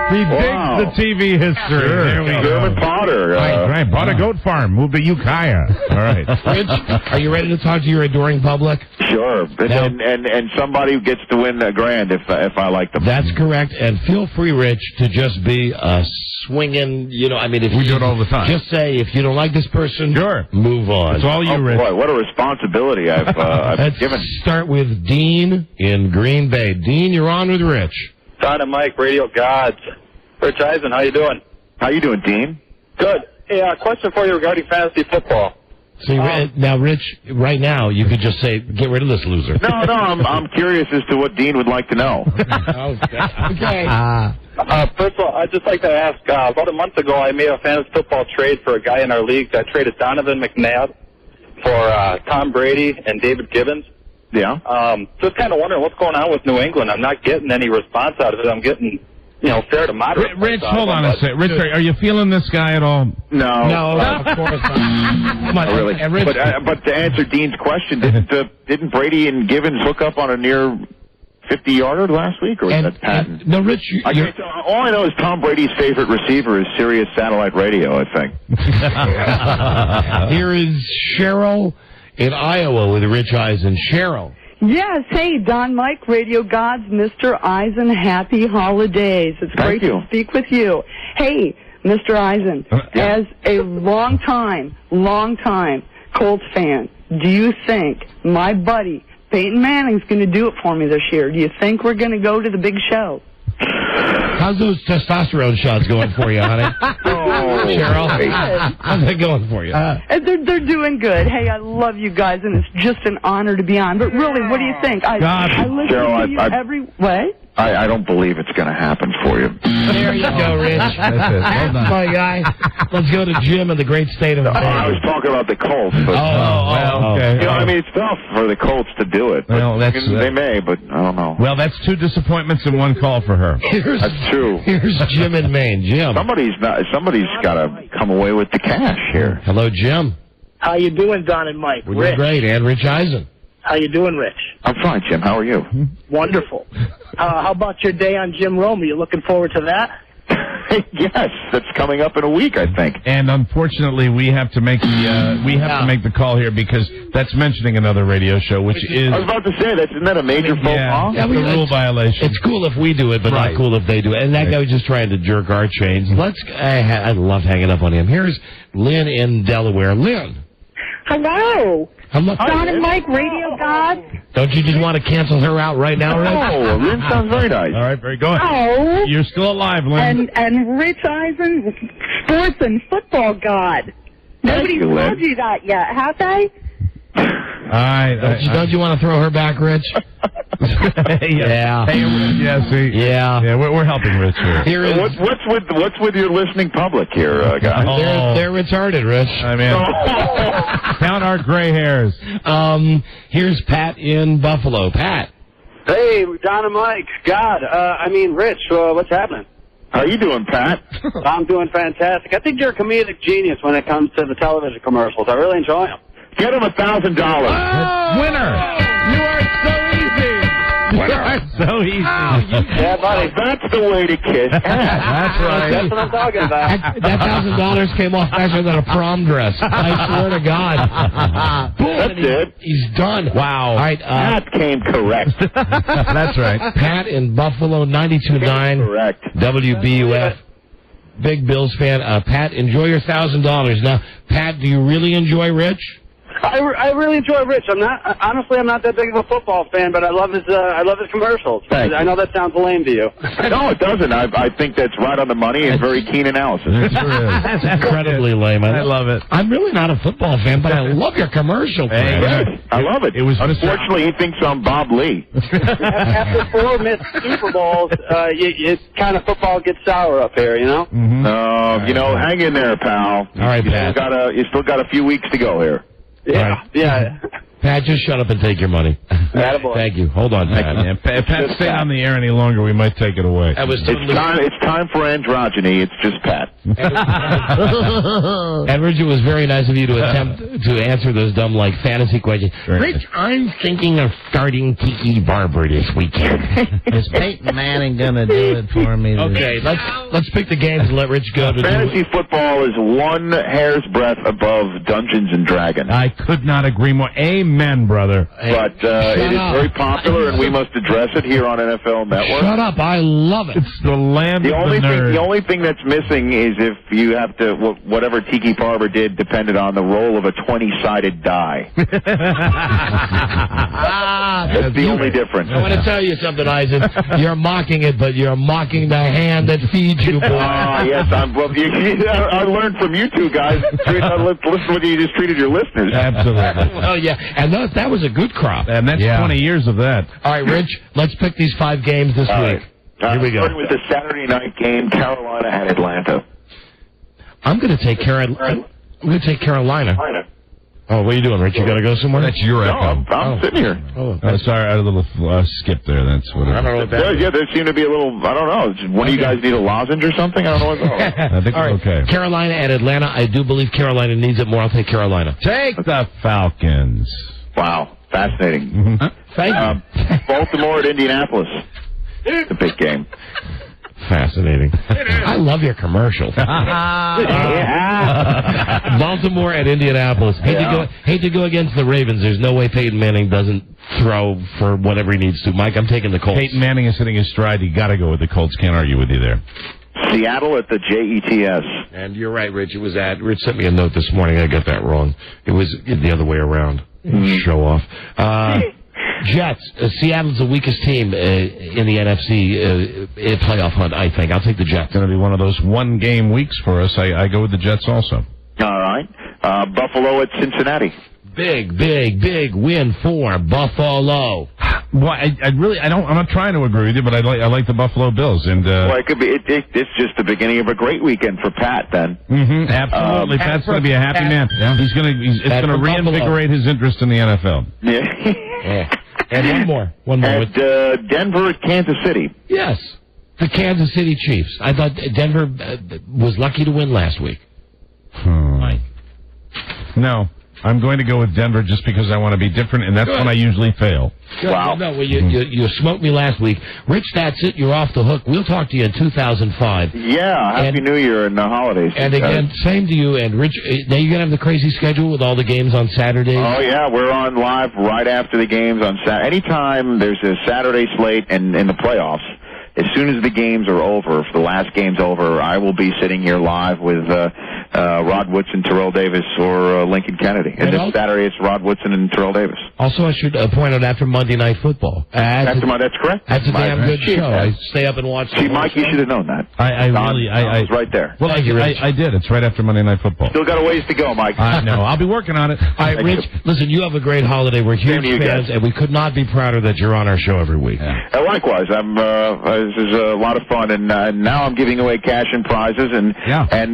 He digs the TV history. There we go. German Potter. Right. Bought a goat farm. Moved to Ukiah. All right. Rich, are you ready to talk to your adoring public? Sure. But and somebody gets to win a grand if I like them. That's correct. And feel free, Rich, to just be a swinging, if we do it all the time. Just say, if you don't like this person, sure, move on. It's all you, Rich. Boy, what a responsibility I've given. Start with Dean in Green Bay. Dean, you're on with Rich. Don and Mike, Radio Gods. Rich Eisen, how you doing? How you doing, Dean? Good. Hey, question for you regarding fantasy football. So now, Rich, right now, you could just say, get rid of this loser. No, I'm curious as to what Dean would like to know. Okay. First of all, I'd just like to ask, about a month ago, I made a fantasy football trade for a guy in our league. I traded Donovan McNabb for Tom Brady and David Gibbons. Yeah. Just kind of wondering what's going on with New England. I'm not getting any response out of it. I'm getting, fair to moderate. Rich, hold on a second. Rich, are you feeling this guy at all? No, of course not. Not really. But to answer Dean's question, didn't Brady and Gibbons hook up on a near 50-yarder last week, or was that Patton? No, Rich, all I know is Tom Brady's favorite receiver is Sirius Satellite Radio, I think. Here is Cheryl in Iowa with Rich Eisen. Cheryl. Yes, hey, Don Mike, Radio Gods, Mr. Eisen, happy holidays. It's great to speak with you. Hey, Mr. Eisen, as a long time Colts fan, do you think my buddy Peyton Manning's going to do it for me this year? Do you think we're going to go to the big show? How's those testosterone shots going for you, honey? Cheryl, how's that going for you? They're doing good. Hey, I love you guys, and it's just an honor to be on. But really, what do you think? I listen to you every... What? I don't believe it's going to happen for you. There you go, Rich. That's it. Well done. My guy. Let's go to Jim in the great state of Maine. I was talking about the Colts. But, okay. It's tough for the Colts to do it. Well, they may, but I don't know. Well, that's 2 disappointments and 1 call for her. That's true. Here's Jim in Maine. Jim. Somebody's got to come away with the cash here. Hello, Jim. How you doing, Don and Mike? We're doing great, and Rich Eisen. How you doing, Rich? I'm fine, Jim. How are you? Wonderful. How about your day on Jim Rome? Are you looking forward to that? Yes, that's coming up in a week, I think. And unfortunately, we have to make the call here because that's mentioning another radio show, which is. I was about to say isn't that a major faux pas? Yeah, it's a rule violation. It's cool if we do it, but not cool if they do it. And that guy was just trying to jerk our chains. I love hanging up on him. Here's Lynn in Delaware. Lynn. Hello. Hello. Don and Mike, Radio Gods. Don't you just want to cancel her out right now, Rich? Oh, Lynn sounds very nice. All right, very good. Oh. You're still alive, Lynn. And Rich Eisen, sports and football god. Nobody's told you that yet, have they? All right. Don't you want to throw her back, Rich? Yeah. Hey, yeah. We're helping Rich here. What's with your listening public here, guys? They're retarded, Rich. I mean, count our gray hairs. Here's Pat in Buffalo. Pat. Hey, Don and Mike. Rich. What's happening? How you doing, Pat? I'm doing fantastic. I think you're a comedic genius when it comes to the television commercials. I really enjoy them. Get him $1,000. Winner. You are so easy. You are so easy. Yeah, buddy. That's the way to kiss. That's right. That's what I'm talking about. That $1,000 came off faster than a prom dress. I swear to God. Boom, That's it. He's done. Wow. All right. Pat came correct. That's right. Pat in Buffalo, 92.9. Correct. WBUF. Big Bills fan. Pat, enjoy your $1,000. Now, Pat, do you really enjoy Rich? I really enjoy Rich. I'm not that big of a football fan, but I love his commercials. I know that sounds lame to you. No, it doesn't. I think that's right on the money and very keen analysis. That's incredibly lame. I love it. I'm really not a football fan, but I love your commercial. I love it. Unfortunately, he thinks I'm Bob Lee. After 4 missed Super Bowls, kind of football gets sour up here, you know? Hang in there, pal. All right, Pat. You still got a few weeks to go here. Yeah. Pat, just shut up and take your money. Thank you. Hold on, Pat. If Pat stayed on the air any longer, we might take it away. It's time for androgyny. It's just Pat. And Rich, it was very nice of you to attempt to answer those dumb, fantasy questions. Rich, I'm thinking of starting Tiki Barber this weekend. Is Peyton Manning going to do it for me? Okay, let's pick the games and let Rich go. Fantasy football is one hair's breadth above Dungeons and Dragons. I could not agree more. Amen, brother. But it is very popular, and we must address it here on NFL Network. Shut up! I love it. It's the land of the nerds. The only thing that's missing is if you have to, whatever Tiki Barber did depended on the roll of a 20-sided die. That's the only difference. I want to tell you something, Eisen. You're mocking it, but you're mocking the hand that feeds you, boy. Yes, I learned from you two guys. Listen to what you just treated your listeners. Absolutely. Well, yeah, and that was a good crop. And that's 20 years of that. All right, Rich, let's pick these 5 games this week. Here we go. Starting with the Saturday night game, Carolina at Atlanta. I'm going to take Carolina. Oh, what are you doing, Rich? You got to go somewhere? That's your echo. I'm sitting here. Sorry, I had a little skip there. That's what I don't know what that is. Yeah, there seemed to be a little, I don't know. One of you guys need a lozenge or something? I don't know what's going on. I think we're okay. Carolina at Atlanta. I do believe Carolina needs it more. I'll take Carolina. Take the Falcons. Wow, fascinating. Thank you. Baltimore at Indianapolis. It's a big game. Fascinating. I love your commercials. Baltimore at Indianapolis. Hate to go against the Ravens. There's no way Peyton Manning doesn't throw for whatever he needs to. Mike, I'm taking the Colts. Peyton Manning is hitting his stride. You got to go with the Colts. Can't argue with you there. Seattle at the Jets. And you're right, Rich. Rich sent me a note this morning. I got that wrong. It was the other way around. Show off. Jets. Seattle's the weakest team in the NFC playoff hunt, I think. I'll take the Jets. It's going to be one of those one-game weeks for us. I go with the Jets also. All right. Buffalo at Cincinnati. Big win for Buffalo. Well, I'm not trying to agree with you, but I like the Buffalo Bills. And well, it could be. It's just the beginning of a great weekend for Pat. Then. Mm-hmm, absolutely, Pat's going to be a happy man. Yeah. It's going to reinvigorate his interest in the NFL. Yeah. And one more. And Denver at Kansas City. Yes, the Kansas City Chiefs. I thought Denver was lucky to win last week. Mike. No. I'm going to go with Denver just because I want to be different, and that's when I usually fail. Good. Wow. No, you smoked me last week. Rich, that's it. You're off the hook. We'll talk to you in 2005. Yeah, Happy New Year and the holidays. And again, same to you. And Rich, now you're going to have the crazy schedule with all the games on Saturdays? Oh, yeah. We're on live right after the games on Saturday. Anytime there's a Saturday slate and in the playoffs, as soon as the games are over, if the last game's over, I will be sitting here live with Rod Woodson, Terrell Davis, or Lincoln Kennedy. And this Saturday, it's Rod Woodson and Terrell Davis. Also, I should point out after Monday Night Football. That's correct. That's a damn good show. I stay up and watch. See, Mike, you should have known that. I was right there. Well, I did. It's right after Monday Night Football. Still got a ways to go, Mike. I know. I'll be working on it. All right, Rich, listen, you have a great holiday. We're huge fans, and we could not be prouder that you're on our show every week. Yeah. Likewise. This is a lot of fun, and now I'm giving away cash and prizes, and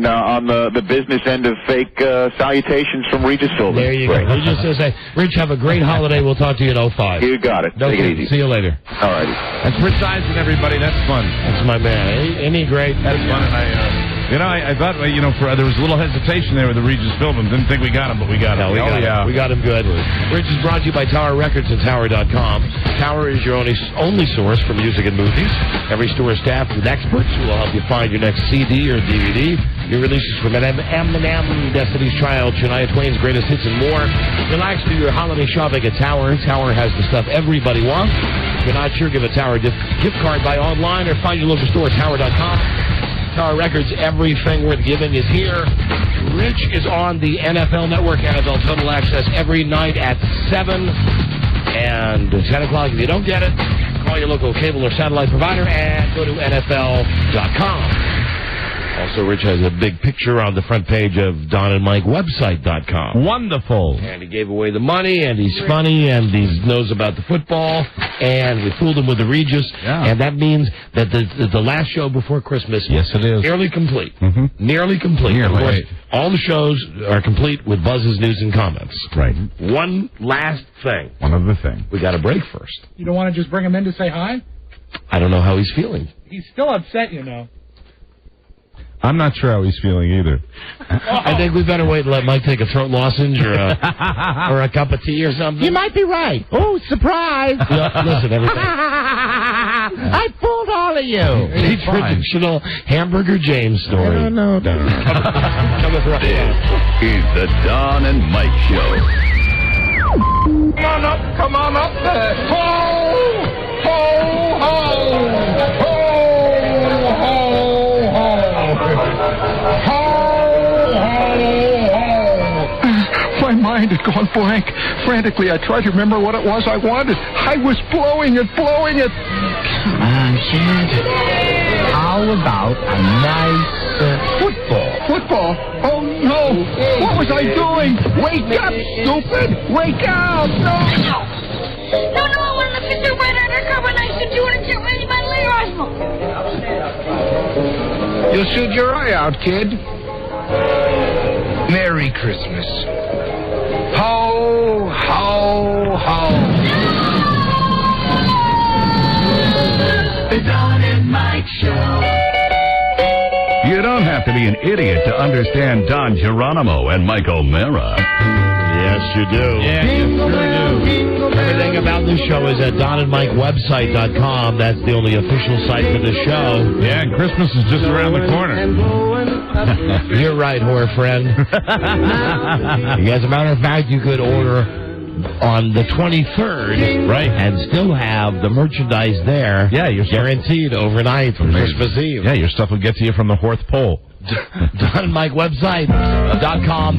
on the business end of fake salutations from Regis Philbin. There you go. Regis says, Rich, have a great holiday. We'll talk to you in 05. You got it. Take it easy. See you later. All righty. That's Rich Eisen, everybody. That's fun. That's my man. Ain't he great? That's fun. And I thought, there was a little hesitation there with the Regis Philbin. Didn't think we got him, but we got him. We got him good. Rich is brought to you by Tower Records and Tower.com. Tower is your only source for music and movies. Every store is staffed with experts who will help you find your next CD or DVD. Your releases from Eminem, Destiny's Child, Shania Twain's Greatest Hits, and more. Relax, do your holiday shopping at Tower. Tower has the stuff everybody wants. If you're not sure, give a Tower gift card by online or find your local store at Tower.com. Tower Records, everything worth giving is here. Rich is on the NFL Network, NFL Total Access, every night at 7 and 10 o'clock. If you don't get it, call your local cable or satellite provider and go to NFL.com. Also, Rich has a big picture on the front page of DonandMikeWebsite.com. Wonderful. And he gave away the money, and he's funny, and he knows about the football, and we fooled him with the Regis, and that means that the last show before Christmas yes, it is. Nearly complete. Mm-hmm. Nearly complete. Nearly. Of course, all the shows are complete with Buzz's news and comments. Right. One last thing. One other thing. We got a break first. You don't want to just bring him in to say hi? I don't know how he's feeling. He's still upset, you know. I'm not sure how he's feeling either. I think we better wait and let Mike take a throat lozenge or a cup of tea or something. You might be right. Oh, surprise. Listen, everything. I fooled all of you. The traditional Hamburger James story. No. Coming right It's the Don and Mike Show. Come on up there. Ho, ho, ho. Ho, ho, ho. My mind had gone blank. Frantically, I tried to remember what it was I wanted. I was blowing it. Come on, kid. How about a nice football? Football? Oh, no. What was I doing? Wake up, stupid. Wake up. No. No, I want to look at the red undercover and I should do it and get ready by later, Osmo. You'll shoot your eye out, kid. Merry Christmas. Ho, ho, ho. The Don and Mike Show. You don't have to be an idiot to understand Don Geronimo and Mike O'Mara. Yes, you do. Yeah, you sure do. Everything about this show is at DonandMikeWebsite.com. That's the only official site for the show. Yeah, and Christmas is just around the corner. You're right, whore friend. As a matter of fact, you could order on the 23rd, right, and still have the merchandise there. Yeah, you're guaranteed overnight for Christmas Eve. Yeah, your stuff will get to you from the North Pole. DonandMikeWebsite.com.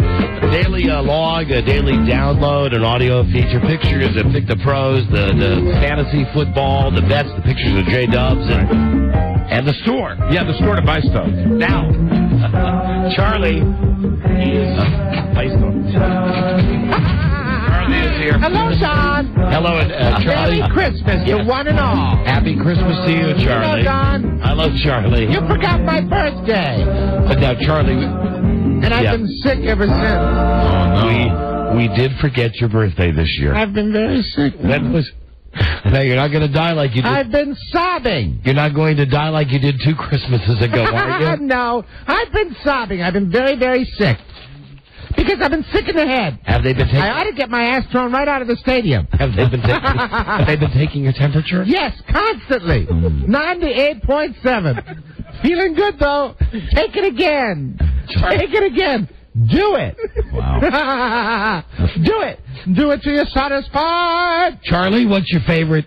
Daily log, a daily download, an audio feature, pictures of Pick the Pros, the fantasy football, the bets, the pictures of J-Dubs, and the store. Yeah, the store to buy stuff. Now, Charlie is buy store. Charlie is here. Hello, Don. Hello, and Charlie. Merry Christmas to one and all. Happy Christmas to you, Charlie. Hello, Don. I love Charlie. You forgot my birthday. But now, Charlie... And I've been sick ever since. Oh, no. We did forget your birthday this year. I've been very sick. That was... Now, you're not going to die like you did... I've been sobbing. You're not going to die like you did 2 Christmases ago, are you? No, I've been sobbing. I've been very, very sick. Because I've been sick in the head. Have they been taking... I ought to get my ass thrown right out of the stadium. Have they been taking your temperature? Yes, constantly. 98.7. Feeling good, though. Take it again. Take it again. Do it. Wow. Do it. Do it till you're satisfied. Charlie, what's your favorite...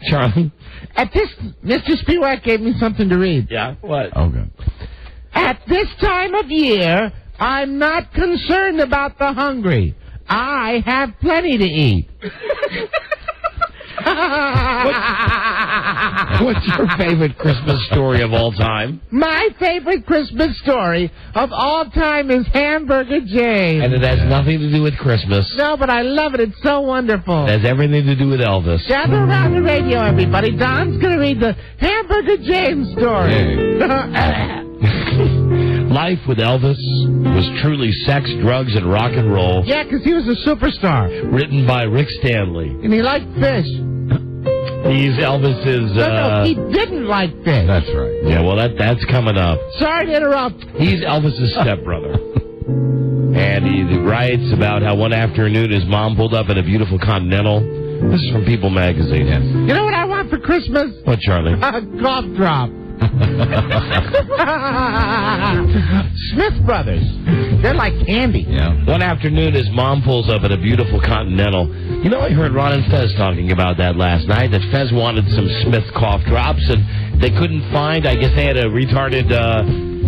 Charlie? At this... Mr. Spiewak gave me something to read. Yeah? What? Oh, good. At this time of year, I'm not concerned about the hungry. I have plenty to eat. What's your favorite Christmas story of all time? My favorite Christmas story of all time is Hamburger James. And it has nothing to do with Christmas. No, but I love it. It's so wonderful. It has everything to do with Elvis. Gather around the radio, everybody. Don's going to read the Hamburger James story. Life with Elvis was truly sex, drugs, and rock and roll. Yeah, because he was a superstar. Written by Rick Stanley. And he liked fish. He's Elvis's... No, he didn't like fish. That's right. Yeah, well, that's coming up. Sorry to interrupt. He's Elvis's stepbrother. And he writes about how one afternoon his mom pulled up in a beautiful Continental. This is from People magazine. Yes. You know what I want for Christmas? What, Charlie? A golf drop. Smith Brothers. They're like candy. Yeah. One afternoon, his mom pulls up in a beautiful Continental. You know, I heard Ron and Fez talking about that last night, that Fez wanted some Smith cough drops, and they couldn't find, I guess they had a retarded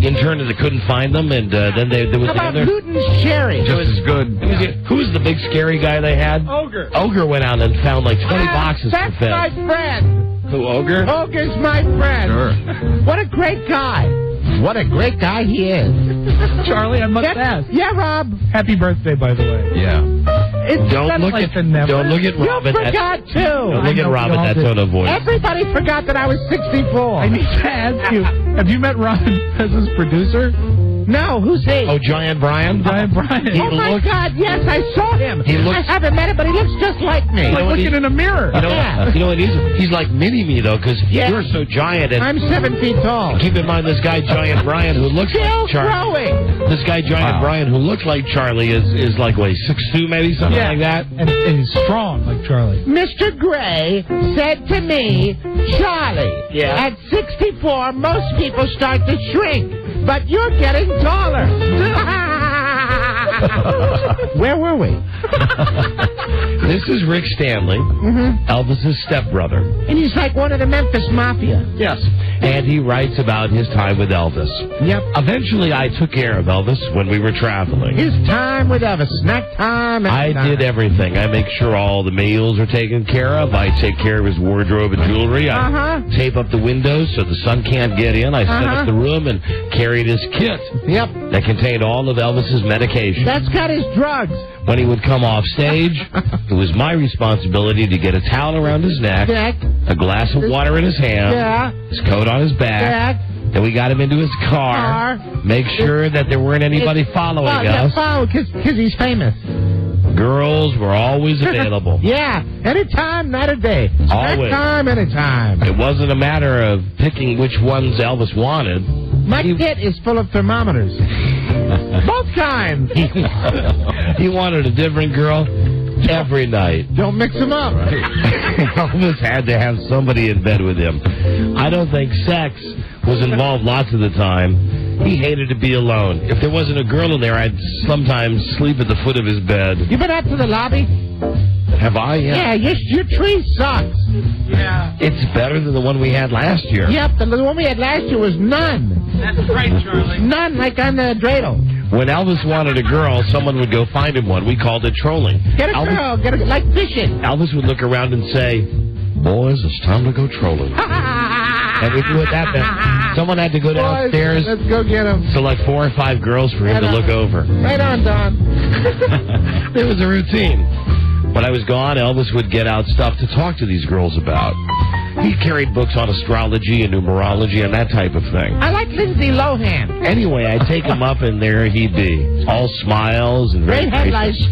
intern that couldn't find them, and then there was How about the other... Luton's Sherry? Just as good. Who was the big scary guy they had? Ogre. Ogre went out and found like 20 boxes for That's Fez. my friend. Who, Ogre? Ogre's my friend. Sure. What a great guy. What a great guy he is. Charlie, I must ask. Yeah, Rob. Happy birthday, by the way. Yeah. It's Don't look at Rob. You forgot, too. Don't look at Rob at that tone of voice. Everybody forgot that I was 64. I need to ask you, have you met Ron as his producer? No, who's he? Oh, Giant Brian? Giant Brian. Oh, my God, yes, I saw him. I haven't met him, but he looks just like me. Like looking in a mirror. You know what? He's like mini-me, though, because you're so giant. And I'm 7 feet tall. keep in mind, this guy, Giant Brian, who looks like Charlie. This guy, Giant Brian, who looks like Charlie, is like, what, 6'2", maybe, something like that? And he's strong like Charlie. Mr. Gray said to me, Charlie, at 64, most people start to shrink, but you're getting taller. Where were we? This is Rick Stanley, Elvis's stepbrother. And he's like one of the Memphis Mafia. Yes. And he writes about his time with Elvis. Yep. Eventually, I took care of Elvis when we were traveling. His time with Elvis. Snack time. I did everything. I make sure all the meals are taken care of. I take care of his wardrobe and jewelry. I tape up the windows so the sun can't get in. I set up the room and carried his kit. Yep. That contained all of Elvis's medication. That's got his drugs. When he would come off stage, it was my responsibility to get a towel around his neck, a glass of water in his hand, his coat on his back. Then we got him into his car. Make sure that there weren't anybody following us. Yeah, because he's famous. Girls were always available. Yeah, anytime, not a day. Always. Anytime, anytime. It wasn't a matter of picking which ones Elvis wanted. My kit is full of thermometers. Both kinds. He wanted a different girl every night. Don't mix them up. Elvis had to have somebody in bed with him. I don't think sex was involved lots of the time. He hated to be alone. If there wasn't a girl in there, I'd sometimes sleep at the foot of his bed. You been out to the lobby? Have I? Yeah, your tree sucks. Yeah. It's better than the one we had last year. Yep, the one we had last year was none. That's right, Charlie. None, like on the dreidel. When Elvis wanted a girl, someone would go find him one. We called it trolling. Get a girl, like fishing. Elvis would look around and say, "Boys, it's time to go trolling." And we do it that way. Someone had to go downstairs. Let's go get him. Select 4 or 5 girls for him to look over. Right on, Don. It was a routine. When I was gone, Elvis would get out stuff to talk to these girls about. He carried books on astrology and numerology and that type of thing. I like Lindsay Lohan. Anyway, I'd take him up, and there he'd be, all smiles and very great headlights.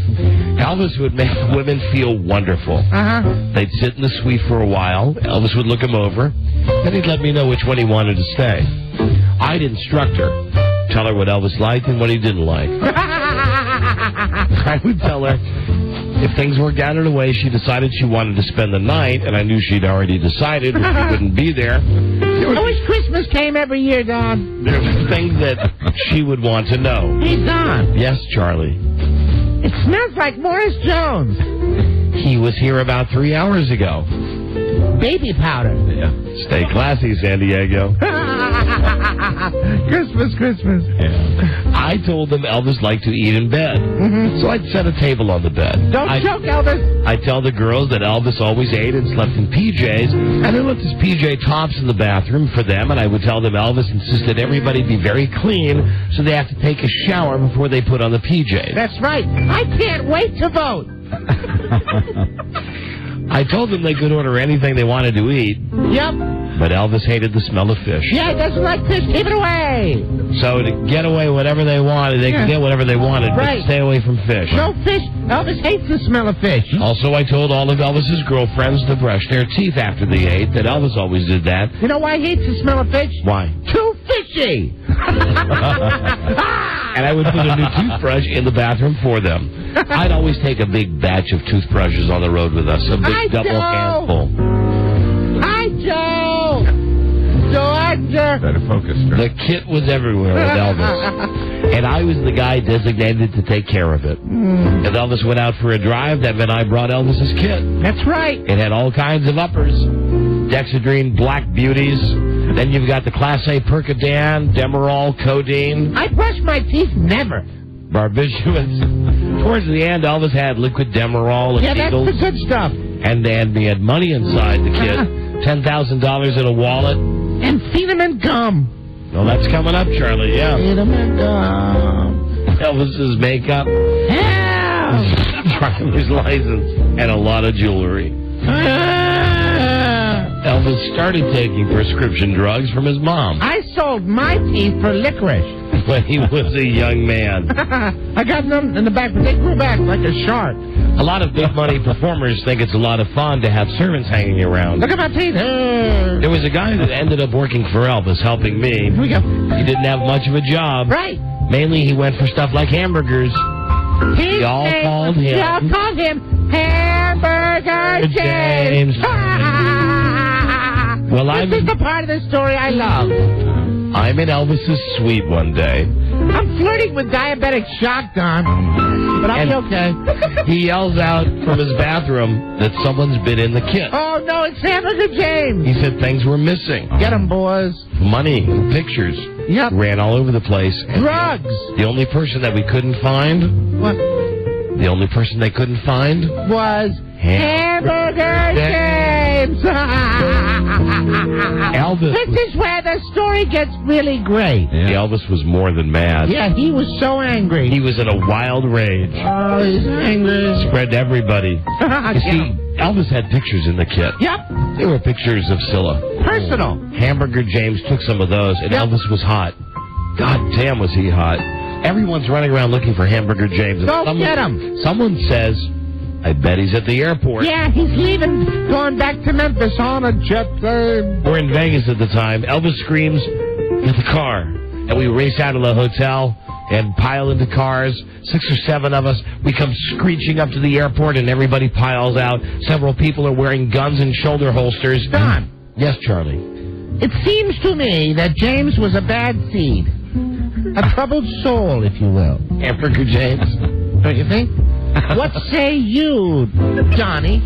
Elvis would make women feel wonderful. They'd sit in the suite for a while. Elvis would look him over. Then he'd let me know which one he wanted to stay. I'd instruct her, tell her what Elvis liked and what he didn't like. I would tell her if things worked out in a way she decided she wanted to spend the night, and I knew she'd already decided or she wouldn't be there. I wish Christmas came every year, Don. There were things that she would want to know. Hey, Don. Yes, Charlie. It smells like Morris Jones. He was here about 3 hours ago. Baby powder. Yeah. Stay classy, San Diego. Christmas. Yeah. I told them Elvis liked to eat in bed. So I'd set a table on the bed. Don't choke, Elvis. I'd tell the girls that Elvis always ate and slept in PJs, and I left his PJ tops in the bathroom for them, and I would tell them Elvis insisted everybody be very clean, so they have to take a shower before they put on the PJs. That's right. I can't wait to vote. I told them they could order anything they wanted to eat. Yep. But Elvis hated the smell of fish. Yeah, he doesn't like fish. Keep it away. So to get away whatever they wanted, they could get whatever they wanted, but stay away from fish. No fish. Elvis hates the smell of fish. Also, I told all of Elvis's girlfriends to brush their teeth after they ate, that Elvis always did that. You know why he hates the smell of fish? Why? Too fishy. And I would put a new toothbrush in the bathroom for them. I'd always take a big batch of toothbrushes on the road with us, a big double handful. Hi, Joe. So I messenger. Better focus. The kit was everywhere with Elvis. And I was the guy designated to take care of it. If Elvis went out for a drive, that meant I brought Elvis's kit. That's right. It had all kinds of uppers. Dexedrine, Black Beauties. Then you've got the Class A Percodan, Demerol, Codeine. I brush my teeth never. Barbiturates. Towards the end, Elvis had liquid Demerol and needles. That's the good stuff. And he had money inside the kit. $10,000 in a wallet. And Feeneman gum. Well, that's coming up, Charlie, yeah. Feeneman gum. Elvis's makeup. Help! Driver's license. And a lot of jewelry. Elvis started taking prescription drugs from his mom. I sold my teeth for licorice. When he was a young man. I got them in the back, but they grew back like a shark. A lot of big money performers think it's a lot of fun to have servants hanging around. Look at my teeth. There was a guy that ended up working for Elvis, helping me. Here we go. He didn't have much of a job. Right. Mainly he went for stuff like hamburgers. We all called him. We all called him Hamburger James. Well, this is the part of the story I love. I'm in Elvis's suite one day. I'm flirting with diabetic shock, Don. But I'll be okay. He yells out from his bathroom that someone's been in the kit. Oh, no, it's Hamburger James. He said things were missing. Get 'em, boys. Money and pictures. Yep. Ran all over the place. Drugs. The only person that we couldn't find... What? The only person they couldn't find... Was... Hamburger James. Elvis. This is where the story gets really great. Yeah. Elvis was more than mad. Yeah, he was so angry. He was in a wild rage. Oh, he's angry. Spread to everybody. You see, Elvis had pictures in the kit. Yep. They were pictures of Scylla. Personal. Hamburger James took some of those, and Elvis was hot. God damn, was he hot. Everyone's running around looking for Hamburger James. Go get him. Someone says... I bet he's at the airport. Yeah, he's leaving, going back to Memphis on a jet plane. We're in Vegas at the time. Elvis screams, "Get the car." And we race out of the hotel and pile into cars. 6 or 7 of us. We come screeching up to the airport and everybody piles out. Several people are wearing guns and shoulder holsters. Don. Yes, Charlie. It seems to me that James was a bad seed. A troubled soul, if you will. Hamburger James. Don't you think? What say you, Johnny?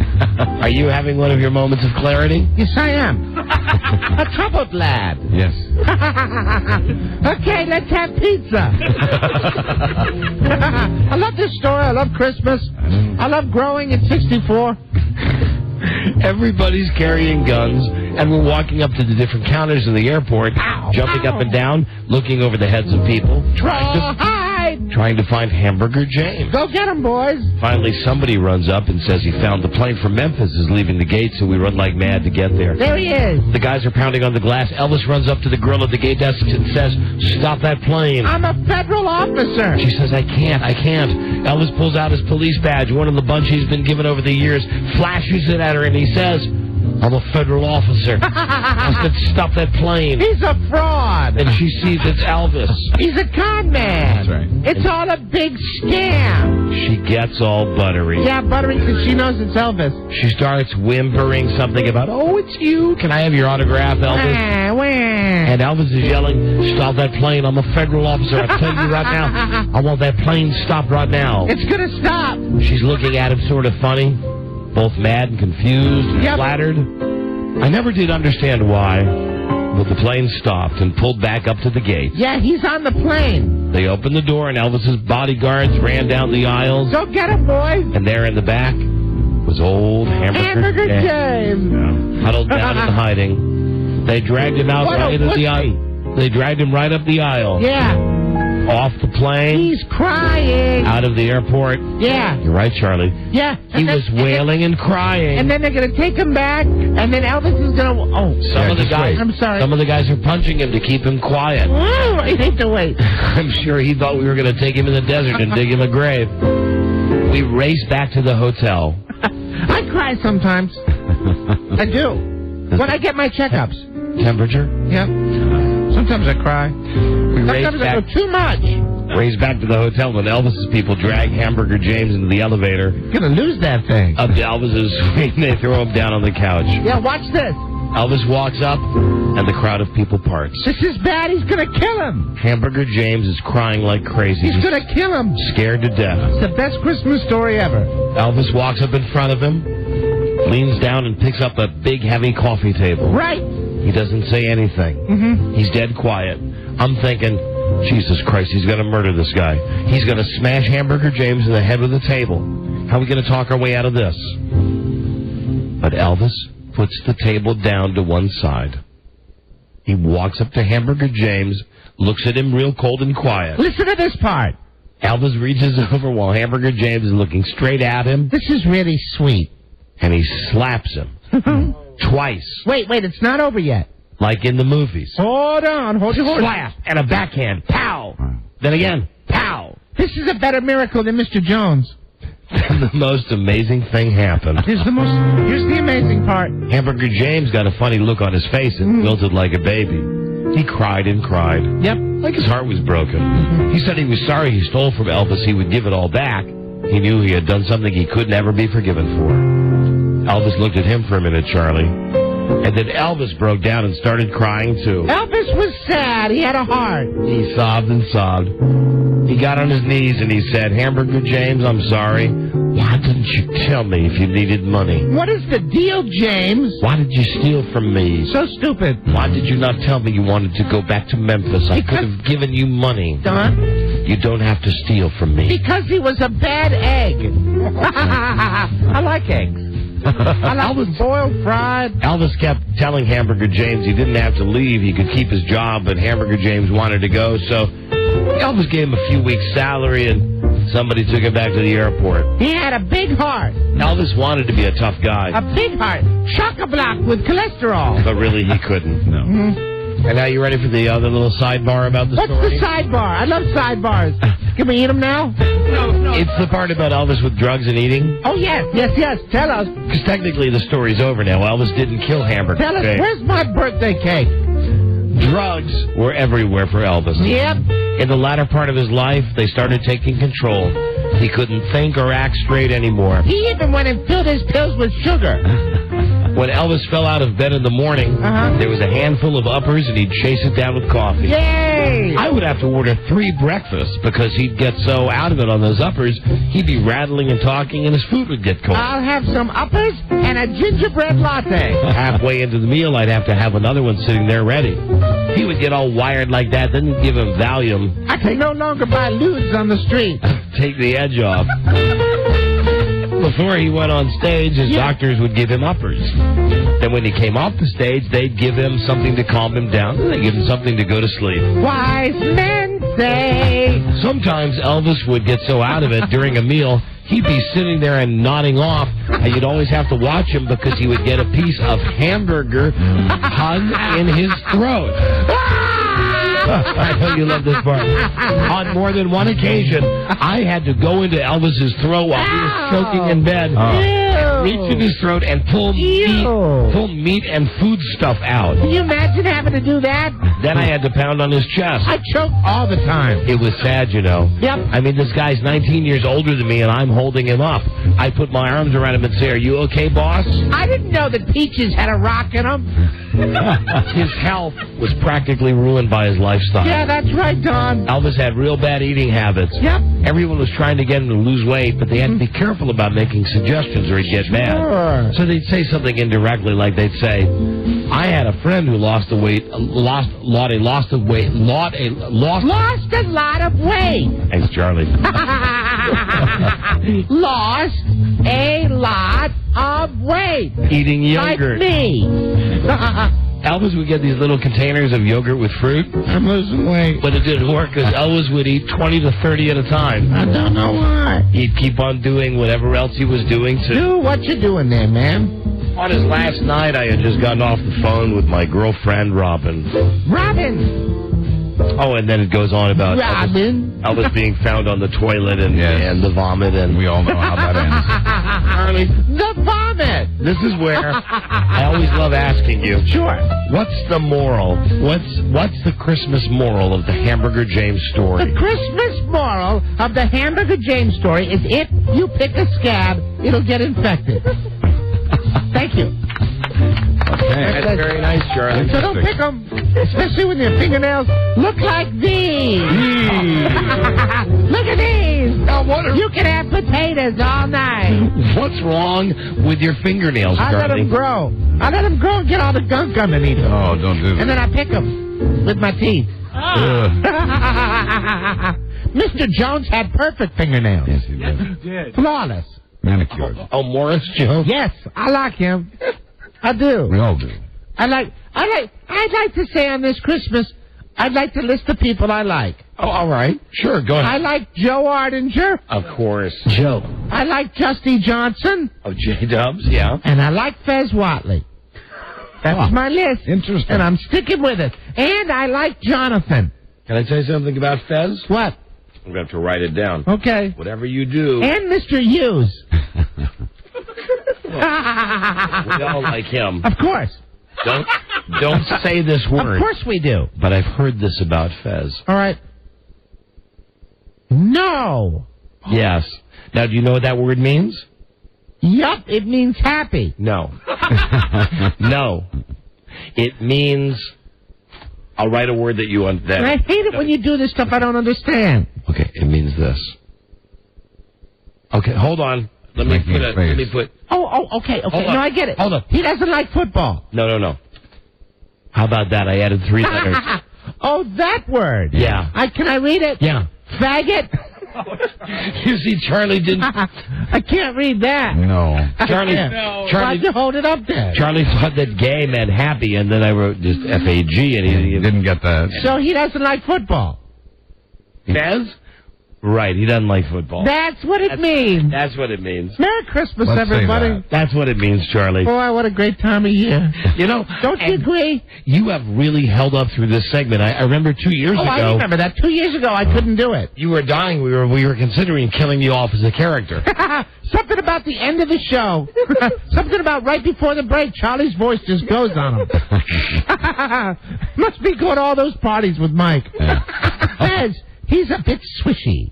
Are you having one of your moments of clarity? Yes, I am. A troubled lad. Yes. Okay, let's have pizza. I love this story. I love Christmas. I love growing at 64. Everybody's carrying guns, and we're walking up to the different counters in the airport, jumping up and down, looking over the heads of people, trying to find Hamburger James. Go get him, boys. Finally, somebody runs up and says he found the plane from Memphis is leaving the gate, so we run like mad to get there. There he is. The guys are pounding on the glass. Elvis runs up to the girl at the gate desk and says, "Stop that plane." I'm a federal officer. She says, I can't. Elvis pulls out his police badge, one of the bunch he's been given over the years, flashes it at her, and he says, "I'm a federal officer." I said, "Stop that plane." He's a fraud. And she sees it's Elvis. He's a con man. That's right. It's all a big scam. She gets all buttery. Yeah, buttery because she knows it's Elvis. She starts whimpering something about, "Oh, it's you. Can I have your autograph, Elvis?" And Elvis is yelling, "Stop that plane. I'm a federal officer. I tell you right now, I want that plane stopped right now." It's going to stop. She's looking at him sort of funny, both mad and confused and flattered. I never did understand why, but the plane stopped and pulled back up to the gate. Yeah, he's on the plane. They opened the door, and Elvis's bodyguards ran down the aisles. Go get him, boys. And there in the back was old Hamburger James. Huddled down in hiding. They dragged him out right into the aisle. They dragged him right up the aisle. Yeah. Off the plane. He's crying. Out of the airport. Yeah. You're right, Charlie. Yeah. He was wailing and crying. And then they're going to take him back, and then Elvis is going to... Some of the guys... I'm sorry. Some of the guys are punching him to keep him quiet. Oh, I hate to wait. I'm sure he thought we were going to take him in the desert and dig him a grave. We raced back to the hotel. I cry sometimes. I do. When I get my checkups. Temperature? Yep. Sometimes I cry. Sometimes I go too much. Race back to the hotel when Elvis's people drag Hamburger James into the elevator. You're going to lose that thing. Up to Elvis's suite, they throw him down on the couch. Yeah, watch this. Elvis walks up, and the crowd of people parts. This is bad. He's going to kill him. Hamburger James is crying like crazy. He's going to kill him. Scared to death. It's the best Christmas story ever. Elvis walks up in front of him, leans down and picks up a big, heavy coffee table. Right. He doesn't say anything. Mm-hmm. He's dead quiet. I'm thinking, Jesus Christ, he's going to murder this guy. He's going to smash Hamburger James in the head of the table. How are we going to talk our way out of this? But Elvis puts the table down to one side. He walks up to Hamburger James, looks at him real cold and quiet. Listen to this part. Elvis reaches over while Hamburger James is looking straight at him. This is really sweet. And he slaps him. Twice. Wait, it's not over yet. Like in the movies. Hold on, hold your horse. Slap and a backhand. Pow. Then again, pow. This is a better miracle than Mr. Jones. And the most amazing thing happened. Here's the amazing part. Hamburger James got a funny look on his face and wilted like a baby. He cried and cried. Yep. Like his heart was broken. He said he was sorry he stole from Elvis. He would give it all back. He knew he had done something he could never be forgiven for. Elvis looked at him for a minute, Charlie. And then Elvis broke down and started crying, too. Elvis was sad. He had a heart. He sobbed and sobbed. He got on his knees and he said, Hamburger James, I'm sorry. Why didn't you tell me if you needed money? What is the deal, James? Why did you steal from me? So stupid. Why did you not tell me you wanted to go back to Memphis? I could have given you money. Don? You don't have to steal from me. Because he was a bad egg. I like eggs. I like boiled, fried. Elvis kept telling Hamburger James he didn't have to leave. He could keep his job, but Hamburger James wanted to go. So Elvis gave him a few weeks' salary, and somebody took him back to the airport. He had a big heart. Elvis wanted to be a tough guy. A big heart. Chock-a-block with cholesterol. But really, he couldn't. No. Mm-hmm. And now you ready for the other little sidebar about the story? What's the sidebar? I love sidebars. Can we eat them now? No. It's the part about Elvis with drugs and eating. Oh, yes. Tell us. Because technically the story's over now. Elvis didn't kill Hamburger Tell us, James. where's my birthday cake? Drugs were everywhere for Elvis. Yep. In the latter part of his life, they started taking control. He couldn't think or act straight anymore. He even went and filled his pills with sugar. When Elvis fell out of bed in the morning, there was a handful of uppers, and he'd chase it down with coffee. Yay! I would have to order 3 breakfasts because he'd get so out of it on those uppers, he'd be rattling and talking, and his food would get cold. I'll have some uppers and a gingerbread latte. Halfway into the meal, I'd have to have another one sitting there ready. He would get all wired like that, then he'd give him Valium. I can no longer buy lewds on the street. Take the edge off. Before he went on stage, his doctors would give him uppers. Then when he came off the stage, they'd give him something to calm him down. Then they'd give him something to go to sleep. Wise men say. Sometimes Elvis would get so out of it during a meal, he'd be sitting there and nodding off, and you'd always have to watch him because he would get a piece of hamburger hung in his throat. I know you love this part. On more than one occasion, I had to go into Elvis's throat while he was choking in bed, reach in his throat, and pull meat and food stuff out. Can you imagine having to do that? Then I had to pound on his chest. I choke all the time. It was sad, you know. Yep. I mean, this guy's 19 years older than me, and I'm holding him up. I put my arms around him and say, "Are you okay, boss?" I didn't know that peaches had a rock in them. His health was practically ruined by his lifestyle. Yeah, that's right, Don. Elvis had real bad eating habits. Yep. Everyone was trying to get him to lose weight, but they had to be careful about making suggestions or he'd get mad. So they'd say something indirectly, like they'd say, "I had a friend who lost a lot of weight. Thanks, Charlie. Lost a lot of weight. Eating yogurt. Like me. Elvis would get these little containers of yogurt with fruit. I'm losing weight. But it didn't work because Elvis would eat 20 to 30 at a time. I don't know why. He'd keep on doing whatever else he was doing to... Do what you doing there, man. On his last night, I had just gotten off the phone with my girlfriend, Robin. Robin! Oh, and then it goes on about Robin. Elvis being found on the toilet and the vomit, and we all know how that ends. Charlie, the vomit. This is where I always love asking you. Sure. What's the moral? What's the Christmas moral of the Hamburger James story? The Christmas moral of the Hamburger James story is if you pick a scab, it'll get infected. Thank you. That's very nice, Charlie. So don't pick them, especially when your fingernails look like these. Look at these. You can have potatoes all night. What's wrong with your fingernails, I Charlie? let them grow. I let them grow and get all the gunk underneath them. Oh, don't do that. And then I pick them with my teeth. Mr. Jones had perfect fingernails. Yes, he did. He did. Flawless. Manicured. Oh, Morris Jones? Yes, I like him. I do. We all do. I'd like to say on this Christmas, I'd like to list the people I like. Oh, all right. Sure, go ahead. I like Joe Ardinger. Of course. Joe. I like Justy Johnson. Oh, J-Dubs, yeah. And I like Fez Watley. That's my list. Interesting. And I'm sticking with it. And I like Jonathan. Can I tell you something about Fez? What? I'm going to have to write it down. Okay. Whatever you do. And Mr. Hughes. We all like him. Of course. Don't say this word. Of course we do. But I've heard this about Fez. All right. No. Yes. Now, do you know what that word means? Yup, it means happy. No. No. It means... I'll write a word that you... And I hate it when you do this stuff I don't understand. Okay, it means this. Okay, hold on. Let me put... Oh, okay. Hold on. No, I get it. Hold on. He doesn't like football. No. How about that? I added 3 letters. Oh, that word. Yeah. Can I read it? Yeah. Faggot. You see, Charlie didn't... I can't read that. No. Charlie... Why'd you hold it up there? Charlie thought that gay meant happy, and then I wrote just F-A-G, and he didn't get that. So he doesn't like football. Fez? Right, he doesn't like football. That's what it means. That's what it means. Merry Christmas, Let's everybody. say that. That's what it means, Charlie. Boy, what a great time of year. You know, Don't you agree? You have really held up through this segment. I remember 2 years ago. I remember that. 2 years ago, I couldn't do it. You were dying. We were considering killing you off as a character. Something about the end of the show. Something about right before the break. Charlie's voice just goes on him. Must be going to all those parties with Mike. Fez, he's a bit swishy.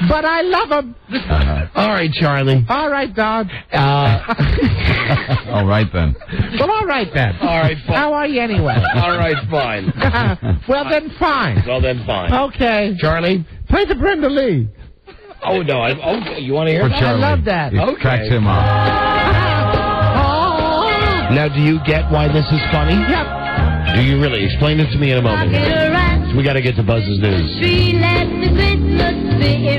But I love him. All right, Charlie. All right, dog. All right, then. Well, all right, then. All right, fine. How are you anyway? All right, fine. Well, then, fine. Well, then, fine. Okay. Charlie? Play the Brenda Lee. Oh, no. Okay, you want to hear For that? Charlie. I love that. It cracks him up. Now, do you get why this is funny? Yep. Do you really? Explain it to me in a moment. So we got to get to Buzz's news.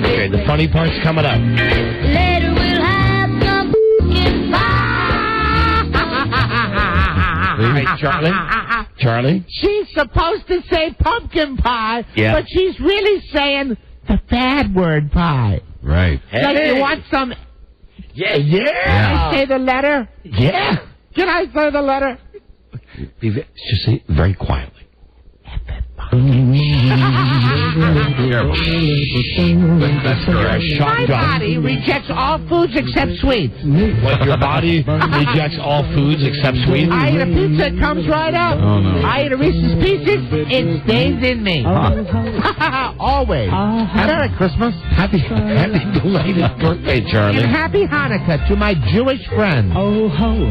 Okay, the funny part's coming up. Later we'll have some pumpkin pie. All right, Charlie? Charlie? She's supposed to say pumpkin pie, Yeah. but she's really saying the bad word pie. Right. Like, you want some... Yeah. Can I say the letter? Yeah. Can I say the letter? Just say it very quietly. That's correct. My body rejects all foods except sweets. What, your body rejects all foods except sweets? I eat a pizza, it comes right up. Oh, no. I eat a Reese's Pieces, it stays in me. Always. Merry Christmas. Happy belated birthday, Charlie. And happy Hanukkah to my Jewish friends. Oh, ho.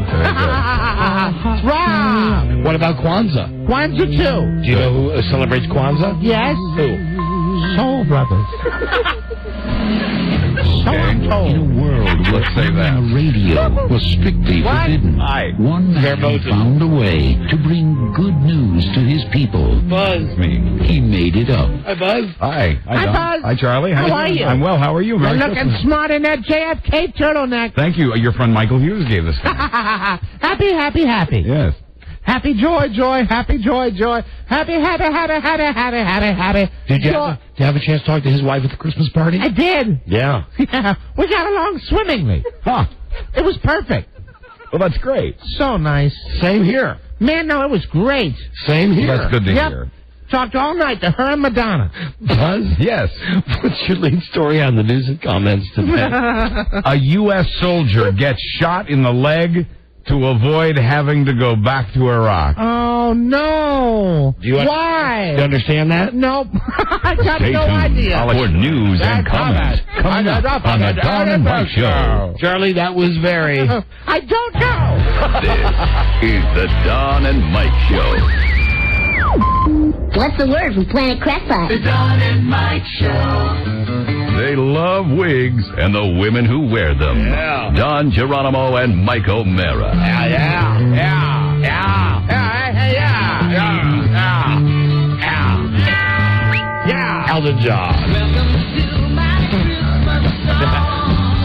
Rob. What about Kwanzaa? Kwanzaa, too. Do you know who celebrates Kwanzaa? Yes. Who? Soul Brothers. So I'm told. In a world where radio was strictly forbidden, one man found a way to bring good news to his people. Buzz. Me. He made it up. Hi, Buzz. Hi. Hi, Don. Buzz. Hi, Charlie. How are you? I'm well. How are you? You're Merry looking Christmas. smart in that JFK turtleneck. Thank you. Your friend Michael Hughes gave this guy. Happy, happy, happy. Yes. Happy joy, joy, happy joy, joy. Happy, happy, happy, happy, happy, happy, happy. Did you have a chance to talk to his wife at the Christmas party? I did. Yeah. Yeah. We got along swimmingly. Huh. It was perfect. Well, that's great. So nice. Same here. Man, no, it was great. Same here. That's good to Yep. hear. Talked all night to her and Madonna. Buzz? Yes. What's your lead story on the news and comments today? A U.S. soldier gets shot in the leg to avoid having to go back to Iraq. Oh, no. Why? Do you understand that? Nope. I got Stay no tuned idea. for news and comments coming up on the Don and Mike Show. Charlie, that was very... I don't know. This is the Don and Mike Show. What's the word from Planet Crackpot? The Don and Mike Show. They love wigs and the women who wear them. Yeah. Don Geronimo and Mike O'Mara. Yeah. Elton John.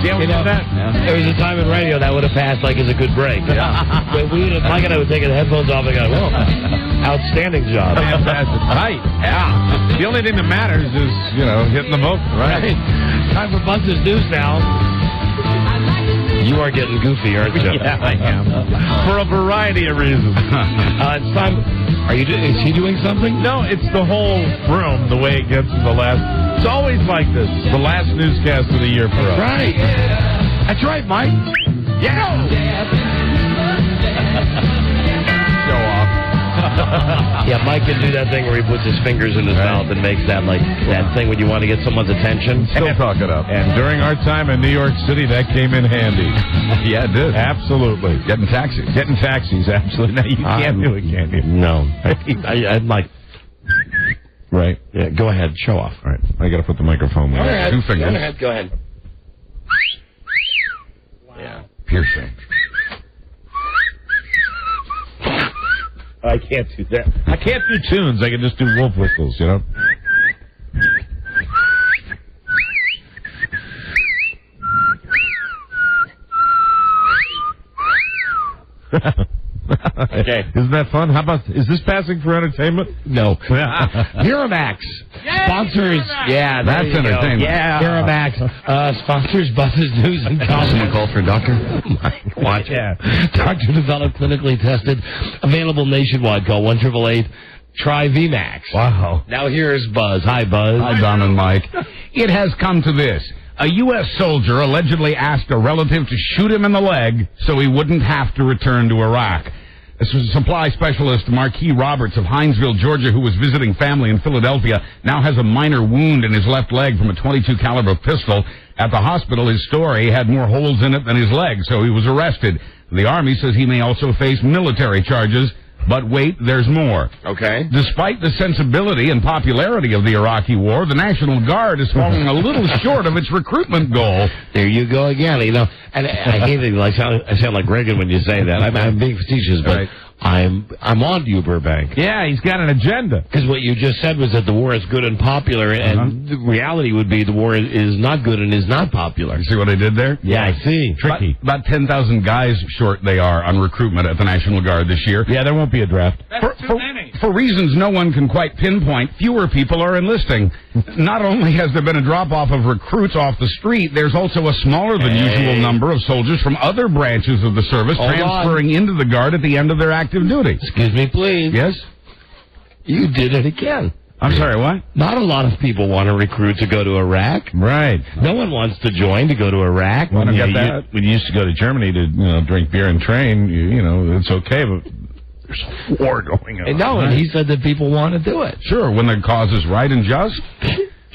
Yeah, we know that. There was a time in radio that would have passed like as a good break. Yeah. But Mike and I would take the headphones off and go, whoa, outstanding job. Fantastic. Right. Yeah. The only thing that matters is, hitting the vote. Right. Time for Bunce's News now. You are getting goofy, aren't you? Yeah, I am. For a variety of reasons. It's time. Is he doing something? No, it's the whole room, the way it gets in the last. It's always like this. The last newscast of the year for us. Right. That's right, Mike. Yeah. Show off. Yeah, Mike can do that thing where he puts his fingers in his mouth and makes that that thing when you want to get someone's attention. Still talk it up. And during our time in New York City, that came in handy. Yeah, it did. Absolutely. Getting taxis, absolutely. Now, you can't do it, can you? No. I'd like... Right. Yeah, go ahead. Show off. All right. I got to put the microphone Go there. ahead. 2 fingers. Go ahead. Wow. Yeah. Piercing. I can't do that. I can't do tunes. I can just do wolf whistles, Okay. Isn't that fun? How about, is this passing for entertainment? No. Miramax. Sponsors. Yeah, that's entertainment. Yeah. Miramax. Sponsors Buzz's News and Comments. Someone call for a doctor? Watch it. Doctor developed, clinically tested, available nationwide. Call 1-888-TRY VMAX. Wow. Now here's Buzz. Hi, Buzz. Hi, Don and Mike. It has come to this. A U.S. soldier allegedly asked a relative to shoot him in the leg so he wouldn't have to return to Iraq. This was supply specialist Marquis Roberts of Hinesville, Georgia, who was visiting family in Philadelphia, now has a minor wound in his left leg from a .22 caliber pistol. At the hospital, his story had more holes in it than his leg, so he was arrested. The Army says he may also face military charges. But wait, there's more. Okay. Despite the sensibility and popularity of the Iraqi war, the National Guard is falling a little short of its recruitment goal. There you go again. And I hate it. I sound like Reagan when you say that. I'm being facetious, but right. I'm on to you, Burbank. Yeah, he's got an agenda. Because what you just said was that the war is good and popular, and the reality would be the war is not good and is not popular. You see what I did there? Yeah, I see. Tricky. About 10,000 guys short they are on recruitment at the National Guard this year. Yeah, there won't be a draft. For reasons no one can quite pinpoint, fewer people are enlisting. Not only has there been a drop-off of recruits off the street, there's also a smaller than usual number of soldiers from other branches of the service transferring into the Guard at the end of their active duty. Excuse me, please. Yes? You did it again. I'm sorry, what? Not a lot of people want to recruit to go to Iraq. Right. No one wants to join to go to Iraq. When you used to go to Germany to drink beer and train, it's okay, but there's a war going on. No, and he said that people want to do it. Sure, when the cause is right and just.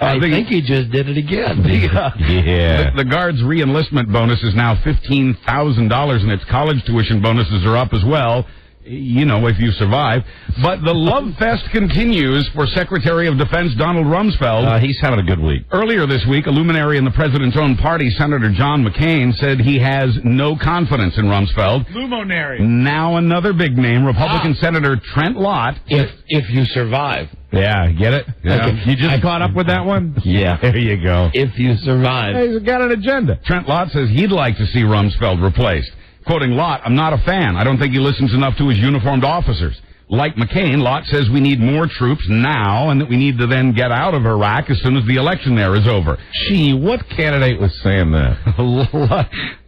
I think he just did it again. The Guard's re-enlistment bonus is now $15,000, and its college tuition bonuses are up as well. If you survive. But the love fest continues for Secretary of Defense Donald Rumsfeld. He's having a good week. Earlier this week, a luminary in the president's own party, Senator John McCain, said he has no confidence in Rumsfeld. Luminary. Now another big name, Republican Senator Trent Lott. If you survive. Yeah, get it? Yeah. You just caught up with that one? Yeah. There you go. If you survive. He's got an agenda. Trent Lott says he'd like to see Rumsfeld replaced. Quoting Lott, I'm not a fan. I don't think he listens enough to his uniformed officers. Like McCain, Lott says we need more troops now and that we need to then get out of Iraq as soon as the election there is over. Gee, what candidate was saying that?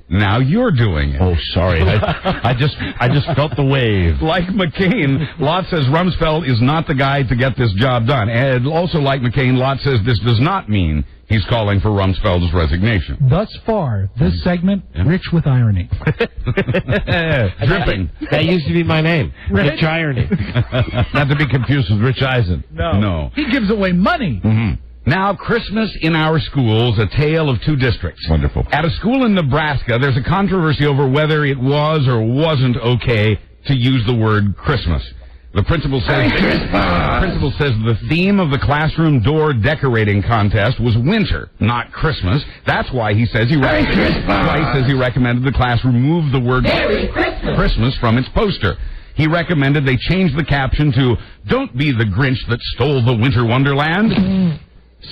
Now you're doing it. Oh, sorry. I just felt the wave. Like McCain, Lott says Rumsfeld is not the guy to get this job done. And also like McCain, Lott says this does not mean he's calling for Rumsfeld's resignation. Thus far, this segment, rich with irony. Dripping. That used to be my name. Rich Irony. Not to be confused with Rich Eisen. No. He gives away money. Mm-hmm. Now, Christmas in our schools, a tale of two districts. Wonderful. At a school in Nebraska, there's a controversy over whether it was or wasn't okay to use the word Christmas. The principal says the theme of the classroom door decorating contest was winter, not Christmas. That's why he says he recommended the class remove the word Christmas from its poster. He recommended they change the caption to "Don't be the Grinch that stole the winter wonderland."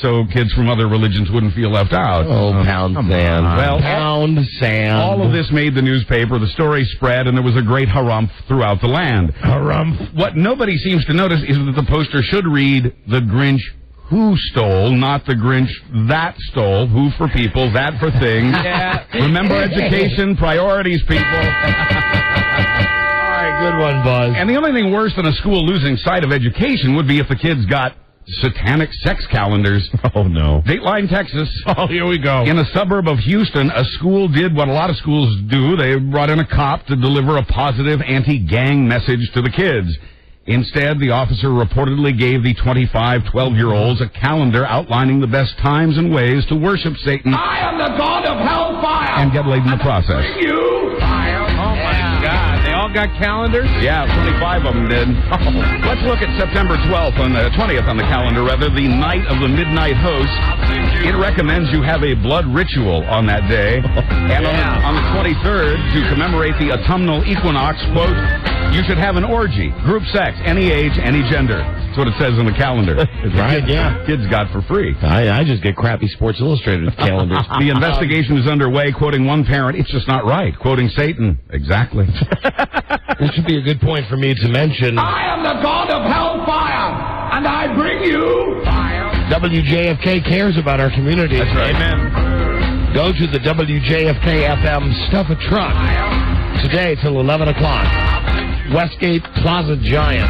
So kids from other religions wouldn't feel left out. Oh, pound sand. Well, pound sand. All of this made the newspaper. The story spread, and there was a great harumph throughout the land. Harumph. What nobody seems to notice is that the poster should read, "The Grinch who stole," not "The Grinch that stole." Who for people, that for things. Yeah. Remember education, priorities, people. All right, good one, Buzz. And the only thing worse than a school losing sight of education would be if the kids got satanic sex calendars. Oh, no. Dateline, Texas. Oh, here we go. In a suburb of Houston, a school did what a lot of schools do. They brought in a cop to deliver a positive anti-gang message to the kids. Instead, the officer reportedly gave the 25 12-year-olds a calendar outlining the best times and ways to worship Satan. I am the god of hellfire. And get laid in the process. Bring you fire. Oh, my God. They all got calendars? Yeah, 25 of them did. Let's look at September 12th on the 20th on the calendar, rather, the night of the midnight host. It recommends you have a blood ritual on that day. And on the 23rd, to commemorate the autumnal equinox, quote, "You should have an orgy, group sex, any age, any gender." That's what it says on the calendar. Right, yeah. Kids got for free. I just get crappy Sports Illustrated calendars. The investigation is underway. Quoting one parent, "It's just not right." Quoting Satan, "Exactly." This would be a good point for me to mention. I am the god of hellfire, and I bring you fire. WJFK cares about our community. That's right. Amen. Go to the WJFK FM Stuff a Truck today till 11 o'clock. Westgate Plaza Giant,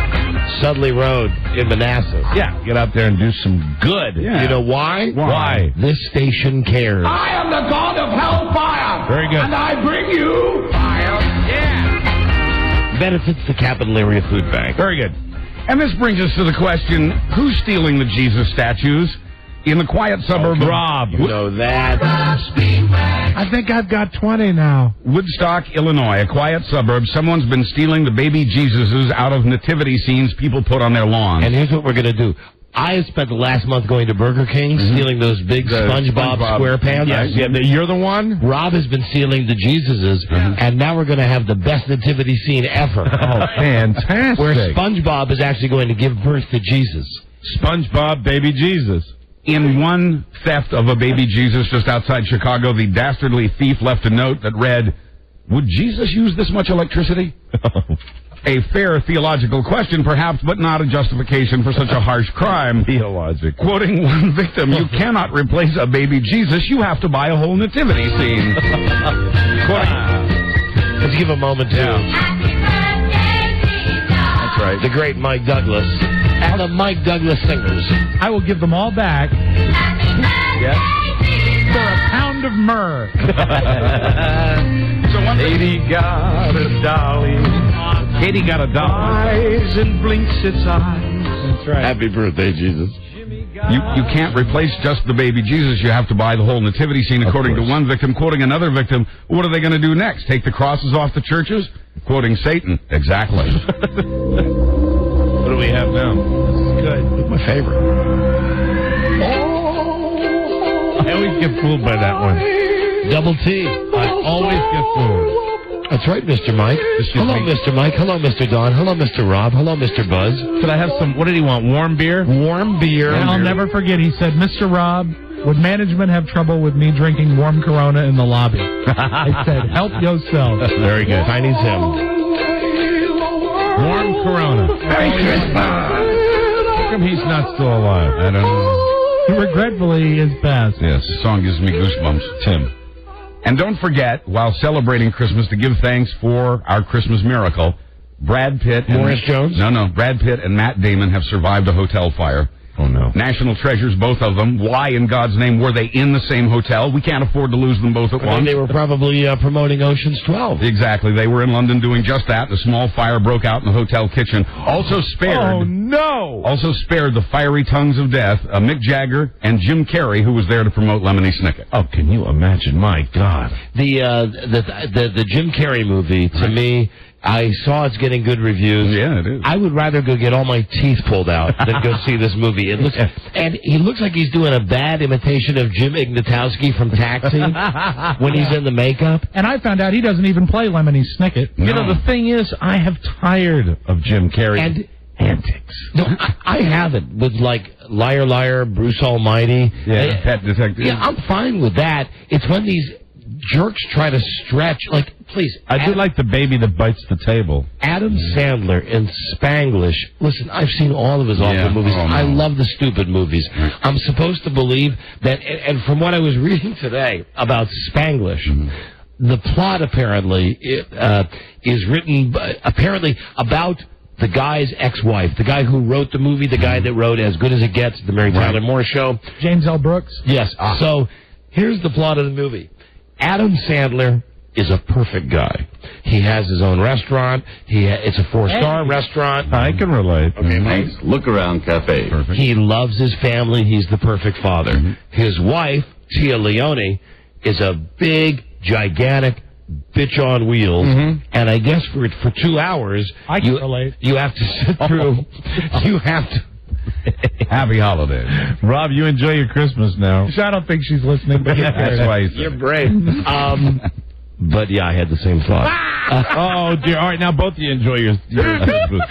Sudley Road in Manassas. Yeah, get out there and do some good. Yeah. You know why? Why? This station cares. I am the god of hellfire. Very good. And I bring you fire. Yeah. Benefits the Capital Area Food Bank. Very good. And this brings us to the question, who's stealing the Jesus statues? In the quiet suburb of Rob. You know that. I think I've got 20 now. Woodstock, Illinois, a quiet suburb, someone's been stealing the baby Jesuses out of nativity scenes people put on their lawns. And here's what we're going to do. I have spent the last month going to Burger King, stealing those big SpongeBob SquarePants. Yes, yeah, you're the one? Rob has been stealing the Jesuses, and now we're going to have the best nativity scene ever. Oh, fantastic. Where SpongeBob is actually going to give birth to Jesus. SpongeBob, baby Jesus. In one theft of a baby Jesus just outside Chicago, the dastardly thief left a note that read, "Would Jesus use this much electricity?" A fair theological question, perhaps, but not a justification for such a harsh crime. Theological. Quoting one victim, "You cannot replace a baby Jesus. You have to buy a whole nativity scene." Let's give a moment to... That's right. The great Mike Douglas and the Mike Douglas Singers. I will give them all back Yes. for a pound of myrrh. So one Katie got a dolly. Katie got a dolly. Eyes and blinks its eyes. That's right. Happy birthday, Jesus. You can't replace just the baby Jesus. You have to buy the whole nativity scene, according to one victim. Quoting another victim, what are they going to do next? Take the crosses off the churches? Quoting Satan, exactly. What do we have now? Good. My favorite. I always get fooled by that one. Double T. I always get fooled. That's right, Mr. Mike. Hello, Mr. Mike. Hello, Mr. Don. Hello, Mr. Rob. Hello, Mr. Buzz. Could I have some, what did he want, warm beer? Warm beer. And I'll never forget, he said, "Mr. Rob, would management have trouble with me drinking warm Corona in the lobby?" I said, "Help yourself." Very good. Tiny's him. Warm Corona. Merry Christmas. How come he's not still alive? I don't know. Regretfully, he is passed. Yes, the song gives me goosebumps. Tim. And don't forget, while celebrating Christmas, to give thanks for our Christmas miracle. Brad Pitt and Morris Jones? No. Brad Pitt and Matt Damon have survived a hotel fire. Oh, no. National treasures, both of them. Why, in God's name, were they in the same hotel? We can't afford to lose them both at once. They were probably promoting Ocean's 12. Exactly. They were in London doing just that. The small fire broke out in the hotel kitchen. Also spared... Oh, no! Also spared the fiery tongues of death, Mick Jagger and Jim Carrey, who was there to promote Lemony Snicket. Oh, can you imagine? My God. The Jim Carrey movie, to me... I saw it's getting good reviews. Yeah, it is. I would rather go get all my teeth pulled out than go see this movie. It looks, and he looks like he's doing a bad imitation of Jim Ignatowski from Taxi when he's in the makeup. And I found out he doesn't even play Lemony Snicket. No. You know, the thing is, I have tired of Jim Carrey and antics. No, I haven't. With, like, Liar Liar, Bruce Almighty. Yeah, Pet Detective. Yeah, I'm fine with that. It's when these jerks try to stretch, like, please. I do like the baby that bites the table. Adam Sandler in Spanglish. Listen, I've seen all of his awful movies. Oh, no. I love the stupid movies. I'm supposed to believe that, and from what I was reading today about Spanglish, the plot apparently is written apparently about the guy's ex-wife, the guy who wrote the movie, the guy that wrote As Good as It Gets, the Mary Tyler Moore Show. James L. Brooks? Yes. So here's the plot of the movie. Adam Sandler is a perfect guy. He has his own restaurant. It's a 4-star restaurant. I can relate. Okay, nice. Look Around Cafe. Perfect. He loves his family. He's the perfect father. His wife, Tia Leone, is a big, gigantic bitch on wheels. And I guess for 2 hours, I can relate. You have to sit through. You have to. Happy holidays. Rob, you enjoy your Christmas now. I don't think she's listening, but That's why he's... You're brave. But, yeah, I had the same thought. Oh, dear. All right, now both of you enjoy your Christmas.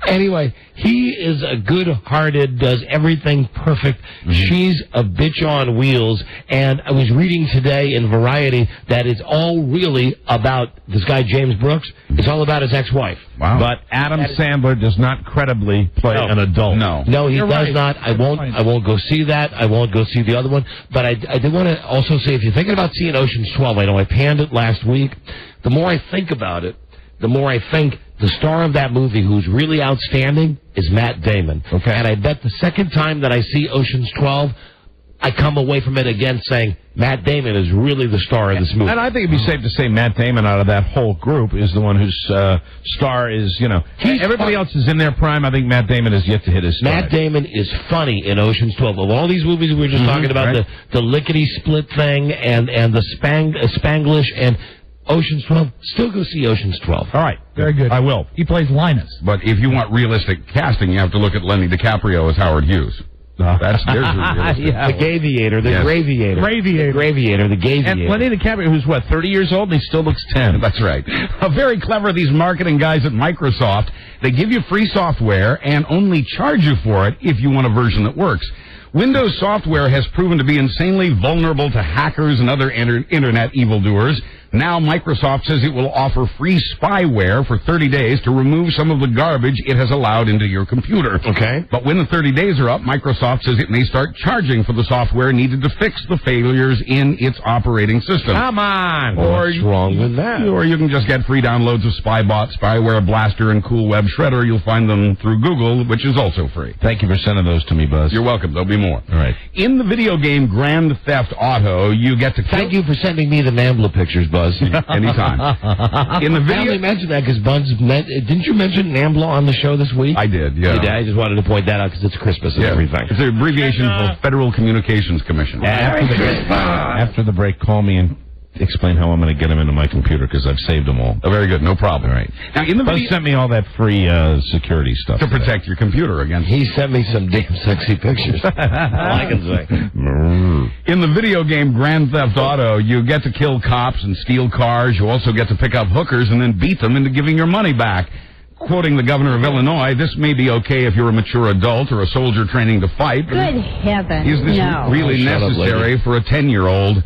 Anyway, he is a good-hearted, does everything perfect. She's a bitch on wheels. And I was reading today in Variety that it's all really about this guy, James Brooks. It's all about his ex-wife. Wow. But Adam Sandler does not credibly play an adult. No, he does not. I won't go see that. I won't go see the other one. But I did want to also say, if you're thinking about seeing Ocean's 12, I know I panned it last week. The more I think about it, the more I think the star of that movie who's really outstanding is Matt Damon. Okay. And I bet the second time that I see Ocean's 12, I come away from it again saying Matt Damon is really the star of this movie. And I think it'd be safe to say Matt Damon out of that whole group is the one whose star is, everybody else is in their prime. I think Matt Damon has yet to hit his stride. Matt Damon is funny in Ocean's 12. Of all these movies we were just talking about, the lickety-split thing and the Spanglish and Ocean's 12, still go see Ocean's 12. All right. Very good. I will. He plays Linus. But if you want realistic casting, you have to look at Lenny DiCaprio as Howard Hughes. There's realistic. The Gaviator, the Graviator. Graviator. The Gaviator. And Lenny DiCaprio, who's, 30 years old, and he still looks 10. That's right. Very clever, these marketing guys at Microsoft. They give you free software and only charge you for it if you want a version that works. Windows software has proven to be insanely vulnerable to hackers and other internet evildoers. Now Microsoft says it will offer free spyware for 30 days to remove some of the garbage it has allowed into your computer. Okay. But when the 30 days are up, Microsoft says it may start charging for the software needed to fix the failures in its operating system. Come on. What's wrong with that? Or you can just get free downloads of Spybot, Spyware Blaster, and Cool Web Shredder. You'll find them through Google, which is also free. Thank you for sending those to me, Buzz. You're welcome. There'll be more. All right. In the video game Grand Theft Auto, you get to... Thank you for sending me the NAMBLA pictures, Buzz. Anytime. In the I video... only mentioned that because didn't you mention NAMBLA on the show this week? I did, yeah. You did? I just wanted to point that out because it's Christmas and everything. It's an abbreviation for Federal Communications Commission. After the break, call me and explain how I'm going to get them into my computer because I've saved them all. Oh, very good. No problem. All right. Now, in the Buzz sent me all that free security stuff to protect your computer against... He sent me some damn sexy pictures. All I can say. In the video game Grand Theft Auto, you get to kill cops and steal cars. You also get to pick up hookers and then beat them into giving your money back. Quoting the governor of Illinois, this may be okay if you're a mature adult or a soldier training to fight. Good heavens. Is this really necessary for a 10-year-old?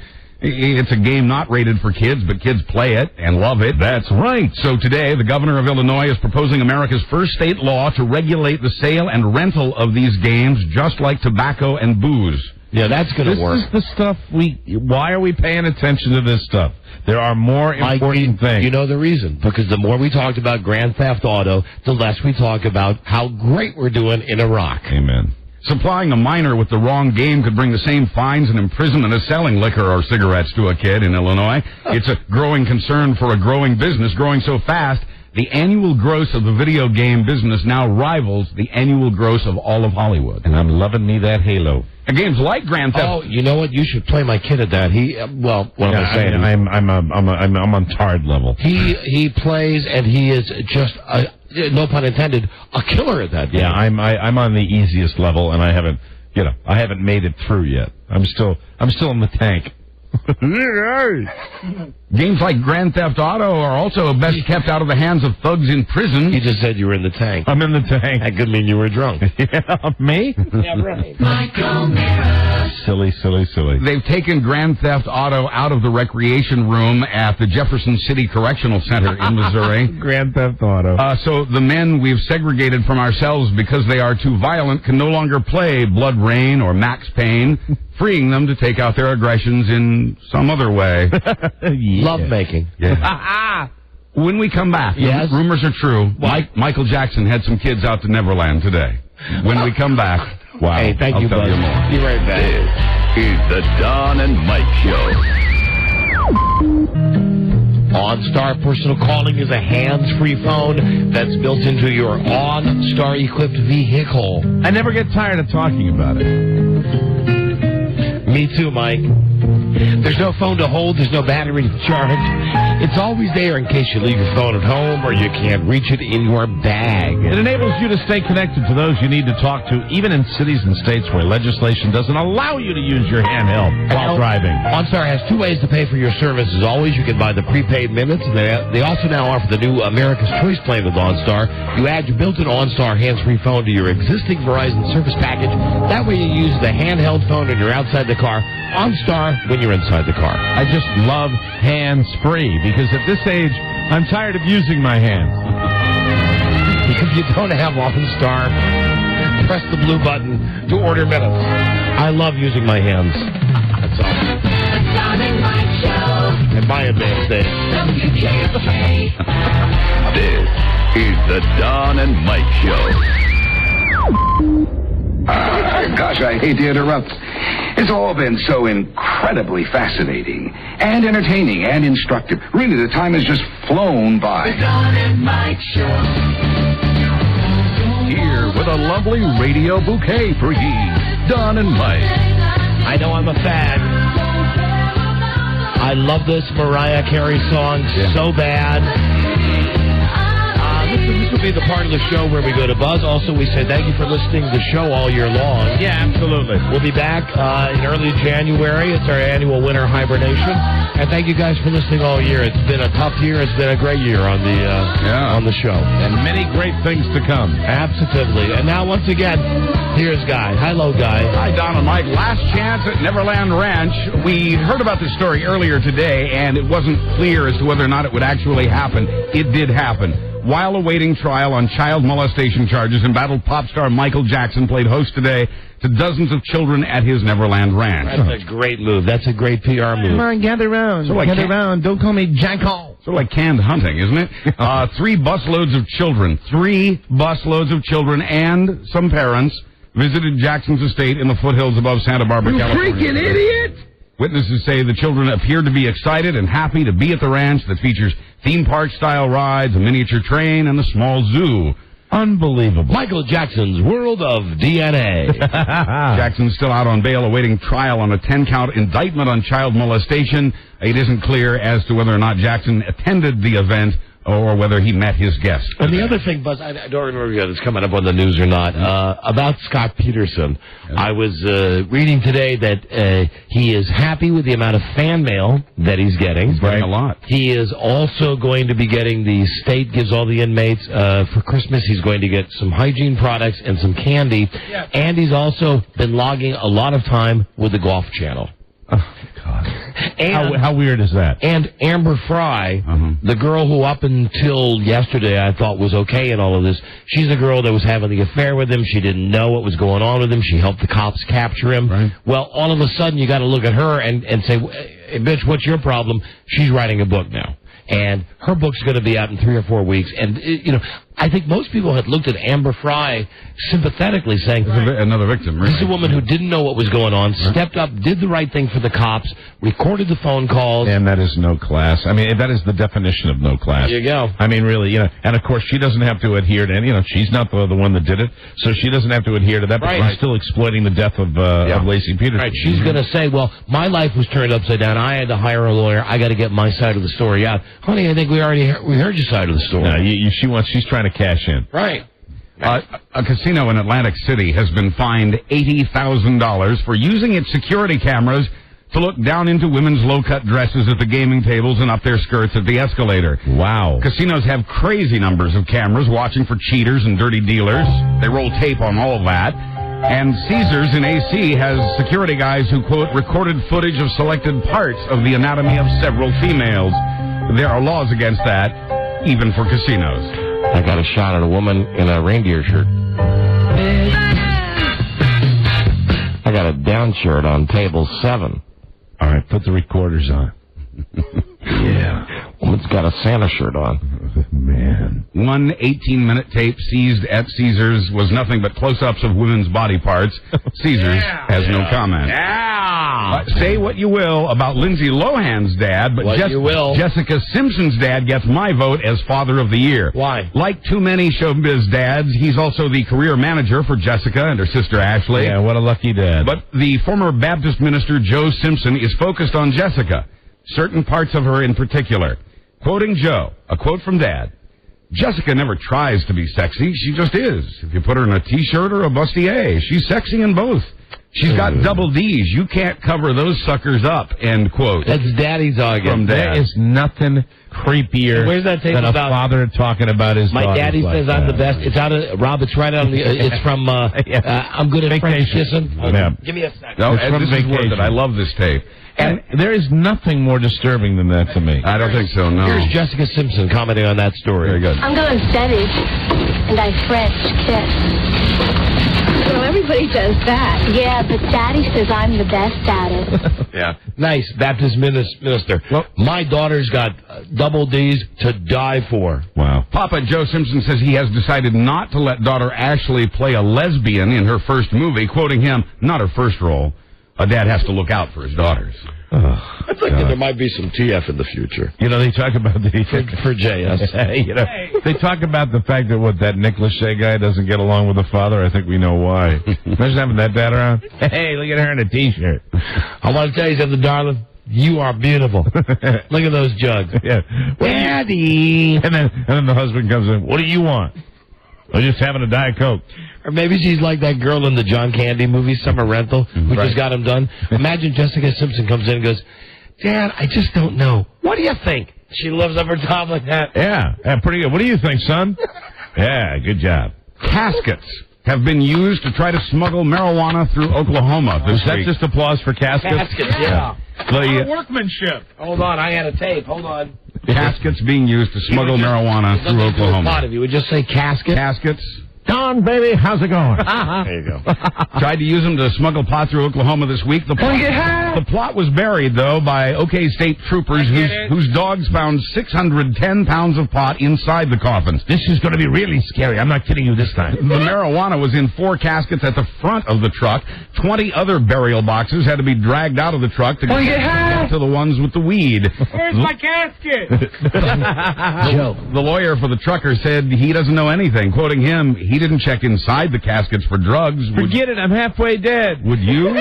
It's a game not rated for kids, but kids play it and love it. That's right. So today, the governor of Illinois is proposing America's first state law to regulate the sale and rental of these games, just like tobacco and booze. Yeah, that's going to work. This is the stuff why are we paying attention to this stuff? There are more important things. You know the reason? Because the more we talked about Grand Theft Auto, the less we talk about how great we're doing in Iraq. Amen. Supplying a minor with the wrong game could bring the same fines and imprisonment as selling liquor or cigarettes to a kid in Illinois. It's a growing concern for a growing business, growing so fast, the annual gross of the video game business now rivals the annual gross of all of Hollywood. And I'm loving me that Halo. And games like Grand Theft. Oh, you know what? You should play my kid at that. What am I saying? I'm on Tard level. He plays, and he is just no pun intended, a killer at that game. Yeah, I'm on the easiest level, and I haven't made it through yet. I'm still in the tank. Games like Grand Theft Auto are also best kept out of the hands of thugs in prison. You just said you were in the tank. I'm in the tank. That could mean you were drunk. Yeah, me? Yeah, right. Michael Mara. Silly. They've taken Grand Theft Auto out of the recreation room at the Jefferson City Correctional Center in Missouri. Grand Theft Auto. So the men we've segregated from ourselves because they are too violent can no longer play Blood Rain or Max Payne, freeing them to take out their aggressions in some other way. Love making. Yeah. When we come back, yes? Rumors are true. Michael Jackson had some kids out to Neverland today. When we come back, wow. Hey, thank I'll you, tell Buzz. you more. Be right back. This is the Don and Mike Show. OnStar Personal Calling is a hands-free phone that's built into your OnStar-equipped vehicle. I never get tired of talking about it. Me too, Mike. There's no phone to hold. There's no battery to charge. It's always there in case you leave your phone at home or you can't reach it in your bag. It enables you to stay connected to those you need to talk to, even in cities and states where legislation doesn't allow you to use your handheld while driving. OnStar has two ways to pay for your service. As always, you can buy the prepaid minutes, and they also now offer the new America's Choice plan with OnStar. You add your built-in OnStar hands-free phone to your existing Verizon service package. That way you use the handheld phone when you're outside the car, OnStar when you're inside the car. I just love hands-free because at this age, I'm tired of using my hands. If you don't have OnStar, press the blue button to order minutes. I love using my hands. That's all. The Don and Mike Show. At my advanced age. WKK. This is the Don and Mike Show. Gosh, I hate to interrupt. It's all been so incredibly fascinating and entertaining and instructive. Really, the time has just flown by. The Don and Mike Show. Here with a lovely radio bouquet for ye, Don and Mike. I know I'm a fag. I love this Mariah Carey song so bad. This will be the part of the show where we go to Buzz. Also, we say thank you for listening to the show all year long. Yeah, absolutely. We'll be back in early January. It's our annual winter hibernation. And thank you guys for listening all year. It's been a tough year. It's been a great year on the show. And many great things to come. Absolutely. And now, once again, here's Guy. Hello, Guy. Hi, Don and Mike. Last chance at Neverland Ranch. We heard about this story earlier today, and it wasn't clear as to whether or not it would actually happen. It did happen. While awaiting trial on child molestation charges, embattled pop star Michael Jackson played host today to dozens of children at his Neverland Ranch. That's a great move. That's a great PR move. Come on, gather round. Gather round. Don't call me Jackal. Sort of like canned hunting, isn't it? 3 busloads of children. 3 busloads of children and some parents visited Jackson's estate in the foothills above Santa Barbara, California. You freaking idiot! Witnesses say the children appeared to be excited and happy to be at the ranch that features theme park-style rides, a miniature train, and a small zoo. Unbelievable. Michael Jackson's World of DNA. Jackson's still out on bail awaiting trial on a 10-count indictment on child molestation. It isn't clear as to whether or not Jackson attended the event or whether he met his guests. And the other thing, Buzz, I don't remember if it's coming up on the news or not, about Scott Peterson. I was reading today that he is happy with the amount of fan mail that he's getting. He's getting a lot. He is also going to be getting, the state gives all the inmates, for Christmas, he's going to get some hygiene products and some candy. Yeah. And he's also been logging a lot of time with the Golf Channel. Oh, God. How weird is that? And Amber Fry, the girl who up until yesterday I thought was okay in all of this, she's the girl that was having the affair with him. She didn't know what was going on with him. She helped the cops capture him. Right. Well, all of a sudden you got to look at her and say, hey, bitch, what's your problem? She's writing a book now. And her book's going to be out in 3 or 4 weeks. And, I think most people had looked at Amber Fry sympathetically, saying, another victim, right? This is a woman who didn't know what was going on, stepped up, did the right thing for the cops, recorded the phone calls. And that is no class. I mean, that is the definition of no class. There you go. I mean, really, and of course, she doesn't have to adhere to any, she's not the one that did it, so she doesn't have to adhere to that, but she's still exploiting the death of Lacey Peterson. Right, she's going to say, well, my life was turned upside down. I had to hire a lawyer. I got to get my side of the story out. Honey, I think we already heard your side of the story. No, she's trying to cash in. Right. A casino in Atlantic City has been fined $80,000 for using its security cameras to look down into women's low-cut dresses at the gaming tables and up their skirts at the escalator. Wow. Casinos have crazy numbers of cameras watching for cheaters and dirty dealers. They roll tape on all of that. And Caesars in AC has security guys who, quote, recorded footage of selected parts of the anatomy of several females. There are laws against that, even for casinos. I got a shot at a woman in a reindeer shirt. I got a down shirt on table 7. All right, put the recorders on. Yeah. Woman's got a Santa shirt on. Man. One 18-minute tape seized at Caesars was nothing but close-ups of women's body parts. Caesars has no comment. Say what you will about Lindsay Lohan's dad, but Jessica Simpson's dad gets my vote as Father of the Year. Why? Like too many showbiz dads, he's also the career manager for Jessica and her sister Ashley. Yeah, what a lucky dad. But the former Baptist minister Joe Simpson is focused on Jessica, certain parts of her in particular. Quoting Joe, a quote from Dad, Jessica never tries to be sexy, she just is. If you put her in a T-shirt or a bustier, she's sexy in both. She's got double D's. You can't cover those suckers up, end quote. That's Daddy's argument. From Dad. There is nothing creepier Where's that tape than a about? Father talking about his My daddy says I'm the best. It's out of, Rob, it's right on the, it's from, I'm good at French kissing. Yeah. Give me a second. No, It's from this is worth it. I love this tape. And there is nothing more disturbing than that to me. I don't think so, no. Here's Jessica Simpson commenting on that story. Very good. I'm going steady, and I French kiss. Well, everybody does that. Yeah, but Daddy says I'm the best at it. Yeah. Nice, Baptist minister. Well, my daughter's got double D's to die for. Wow. Papa Joe Simpson says he has decided not to let daughter Ashley play a lesbian in her first movie, quoting him, not her first role. A dad has to look out for his daughters. I think that there might be some TF in the future. They talk about for JS. They talk about the fact that that Nick Lachey guy doesn't get along with the father. I think we know why. Imagine having that dad around. Hey, look at her in a T-shirt. I want to tell you something, darling. You are beautiful. Look at those jugs. Yeah. Daddy. And then the husband comes in. What do you want? I'm just having a Diet Coke. Or maybe she's like that girl in the John Candy movie, Summer Rental, who just got him done. Imagine Jessica Simpson comes in and goes, Dad, I just don't know. What do you think? She lifts up her top like that. Yeah, pretty good. What do you think, son? Yeah, good job. Caskets have been used to try to smuggle marijuana through Oklahoma this week. Is that just applause for caskets? Caskets, yeah. Workmanship. Hold on, I had a tape. Hold on. Caskets being used to smuggle marijuana through Oklahoma. If you would just say casket. Caskets. Don, baby, how's it going? There you go. Tried to use them to smuggle pot through Oklahoma this week. The plot was buried, though, by OK State troopers whose dogs found 610 pounds of pot inside the coffins. This is going to be really scary. I'm not kidding you this time. The marijuana was in 4 caskets at the front of the truck. 20 other burial boxes had to be dragged out of the truck to get to the ones with the weed. Where's my casket? The lawyer for the trucker said he doesn't know anything. Quoting him, he didn't check inside the caskets for drugs. Forget it. I'm halfway dead. Would you?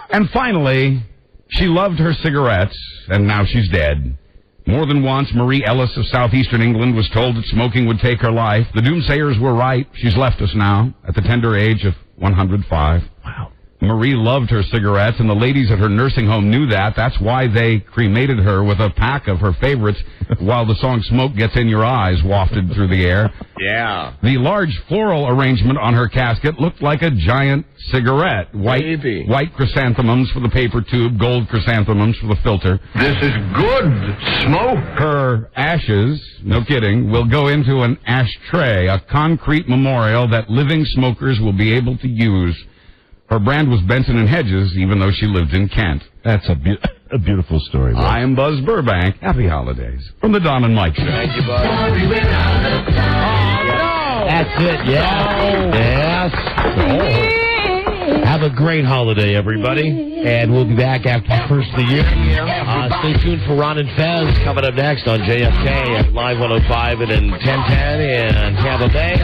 And finally, she loved her cigarettes, and now she's dead. More than once, Marie Ellis of southeastern England was told that smoking would take her life. The doomsayers were right. She's left us now at the tender age of 105. Wow. Marie loved her cigarettes, and the ladies at her nursing home knew that. That's why they cremated her with a pack of her favorites while the song Smoke Gets in Your Eyes wafted through the air. Yeah. The large floral arrangement on her casket looked like a giant cigarette. White chrysanthemums for the paper tube, gold chrysanthemums for the filter. This is good smoke. Her ashes, no kidding, will go into an ashtray, a concrete memorial that living smokers will be able to use. Her brand was Benson and Hedges, even though she lived in Kent. That's a beautiful story. Bud. I'm Buzz Burbank. Happy holidays from the Don and Mike Show. Thank you, Buzz. That's it, yeah. Yes. Have a great holiday, everybody. And we'll be back after the first of the year. Stay tuned for Ron and Fez coming up next on JFK at Live 105 and in 1010 in Tampa Bay.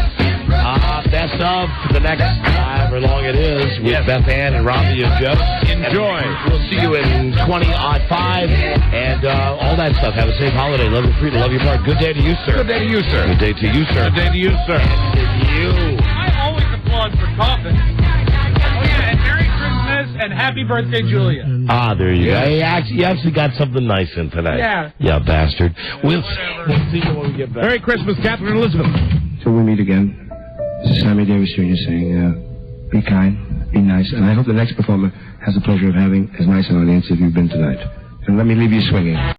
Best of for the next however long it is with Beth Ann and Robbie and Joe. Enjoy. We'll see you in 20-5 and all that stuff. Have a safe holiday. Love your freedom. Love your part. Good day to you, sir. Good day to you, sir. Good day to you, sir. Good day to you, sir. And to you. I always applaud for coughing. Oh, yeah, and Merry Christmas and Happy Birthday, Julia. There you go. You actually got something nice in tonight. Yeah. Yeah, bastard. We'll see you when we get back. Merry Christmas, Catherine Elizabeth. Till we meet again. This is Sammy Davis Jr. saying, be kind, be nice, and I hope the next performer has the pleasure of having as nice an audience as you've been tonight. And let me leave you swinging.